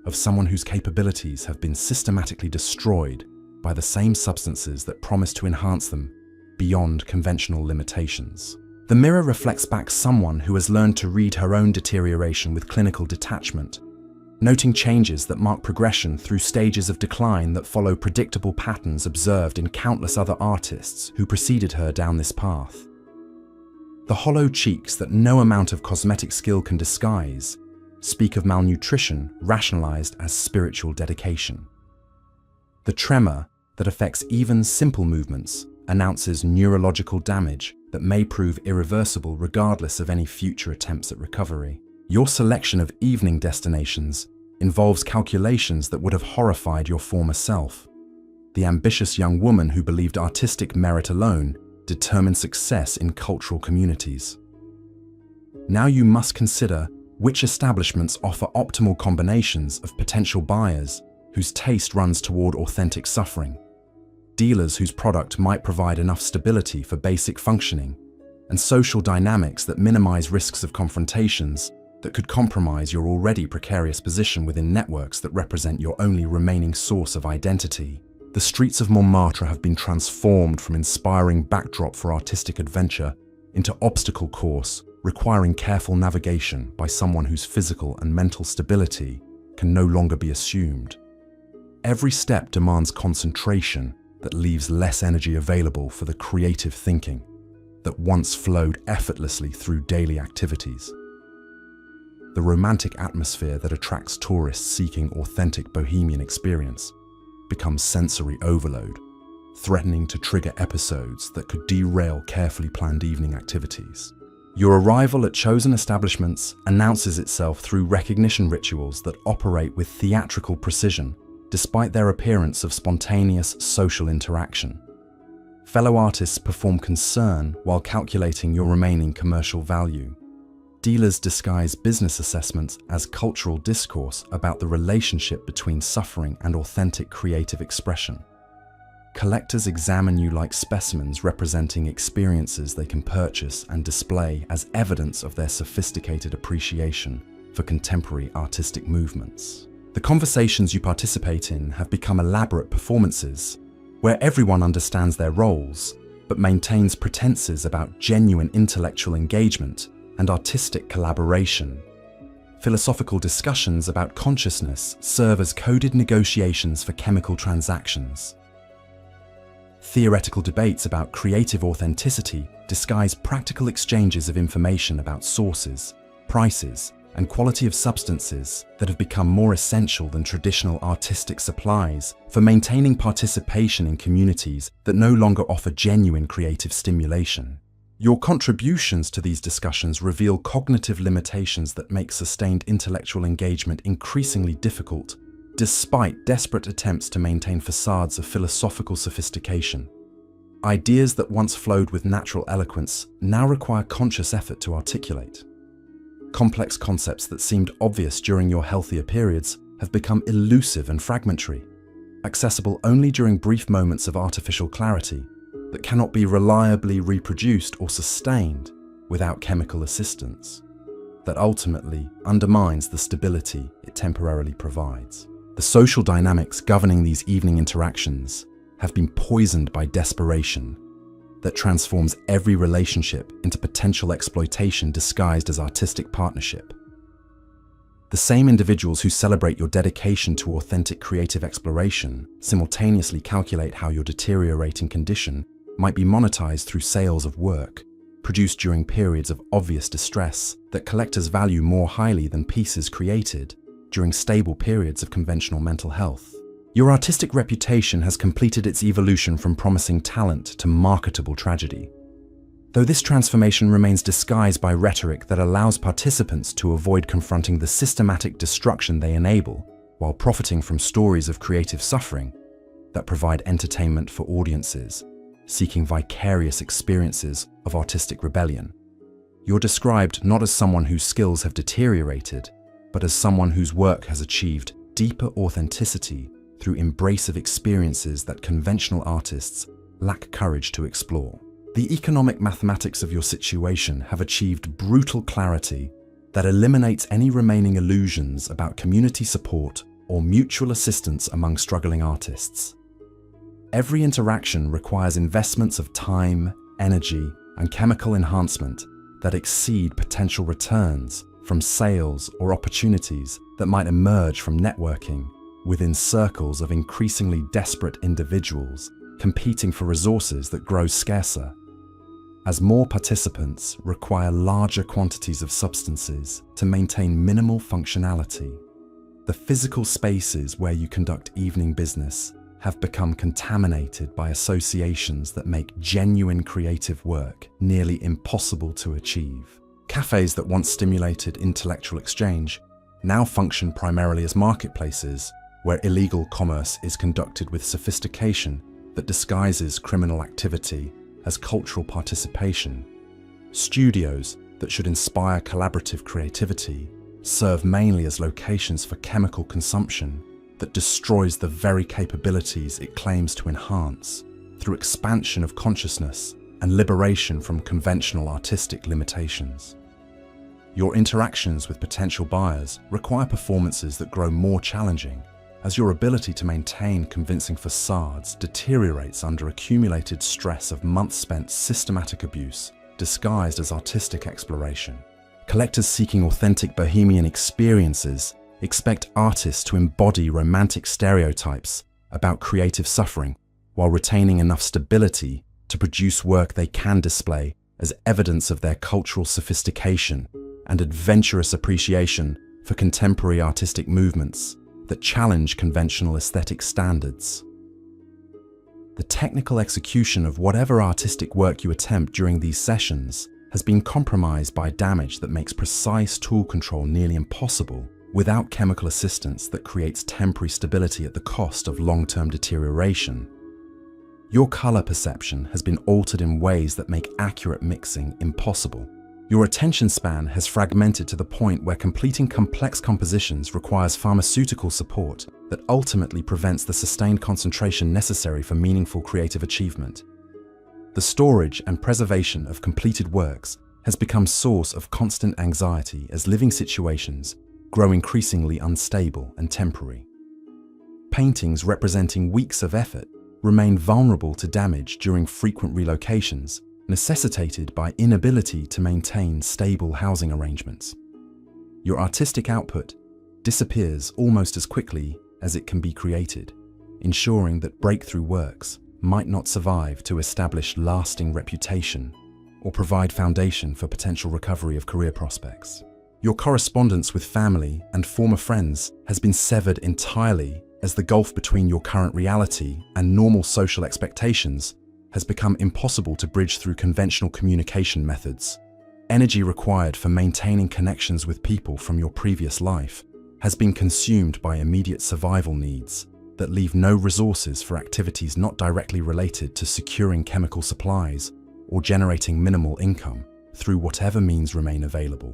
of someone whose capabilities have been systematically destroyed by the same substances that promise to enhance them beyond conventional limitations. The mirror reflects back someone who has learned to read her own deterioration with clinical detachment, noting changes that mark progression through stages of decline that follow predictable patterns observed in countless other artists who preceded her down this path. The hollow cheeks that no amount of cosmetic skill can disguise speak of malnutrition rationalized as spiritual dedication. The tremor that affects even simple movements announces neurological damage that may prove irreversible regardless of any future attempts at recovery. Your selection of evening destinations involves calculations that would have horrified your former self. The ambitious young woman who believed artistic merit alone determined success in cultural communities. Now you must consider which establishments offer optimal combinations of potential buyers whose taste runs toward authentic suffering, dealers whose product might provide enough stability for basic functioning, and social dynamics that minimize risks of confrontations that could compromise your already precarious position within networks that represent your only remaining source of identity. The streets of Montmartre have been transformed from inspiring backdrop for artistic adventure into obstacle course requiring careful navigation by someone whose physical and mental stability can no longer be assumed. Every step demands concentration that leaves less energy available for the creative thinking that once flowed effortlessly through daily activities. The romantic atmosphere that attracts tourists seeking authentic Bohemian experience becomes sensory overload, threatening to trigger episodes that could derail carefully planned evening activities. Your arrival at chosen establishments announces itself through recognition rituals that operate with theatrical precision, despite their appearance of spontaneous social interaction. Fellow artists perform concern while calculating your remaining commercial value. Dealers disguise business assessments as cultural discourse about the relationship between suffering and authentic creative expression. Collectors examine you like specimens representing experiences they can purchase and display as evidence of their sophisticated appreciation for contemporary artistic movements. The conversations you participate in have become elaborate performances where everyone understands their roles but maintains pretenses about genuine intellectual engagement and artistic collaboration. Philosophical discussions about consciousness serve as coded negotiations for chemical transactions. Theoretical debates about creative authenticity disguise practical exchanges of information about sources, prices, and quality of substances that have become more essential than traditional artistic supplies for maintaining participation in communities that no longer offer genuine creative stimulation. Your contributions to these discussions reveal cognitive limitations that make sustained intellectual engagement increasingly difficult, despite desperate attempts to maintain facades of philosophical sophistication. Ideas that once flowed with natural eloquence now require conscious effort to articulate. Complex concepts that seemed obvious during your healthier periods have become elusive and fragmentary, accessible only during brief moments of artificial clarity that cannot be reliably reproduced or sustained without chemical assistance, that ultimately undermines the stability it temporarily provides. The social dynamics governing these evening interactions have been poisoned by desperation that transforms every relationship into potential exploitation disguised as artistic partnership. The same individuals who celebrate your dedication to authentic creative exploration simultaneously calculate how your deteriorating condition might be monetized through sales of work produced during periods of obvious distress that collectors value more highly than pieces created during stable periods of conventional mental health. Your artistic reputation has completed its evolution from promising talent to marketable tragedy. Though this transformation remains disguised by rhetoric that allows participants to avoid confronting the systematic destruction they enable while profiting from stories of creative suffering that provide entertainment for audiences seeking vicarious experiences of artistic rebellion. You're described not as someone whose skills have deteriorated, but as someone whose work has achieved deeper authenticity through embrace of experiences that conventional artists lack courage to explore. The economic mathematics of your situation have achieved brutal clarity that eliminates any remaining illusions about community support or mutual assistance among struggling artists. Every interaction requires investments of time, energy, and chemical enhancement that exceed potential returns from sales or opportunities that might emerge from networking within circles of increasingly desperate individuals competing for resources that grow scarcer. As more participants require larger quantities of substances to maintain minimal functionality, the physical spaces where you conduct evening business have become contaminated by associations that make genuine creative work nearly impossible to achieve. Cafes that once stimulated intellectual exchange now function primarily as marketplaces where illegal commerce is conducted with sophistication that disguises criminal activity as cultural participation. Studios that should inspire collaborative creativity serve mainly as locations for chemical consumption that destroys the very capabilities it claims to enhance through expansion of consciousness and liberation from conventional artistic limitations. Your interactions with potential buyers require performances that grow more challenging as your ability to maintain convincing facades deteriorates under accumulated stress of months spent systematic abuse disguised as artistic exploration. Collectors seeking authentic Bohemian experiences expect artists to embody romantic stereotypes about creative suffering while retaining enough stability to produce work they can display as evidence of their cultural sophistication and adventurous appreciation for contemporary artistic movements that challenge conventional aesthetic standards. The technical execution of whatever artistic work you attempt during these sessions has been compromised by damage that makes precise tool control nearly impossible without chemical assistance that creates temporary stability at the cost of long-term deterioration. Your color perception has been altered in ways that make accurate mixing impossible. Your attention span has fragmented to the point where completing complex compositions requires pharmaceutical support that ultimately prevents the sustained concentration necessary for meaningful creative achievement. The storage and preservation of completed works has become source of constant anxiety as living situations grow increasingly unstable and temporary. Paintings representing weeks of effort remain vulnerable to damage during frequent relocations, necessitated by inability to maintain stable housing arrangements. Your artistic output disappears almost as quickly as it can be created, ensuring that breakthrough works might not survive to establish lasting reputation or provide foundation for potential recovery of career prospects. Your correspondence with family and former friends has been severed entirely as the gulf between your current reality and normal social expectations has become impossible to bridge through conventional communication methods. Energy required for maintaining connections with people from your previous life has been consumed by immediate survival needs that leave no resources for activities not directly related to securing chemical supplies or generating minimal income through whatever means remain available.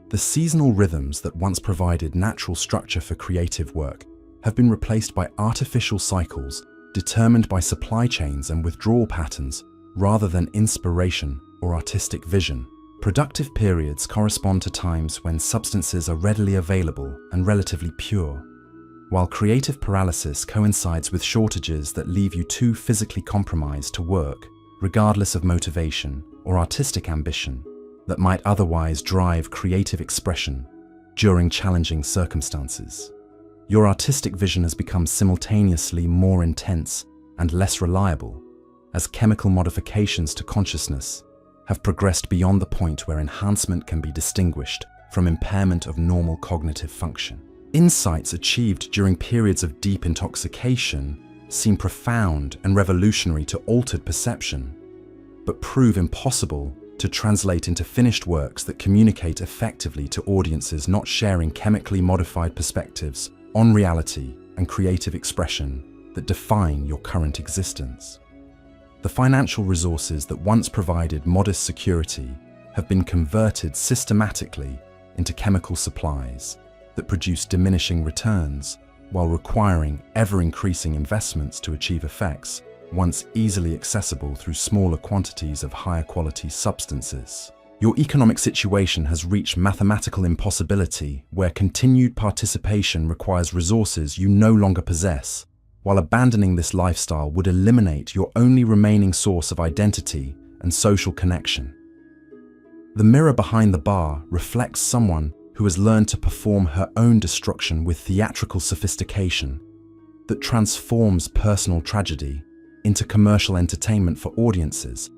The seasonal rhythms that once provided natural structure for creative work have been replaced by artificial cycles determined by supply chains and withdrawal patterns rather than inspiration or artistic vision. Productive periods correspond to times when substances are readily available and relatively pure, while creative paralysis coincides with shortages that leave you too physically compromised to work, regardless of motivation or artistic ambition that might otherwise drive creative expression during challenging circumstances. Your artistic vision has become simultaneously more intense and less reliable as chemical modifications to consciousness have progressed beyond the point where enhancement can be distinguished from impairment of normal cognitive function. Insights achieved during periods of deep intoxication seem profound and revolutionary to altered perception, but prove impossible to translate into finished works that communicate effectively to audiences not sharing chemically modified perspectives on reality and creative expression that define your current existence. The financial resources that once provided modest security have been converted systematically into chemical supplies that produce diminishing returns while requiring ever-increasing investments to achieve effects once easily accessible through smaller quantities of higher quality substances. Your economic situation has reached mathematical impossibility where continued participation requires resources you no longer possess, while abandoning this lifestyle would eliminate your only remaining source of identity and social connection. The mirror behind the bar reflects someone who has learned to perform her own destruction with theatrical sophistication that transforms personal tragedy into commercial entertainment for audiences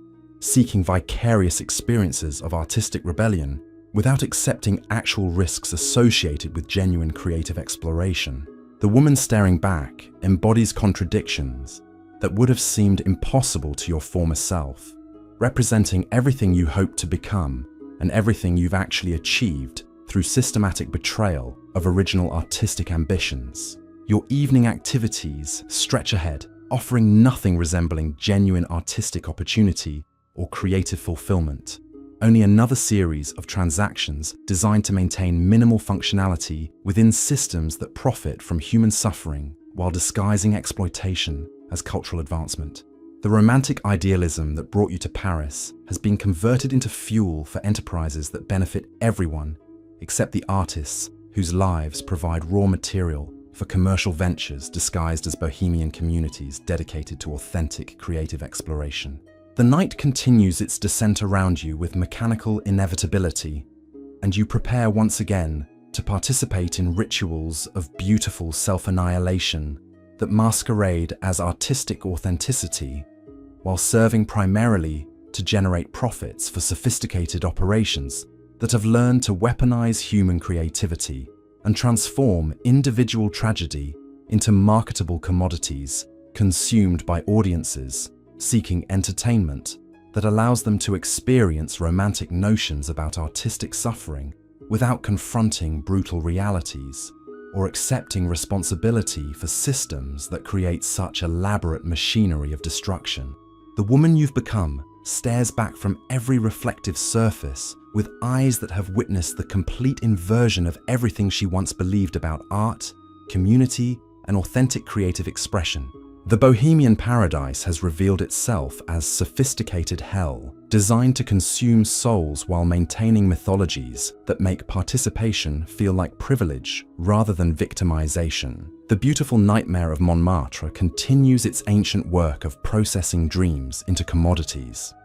seeking vicarious experiences of artistic rebellion without accepting actual risks associated with genuine creative exploration. The woman staring back embodies contradictions that would have seemed impossible to your former self, representing everything you hope to become and everything you've actually achieved through systematic betrayal of original artistic ambitions. Your evening activities stretch ahead, offering nothing resembling genuine artistic opportunity or creative fulfillment, only another series of transactions designed to maintain minimal functionality within systems that profit from human suffering while disguising exploitation as cultural advancement. The romantic idealism that brought you to Paris has been converted into fuel for enterprises that benefit everyone except the artists whose lives provide raw material for commercial ventures disguised as bohemian communities dedicated to authentic creative exploration. The night continues its descent around you with mechanical inevitability, and you prepare once again to participate in rituals of beautiful self-annihilation that masquerade as artistic authenticity while serving primarily to generate profits for sophisticated operations that have learned to weaponize human creativity and transform individual tragedy into marketable commodities consumed by audiences seeking entertainment that allows them to experience romantic notions about artistic suffering without confronting brutal realities or accepting responsibility for systems that create such elaborate machinery of destruction. The woman you've become stares back from every reflective surface with eyes that have witnessed the complete inversion of everything she once believed about art, community, and authentic creative expression. The Bohemian paradise has revealed itself as sophisticated hell, designed to consume souls while maintaining mythologies that make participation feel like privilege rather than victimization. The beautiful nightmare of Montmartre continues its ancient work of processing dreams into commodities,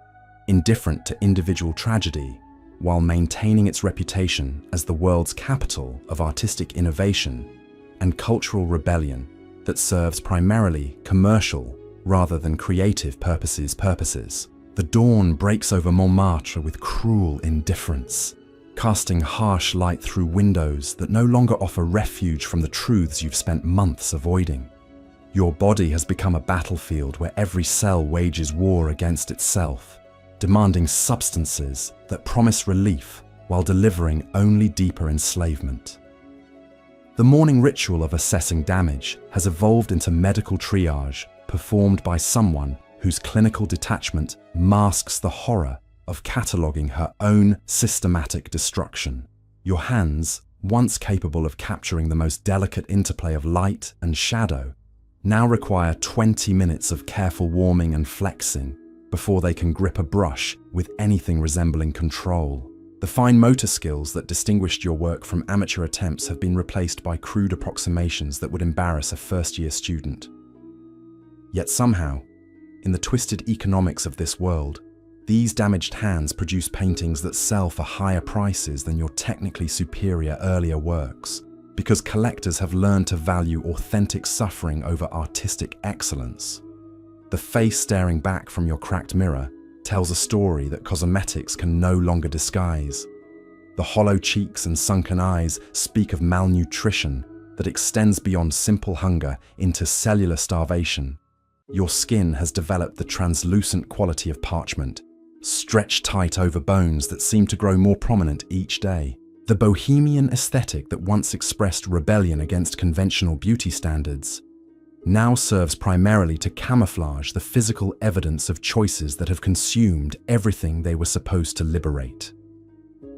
indifferent to individual tragedy, while maintaining its reputation as the world's capital of artistic innovation and cultural rebellion that serves primarily commercial rather than creative purposes. The dawn breaks over Montmartre with cruel indifference, casting harsh light through windows that no longer offer refuge from the truths you've spent months avoiding. Your body has become a battlefield where every cell wages war against itself, demanding substances that promise relief while delivering only deeper enslavement. The morning ritual of assessing damage has evolved into medical triage performed by someone whose clinical detachment masks the horror of cataloguing her own systematic destruction. Your hands, once capable of capturing the most delicate interplay of light and shadow, now require 20 minutes of careful warming and flexing before they can grip a brush with anything resembling control. The fine motor skills that distinguished your work from amateur attempts have been replaced by crude approximations that would embarrass a first-year student. Yet somehow, in the twisted economics of this world, these damaged hands produce paintings that sell for higher prices than your technically superior earlier works, because collectors have learned to value authentic suffering over artistic excellence. The face staring back from your cracked mirror tells a story that cosmetics can no longer disguise. The hollow cheeks and sunken eyes speak of malnutrition that extends beyond simple hunger into cellular starvation. Your skin has developed the translucent quality of parchment, stretched tight over bones that seem to grow more prominent each day. The bohemian aesthetic that once expressed rebellion against conventional beauty standards now serves primarily to camouflage the physical evidence of choices that have consumed everything they were supposed to liberate.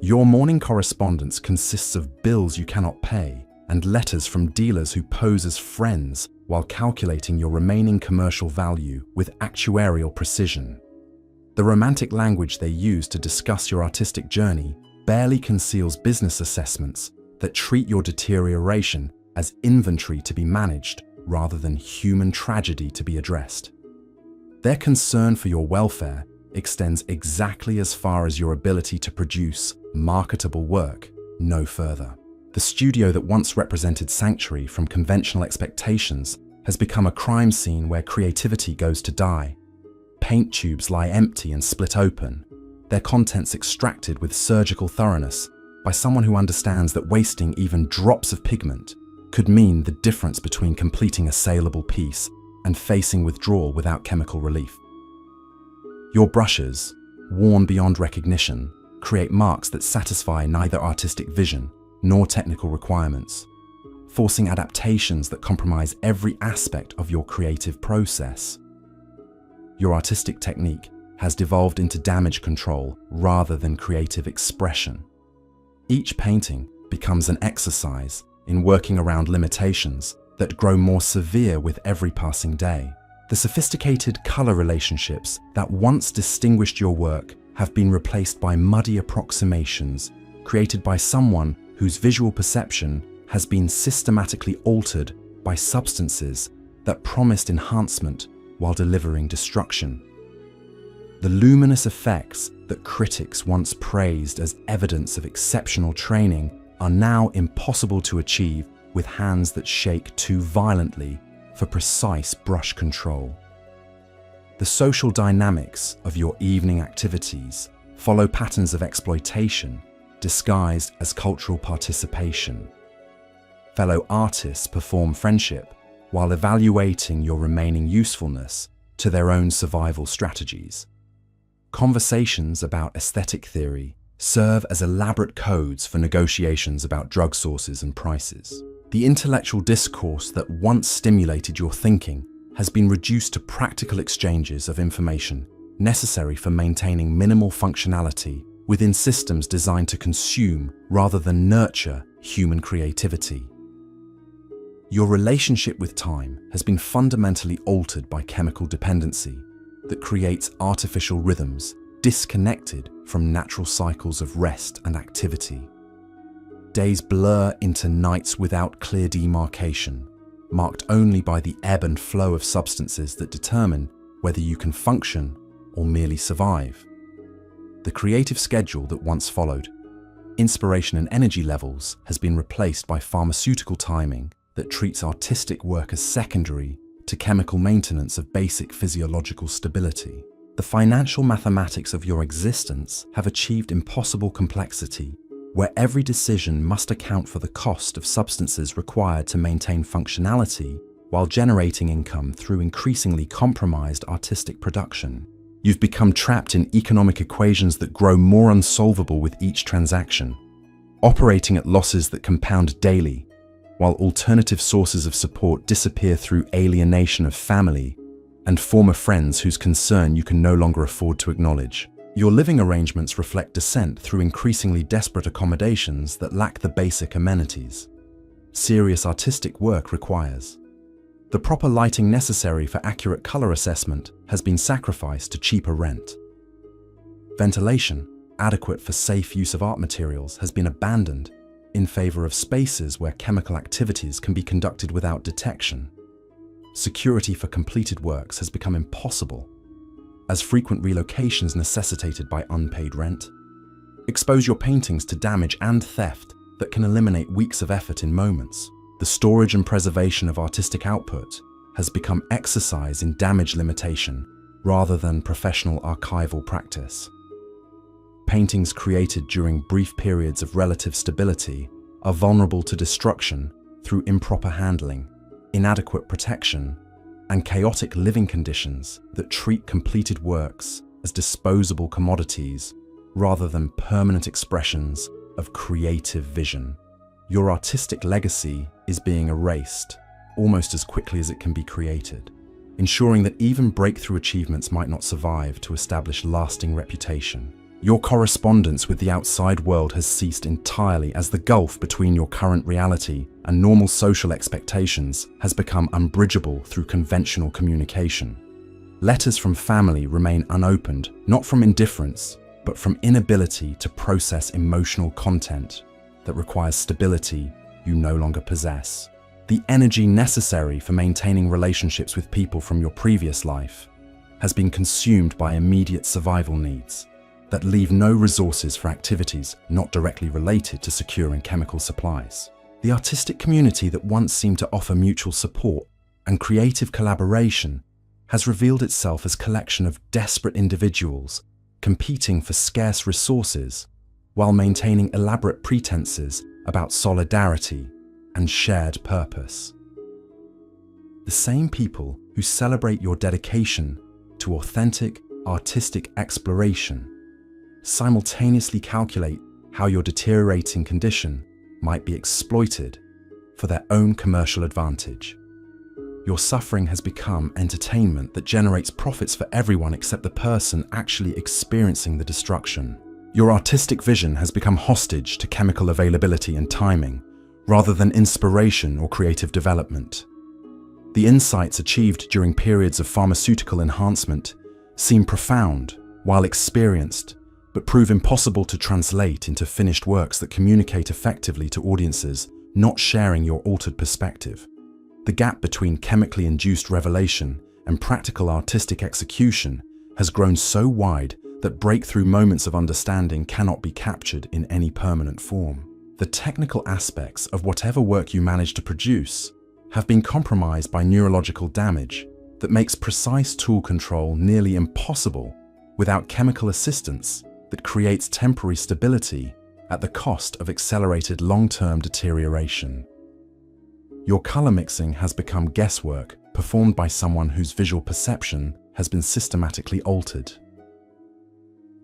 Your morning correspondence consists of bills you cannot pay and letters from dealers who pose as friends while calculating your remaining commercial value with actuarial precision. The romantic language they use to discuss your artistic journey barely conceals business assessments that treat your deterioration as inventory to be managed rather than human tragedy to be addressed. Their concern for your welfare extends exactly as far as your ability to produce marketable work, no further. The studio that once represented sanctuary from conventional expectations has become a crime scene where creativity goes to die. Paint tubes lie empty and split open, their contents extracted with surgical thoroughness by someone who understands that wasting even drops of pigment could mean the difference between completing a saleable piece and facing withdrawal without chemical relief. Your brushes, worn beyond recognition, create marks that satisfy neither artistic vision nor technical requirements, forcing adaptations that compromise every aspect of your creative process. Your artistic technique has devolved into damage control rather than creative expression. Each painting becomes an exercise in working around limitations that grow more severe with every passing day. The sophisticated color relationships that once distinguished your work have been replaced by muddy approximations created by someone whose visual perception has been systematically altered by substances that promised enhancement while delivering destruction. The luminous effects that critics once praised as evidence of exceptional training are now impossible to achieve with hands that shake too violently for precise brush control. The social dynamics of your evening activities follow patterns of exploitation disguised as cultural participation. Fellow artists perform friendship while evaluating your remaining usefulness to their own survival strategies. Conversations about aesthetic theory serve as elaborate codes for negotiations about drug sources and prices. The intellectual discourse that once stimulated your thinking has been reduced to practical exchanges of information necessary for maintaining minimal functionality within systems designed to consume rather than nurture human creativity. Your relationship with time has been fundamentally altered by chemical dependency that creates artificial rhythms disconnected from natural cycles of rest and activity. Days blur into nights without clear demarcation, marked only by the ebb and flow of substances that determine whether you can function or merely survive. The creative schedule that once followed inspiration and energy levels has been replaced by pharmaceutical timing that treats artistic work as secondary to chemical maintenance of basic physiological stability. The financial mathematics of your existence have achieved impossible complexity, where every decision must account for the cost of substances required to maintain functionality while generating income through increasingly compromised artistic production. You've become trapped in economic equations that grow more unsolvable with each transaction, operating at losses that compound daily, while alternative sources of support disappear through alienation of family and former friends whose concern you can no longer afford to acknowledge. Your living arrangements reflect descent through increasingly desperate accommodations that lack the basic amenities serious artistic work requires. The proper lighting necessary for accurate color assessment has been sacrificed to cheaper rent. Ventilation, adequate for safe use of art materials, has been abandoned in favor of spaces where chemical activities can be conducted without detection. Security for completed works has become impossible, as frequent relocations necessitated by unpaid rent. Expose your paintings to damage and theft that can eliminate weeks of effort in moments. The storage and preservation of artistic output has become exercise in damage limitation rather than professional archival practice. Paintings created during brief periods of relative stability are vulnerable to destruction through improper handling, inadequate protection, and chaotic living conditions that treat completed works as disposable commodities rather than permanent expressions of creative vision. Your artistic legacy is being erased almost as quickly as it can be created, ensuring that even breakthrough achievements might not survive to establish lasting reputation. Your correspondence with the outside world has ceased entirely as the gulf between your current reality and normal social expectations has become unbridgeable through conventional communication. Letters from family remain unopened, not from indifference, but from inability to process emotional content that requires stability you no longer possess. The energy necessary for maintaining relationships with people from your previous life has been consumed by immediate survival needs that leave no resources for activities not directly related to securing chemical supplies. The artistic community that once seemed to offer mutual support and creative collaboration has revealed itself as a collection of desperate individuals competing for scarce resources while maintaining elaborate pretenses about solidarity and shared purpose. The same people who celebrate your dedication to authentic artistic exploration simultaneously calculate how your deteriorating condition might be exploited for their own commercial advantage. Your suffering has become entertainment that generates profits for everyone except the person actually experiencing the destruction. Your artistic vision has become hostage to chemical availability and timing, rather than inspiration or creative development. The insights achieved during periods of pharmaceutical enhancement seem profound while experienced, but prove impossible to translate into finished works that communicate effectively to audiences not sharing your altered perspective. The gap between chemically induced revelation and practical artistic execution has grown so wide that breakthrough moments of understanding cannot be captured in any permanent form. The technical aspects of whatever work you manage to produce have been compromised by neurological damage that makes precise tool control nearly impossible without chemical assistance that creates temporary stability at the cost of accelerated long-term deterioration. Your color mixing has become guesswork performed by someone whose visual perception has been systematically altered.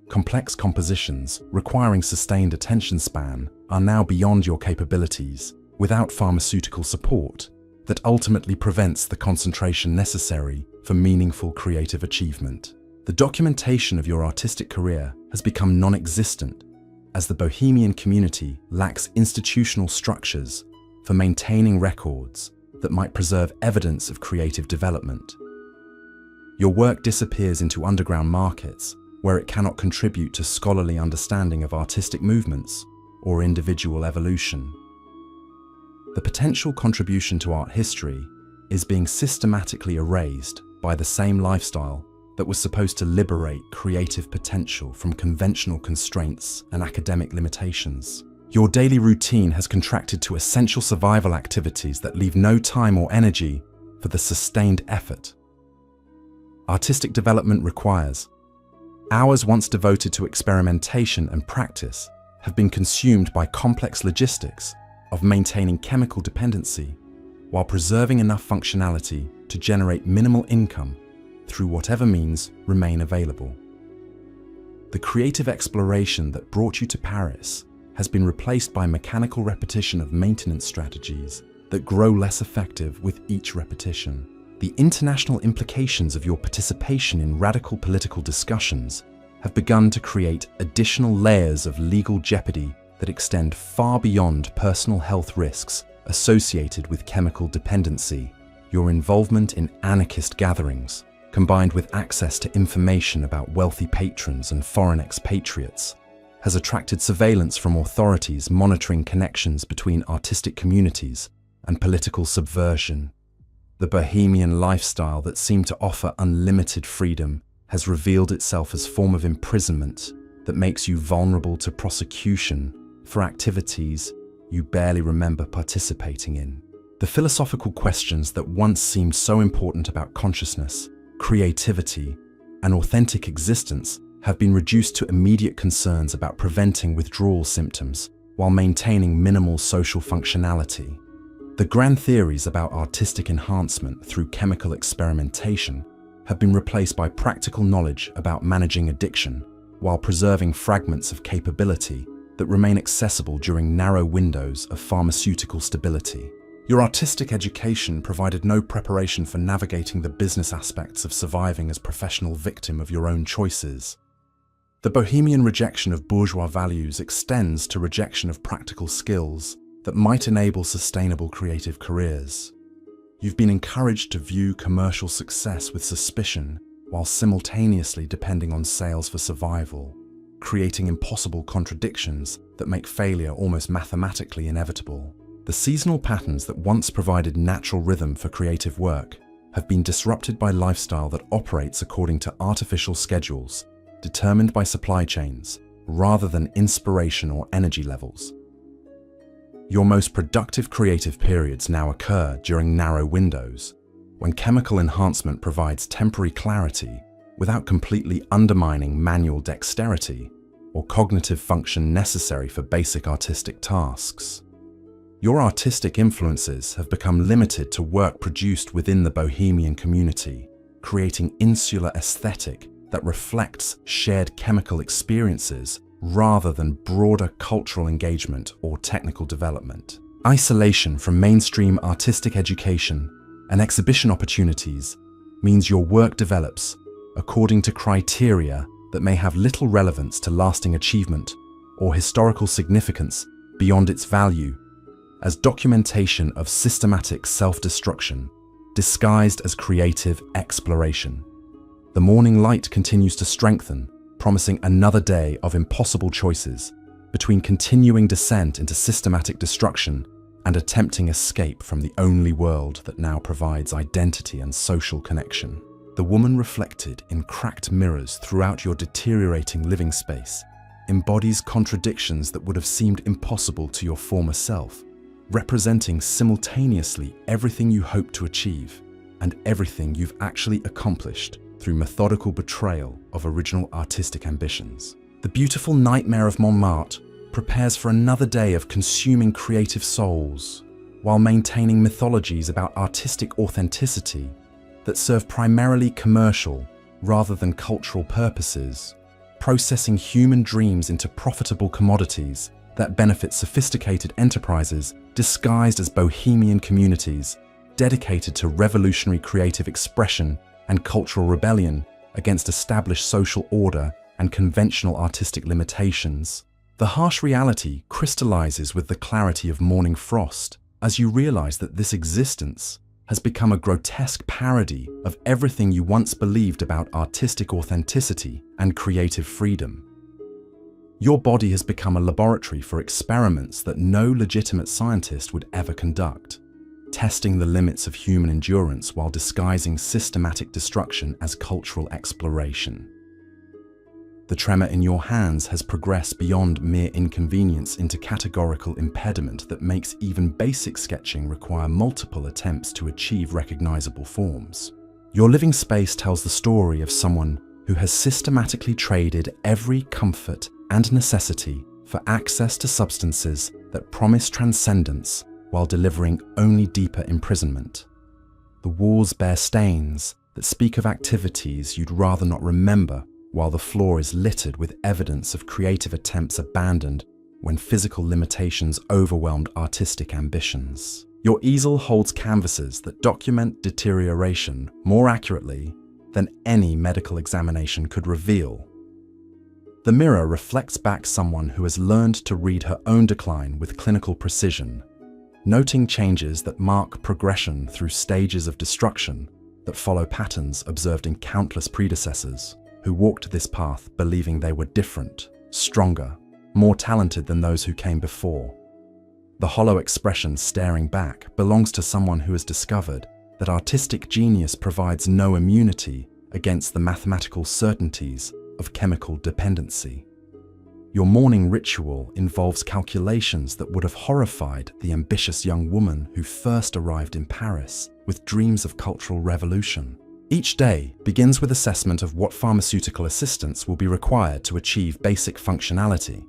Complex compositions requiring sustained attention span are now beyond your capabilities without pharmaceutical support that ultimately prevents the concentration necessary for meaningful creative achievement. The documentation of your artistic career has become non-existent as the Bohemian community lacks institutional structures for maintaining records that might preserve evidence of creative development. Your work disappears into underground markets where it cannot contribute to scholarly understanding of artistic movements or individual evolution. The potential contribution to art history is being systematically erased by the same lifestyle that was supposed to liberate creative potential from conventional constraints and academic limitations. Your daily routine has contracted to essential survival activities that leave no time or energy for the sustained effort artistic development requires. Hours once devoted to experimentation and practice have been consumed by complex logistics of maintaining chemical dependency while preserving enough functionality to generate minimal income through whatever means remain available. The creative exploration that brought you to Paris has been replaced by mechanical repetition of maintenance strategies that grow less effective with each repetition. The international implications of your participation in radical political discussions have begun to create additional layers of legal jeopardy that extend far beyond personal health risks associated with chemical dependency. Your involvement in anarchist gatherings, combined with access to information about wealthy patrons and foreign expatriates, has attracted surveillance from authorities monitoring connections between artistic communities and political subversion. The Bohemian lifestyle that seemed to offer unlimited freedom has revealed itself as a form of imprisonment that makes you vulnerable to prosecution for activities you barely remember participating in. The philosophical questions that once seemed so important about consciousness, creativity, and authentic existence have been reduced to immediate concerns about preventing withdrawal symptoms while maintaining minimal social functionality. The grand theories about artistic enhancement through chemical experimentation have been replaced by practical knowledge about managing addiction while preserving fragments of capability that remain accessible during narrow windows of pharmaceutical stability. Your artistic education provided no preparation for navigating the business aspects of surviving as professional victim of your own choices. The Bohemian rejection of bourgeois values extends to rejection of practical skills that might enable sustainable creative careers. You've been encouraged to view commercial success with suspicion while simultaneously depending on sales for survival, creating impossible contradictions that make failure almost mathematically inevitable. The seasonal patterns that once provided natural rhythm for creative work have been disrupted by lifestyle that operates according to artificial schedules determined by supply chains rather than inspiration or energy levels. Your most productive creative periods now occur during narrow windows, when chemical enhancement provides temporary clarity without completely undermining manual dexterity or cognitive function necessary for basic artistic tasks. Your artistic influences have become limited to work produced within the Bohemian community, creating insular aesthetic that reflects shared chemical experiences rather than broader cultural engagement or technical development. Isolation from mainstream artistic education and exhibition opportunities means your work develops according to criteria that may have little relevance to lasting achievement or historical significance beyond its value as documentation of systematic self-destruction disguised as creative exploration. The morning light continues to strengthen, promising another day of impossible choices between continuing descent into systematic destruction and attempting escape from the only world that now provides identity and social connection. The woman reflected in cracked mirrors throughout your deteriorating living space embodies contradictions that would have seemed impossible to your former self, representing simultaneously everything you hope to achieve and everything you've actually accomplished through methodical betrayal of original artistic ambitions. The beautiful nightmare of Montmartre prepares for another day of consuming creative souls, while maintaining mythologies about artistic authenticity that serve primarily commercial rather than cultural purposes, processing human dreams into profitable commodities that benefit sophisticated enterprises disguised as bohemian communities dedicated to revolutionary creative expression and cultural rebellion against established social order and conventional artistic limitations. The harsh reality crystallizes with the clarity of morning frost as you realize that this existence has become a grotesque parody of everything you once believed about artistic authenticity and creative freedom. Your body has become a laboratory for experiments that no legitimate scientist would ever conduct, testing the limits of human endurance while disguising systematic destruction as cultural exploration. The tremor in your hands has progressed beyond mere inconvenience into categorical impediment that makes even basic sketching require multiple attempts to achieve recognizable forms. Your living space tells the story of someone who has systematically traded every comfort and necessity for access to substances that promise transcendence while delivering only deeper imprisonment. The walls bear stains that speak of activities you'd rather not remember, while the floor is littered with evidence of creative attempts abandoned when physical limitations overwhelmed artistic ambitions. Your easel holds canvases that document deterioration more accurately than any medical examination could reveal. The mirror reflects back someone who has learned to read her own decline with clinical precision, noting changes that mark progression through stages of destruction that follow patterns observed in countless predecessors who walked this path believing they were different, stronger, more talented than those who came before. The hollow expression staring back belongs to someone who has discovered that artistic genius provides no immunity against the mathematical certainties of chemical dependency. Your morning ritual involves calculations that would have horrified the ambitious young woman who first arrived in Paris with dreams of cultural revolution. Each day begins with assessment of what pharmaceutical assistance will be required to achieve basic functionality,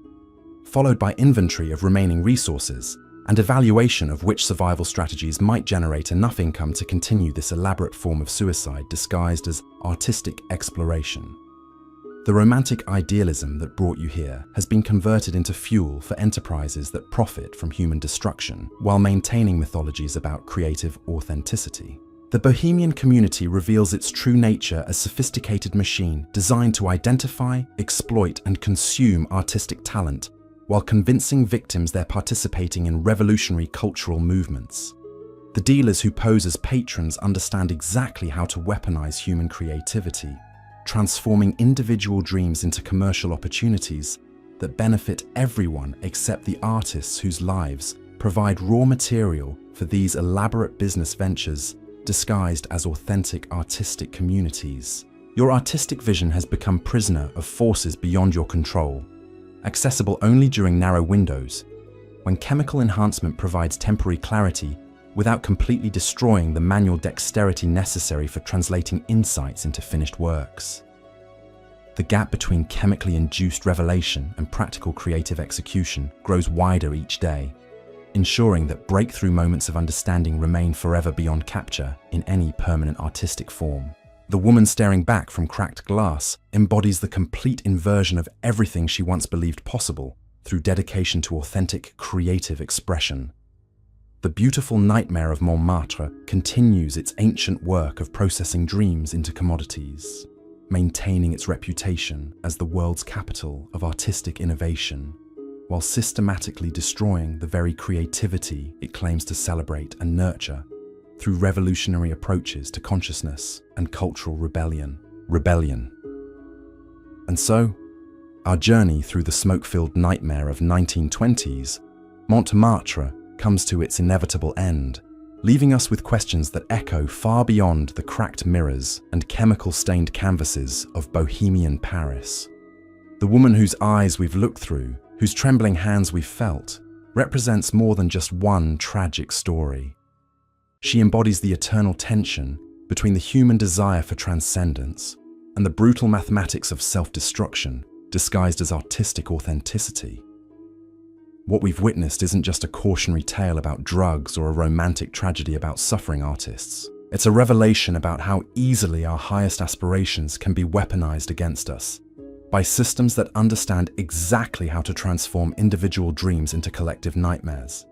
followed by inventory of remaining resources and evaluation of which survival strategies might generate enough income to continue this elaborate form of suicide disguised as artistic exploration. The romantic idealism that brought you here has been converted into fuel for enterprises that profit from human destruction while maintaining mythologies about creative authenticity. The Bohemian community reveals its true nature as a sophisticated machine designed to identify, exploit, and consume artistic talent while convincing victims they're participating in revolutionary cultural movements. The dealers who pose as patrons understand exactly how to weaponize human creativity, transforming individual dreams into commercial opportunities that benefit everyone except the artists whose lives provide raw material for these elaborate business ventures disguised as authentic artistic communities. Your artistic vision has become prisoner of forces beyond your control, accessible only during narrow windows, when chemical enhancement provides temporary clarity without completely destroying the manual dexterity necessary for translating insights into finished works. The gap between chemically induced revelation and practical creative execution grows wider each day, ensuring that breakthrough moments of understanding remain forever beyond capture in any permanent artistic form. The woman staring back from cracked glass embodies the complete inversion of everything she once believed possible through dedication to authentic creative expression. The beautiful nightmare of Montmartre continues its ancient work of processing dreams into commodities, maintaining its reputation as the world's capital of artistic innovation, while systematically destroying the very creativity it claims to celebrate and nurture through revolutionary approaches to consciousness and cultural rebellion. And so, our journey through the smoke-filled nightmare of 1920s, Montmartre comes to its inevitable end, leaving us with questions that echo far beyond the cracked mirrors and chemical-stained canvases of Bohemian Paris. The woman whose eyes we've looked through, whose trembling hands we've felt, represents more than just one tragic story. She embodies the eternal tension between the human desire for transcendence and the brutal mathematics of self-destruction disguised as artistic authenticity. What we've witnessed isn't just a cautionary tale about drugs or a romantic tragedy about suffering artists. It's a revelation about how easily our highest aspirations can be weaponized against us by systems that understand exactly how to transform individual dreams into collective nightmares.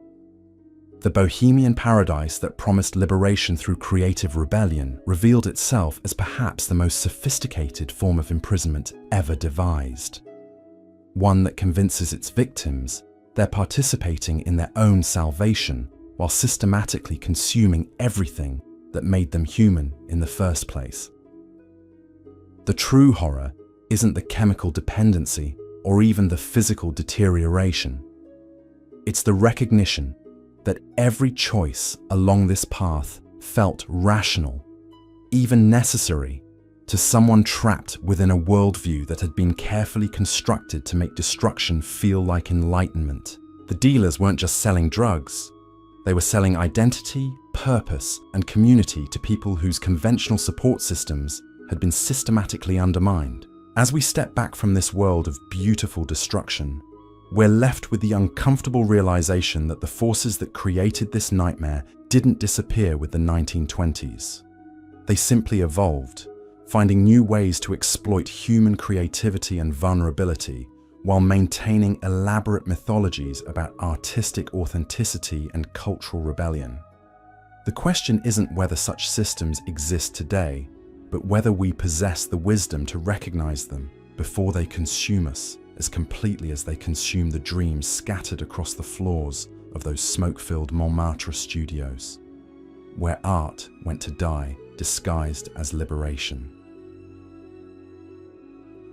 The Bohemian paradise that promised liberation through creative rebellion revealed itself as perhaps the most sophisticated form of imprisonment ever devised. One that convinces its victims they're participating in their own salvation while systematically consuming everything that made them human in the first place. The true horror isn't the chemical dependency or even the physical deterioration. It's the recognition that every choice along this path felt rational, even necessary, to someone trapped within a worldview that had been carefully constructed to make destruction feel like enlightenment. The dealers weren't just selling drugs. They were selling identity, purpose, and community to people whose conventional support systems had been systematically undermined. As we step back from this world of beautiful destruction, we're left with the uncomfortable realization that the forces that created this nightmare didn't disappear with the 1920s. They simply evolved, finding new ways to exploit human creativity and vulnerability while maintaining elaborate mythologies about artistic authenticity and cultural rebellion. The question isn't whether such systems exist today, but whether we possess the wisdom to recognize them before they consume us as completely as they consume the dreams scattered across the floors of those smoke-filled Montmartre studios, where art went to die disguised as liberation.